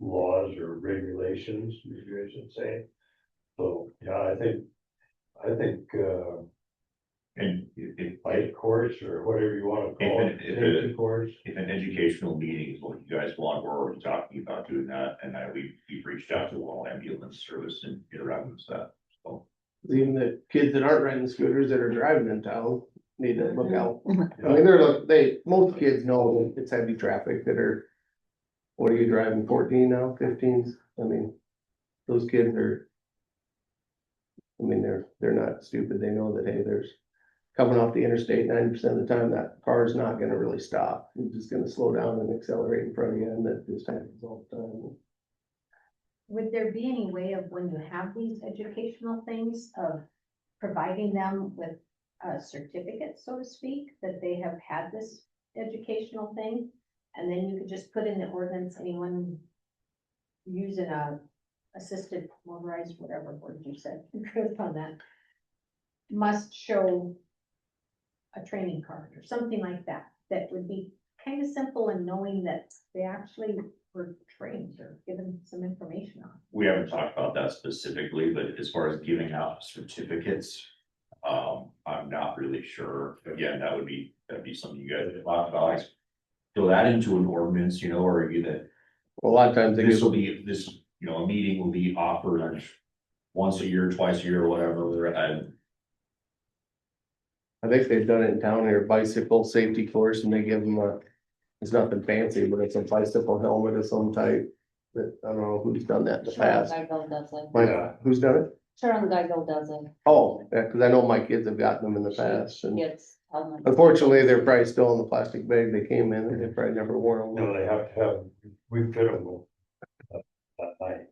laws or regulations, you should say. So, yeah, I think, And if, bike course or whatever you wanna call it, safety course. if an educational meeting is what you guys want, we're already talking about doing that, and we've reached out to all ambulance service and interacted with that, so. Even the kids that aren't riding scooters that are driving in town need to look out. I mean, most kids know it's heavy traffic that are, what are you driving, 14 now, 15s? I mean, those kids are, I mean, they're not stupid. They know that, hey, there's coming off the interstate 90% of the time, that car is not gonna really stop. It's just gonna slow down and accelerate in front of you, and that just happens all the time. Would there be any way of when you have these educational things of providing them with a certificate, so to speak, that they have had this educational thing? And then you could just put in the ordinance, anyone using a assisted motorized, whatever word you said, improved on that, must show a training card or something like that, that would be kind of simple in knowing that they actually were trained or given some information on. We haven't talked about that specifically, but as far as giving out certificates, I'm not really sure. Again, that'd be something you guys would talk about. Throw that into an ordinance, you know, or you that. Well, a lot of times they This get, will be, you know, a meeting will be offered once a year, twice a year, or whatever, and I think they've done it in town here, bicycle safety course, and they give them it's nothing fancy, but it's a bicycle helmet of some type. That, I don't know who's done that in the Sharon past. Geigel does it. Who's done it? Sharon Geigel does it. Oh, yeah, cause I know my kids have gotten them in the past, She and gets helmets. unfortunately, they're probably still in the plastic bag they came in, and they probably never wore them. No, they have to have, we fit them that night.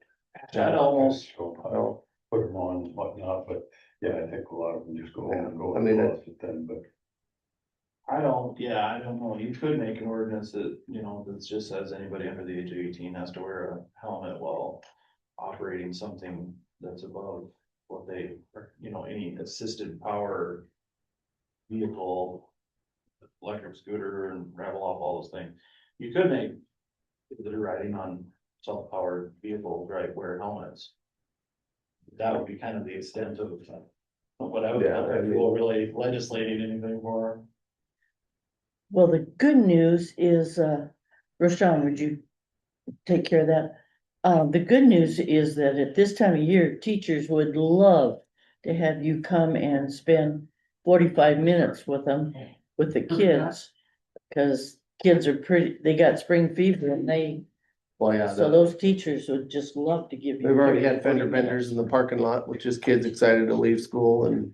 That almost, Oh, Put them on and whatnot, but yeah, I think a lot of them just go home and go. I mean, and close it then, but. I don't know, you could make an ordinance that, you know, that just says anybody under the age of 18 has to wear a helmet while operating something that's above what they, you know, any assisted power vehicle, electric scooter and rattle off all those things. You could make, if they're riding on self-powered vehicles, right, wear helmets. That would be kind of the extent of what I would, Yeah, I mean- really legislating anything for. Well, the good news is, Rashawn, would you take care of that? The good news is that at this time of year, teachers would love to have you come and spend 45 minutes with them, with the kids. Cause kids are they got spring fever and well, yeah, so those teachers would just love to give you. they've already had fender benders in the parking lot, which is kids excited to leave school and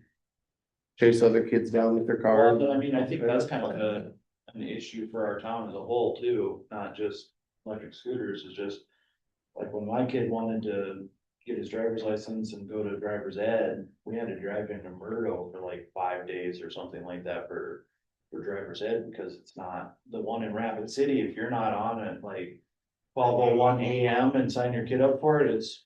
chase other kids down with their car. Well, I mean, I think that's kind of an issue for our town as a whole too, not just electric scooters, it's just. Like when my kid wanted to get his driver's license and go to driver's ed, we had to drive into Murdo for like 5 days or something like that for driver's ed, because it's not the one in Rapid City, if you're not on at like 12:01 AM and sign your kid up for it, it's.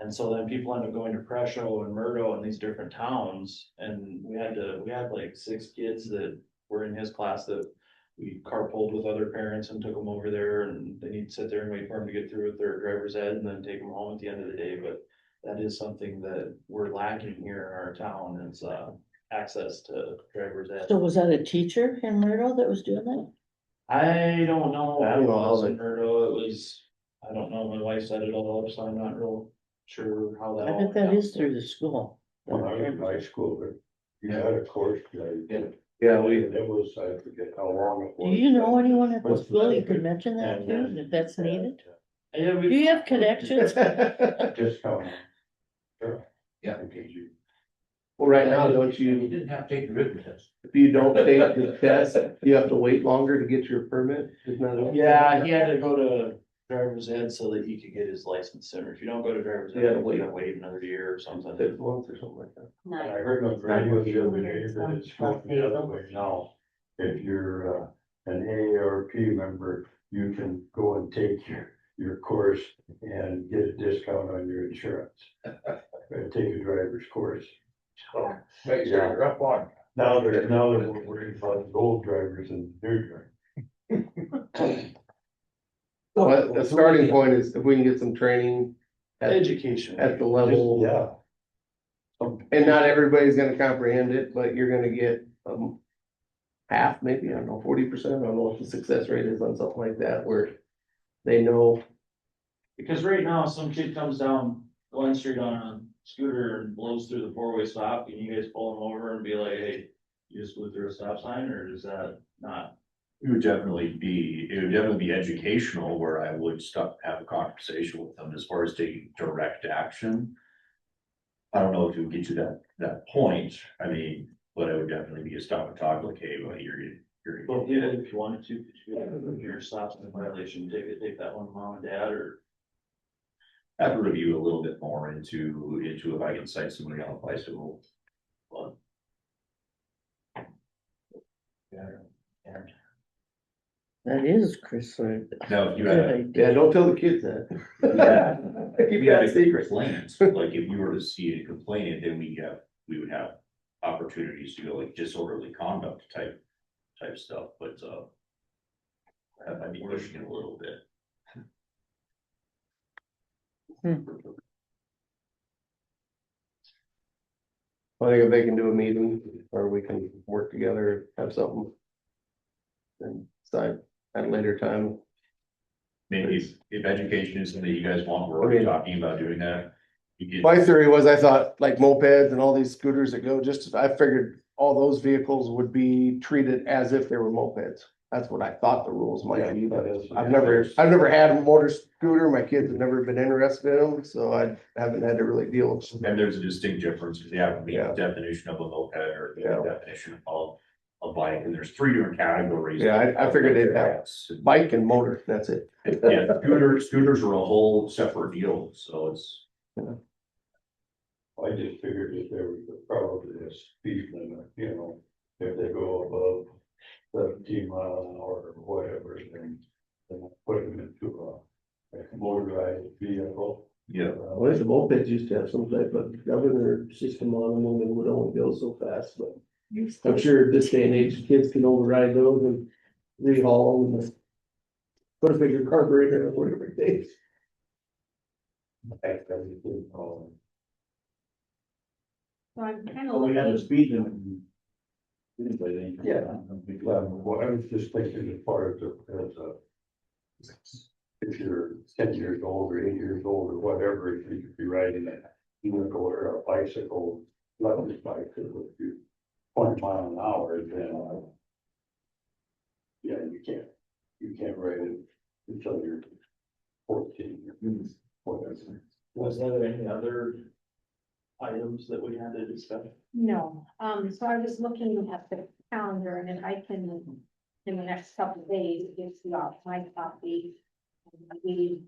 And so then people end up going to Presho and Murdo and these different towns, and we had like 6 kids that were in his class that we carpooled with other parents and took them over there, and they need to sit there and wait for them to get through with their driver's ed and then take them home at the end of the day, but that is something that we're lacking here in our town, is, access to driver's ed. So was that a teacher in Myrtle that was doing that? I don't know. I don't know how they- Murdo, it was, I don't know, my wife set it all up, so I'm not real sure how that. I all bet that went is through the school. When I was in high school, you had a course, Yeah, it was, I forget how long it Do was. you know anyone at the school you could mention that to, if that's needed? Yeah, Do we, you have connections? Discount. Sure. Yeah. Because you- well, right now, don't You you, didn't have to take the written test. if you don't take the test, you have to wait longer to get your permit? Isn't that? yeah, he had to go to driver's ed so that he could get his license sooner. If you don't go to driver's ed, You gotta you gotta wait another year or something. 6 months or something like that. And I heard on the radio the other day that it's going the other way now. If you're, an AARP member, you can go and take your course and get a discount on your insurance. Take a driver's course. So, Make sure you're up on. now they're more worried about gold drivers and new drivers. Well, the starting point is if we can get some training at, Education. at the level, Yeah. and not everybody's gonna comprehend it, but you're gonna get, half, maybe, I don't know, 40%, I don't know what the success rate is on something like that, where they know. Because right now, some kid comes down Glen Street on a scooter and blows through the 4-way stop, and you guys pull him over and be like, hey, you just blew through a stop sign, or is that not? It would definitely be educational where I would stop, have a conversation with them as far as taking direct action. I don't know if it would get to that point, I mean, but it would definitely be a stop and talk, like, hey, well, you're. Well, yeah, if you wanted to, if you're stopping a violation, take that one mom and dad, or. Have to review a little bit more into if I can cite somebody on a bicycle. But That is Chris. Lloyd. no, if you Good had, idea. Yeah, don't tell the kids that. Keep we had that a secret. complaint, like if you were to see a complaint, then we would have opportunities to go like disorderly conduct type stuff, but that might be pushing it a little bit. I think if they can do a meeting, or we can work together, have something. And decide at a later time. Maybe if education is something you guys want, we're already talking about doing that. You could- My theory was, I thought like mopeds and all these scooters that go, I figured all those vehicles would be treated as if they were mopeds. That's what I thought the rules might be, but I've never had a motor scooter, my kids have never been interested in them, so I haven't had to really deal with them. And there's a distinct difference, because you have the Yeah. definition of a moped or the Yeah. definition of a bike, and there's 3 different categories. Yeah, I figured they'd have bike and motor, that's it. Yeah, scooters are a whole separate deal, so it's. I just figured that there was probably a speed limit, if they go above 17 mile an hour or whatever, then put them into a motorized vehicle. Yeah. Well, the mopeds used to have some type of governor system on them, and they would only go so fast, but I'm sure this day and age, kids can override those and rehaul them and put a bigger carburetor or whatever it takes. So I'm kind of Oh, we had the looking, speed limit. Anyway, Yeah. Well, I was just thinking as far as if you're 10 years old or 8 years old or whatever, if you could be riding a vehicle or a bicycle, electric bike, that would be 20 mile an hour, then yeah, you can't ride it until you're 14 or whatever. Was there any other items that we had to discuss? no, so I was looking at the calendar, and if I can, in the next couple of days, give you all my copy. And maybe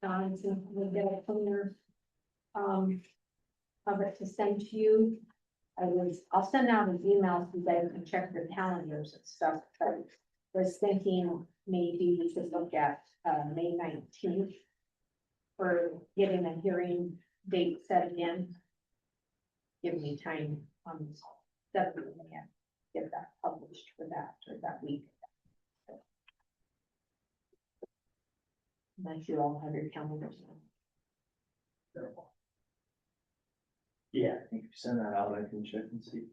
Johnson will get a cleaner of it to send to you. I'll send out an email so that you can check your calendars and stuff, but I was thinking maybe we could look at May 19th for getting a hearing date set again. Give me time on seven, get that published for that, or that week. Unless you all have your calendars. Yeah, I think if you send that out, I can check and see.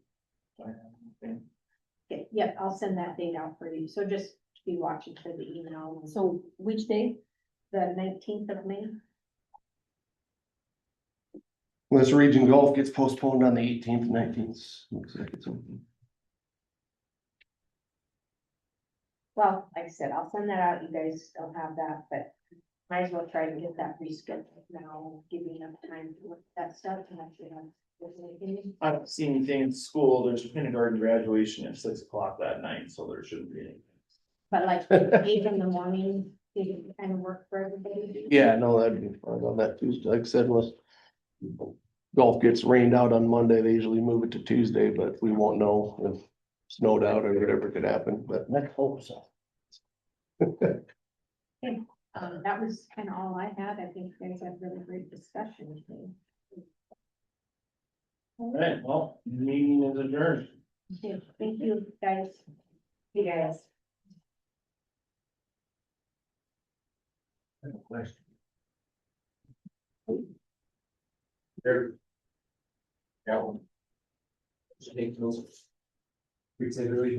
if I have anything. Okay, yep, I'll send that date out for you, so just be watching for the email. So which day? The 19th of May. Unless Region Golf gets postponed on the 18th, 19th, looks like it's open. Well, like I said, I'll send that out, you guys don't have that, but might as well try to get that rescheduled now, give you enough time to look at that stuff and actually have. I don't see anything in school. There's kindergarten graduation at 6 o'clock that night, so there shouldn't be anything. But like 8 in the morning, did it kind of work for everybody? Yeah, no, that'd be fine on that Tuesday, like I said, unless golf gets rained out on Monday, they usually move it to Tuesday, but we won't know if snowed out or whatever could happen, but. Let's hope so. That was kind of all I had. I think you guys had really great discussion today. All right, well, the meeting is adjourned. Okay, thank you, guys. You guys. I have a question. There. Yeah. Take those. We say really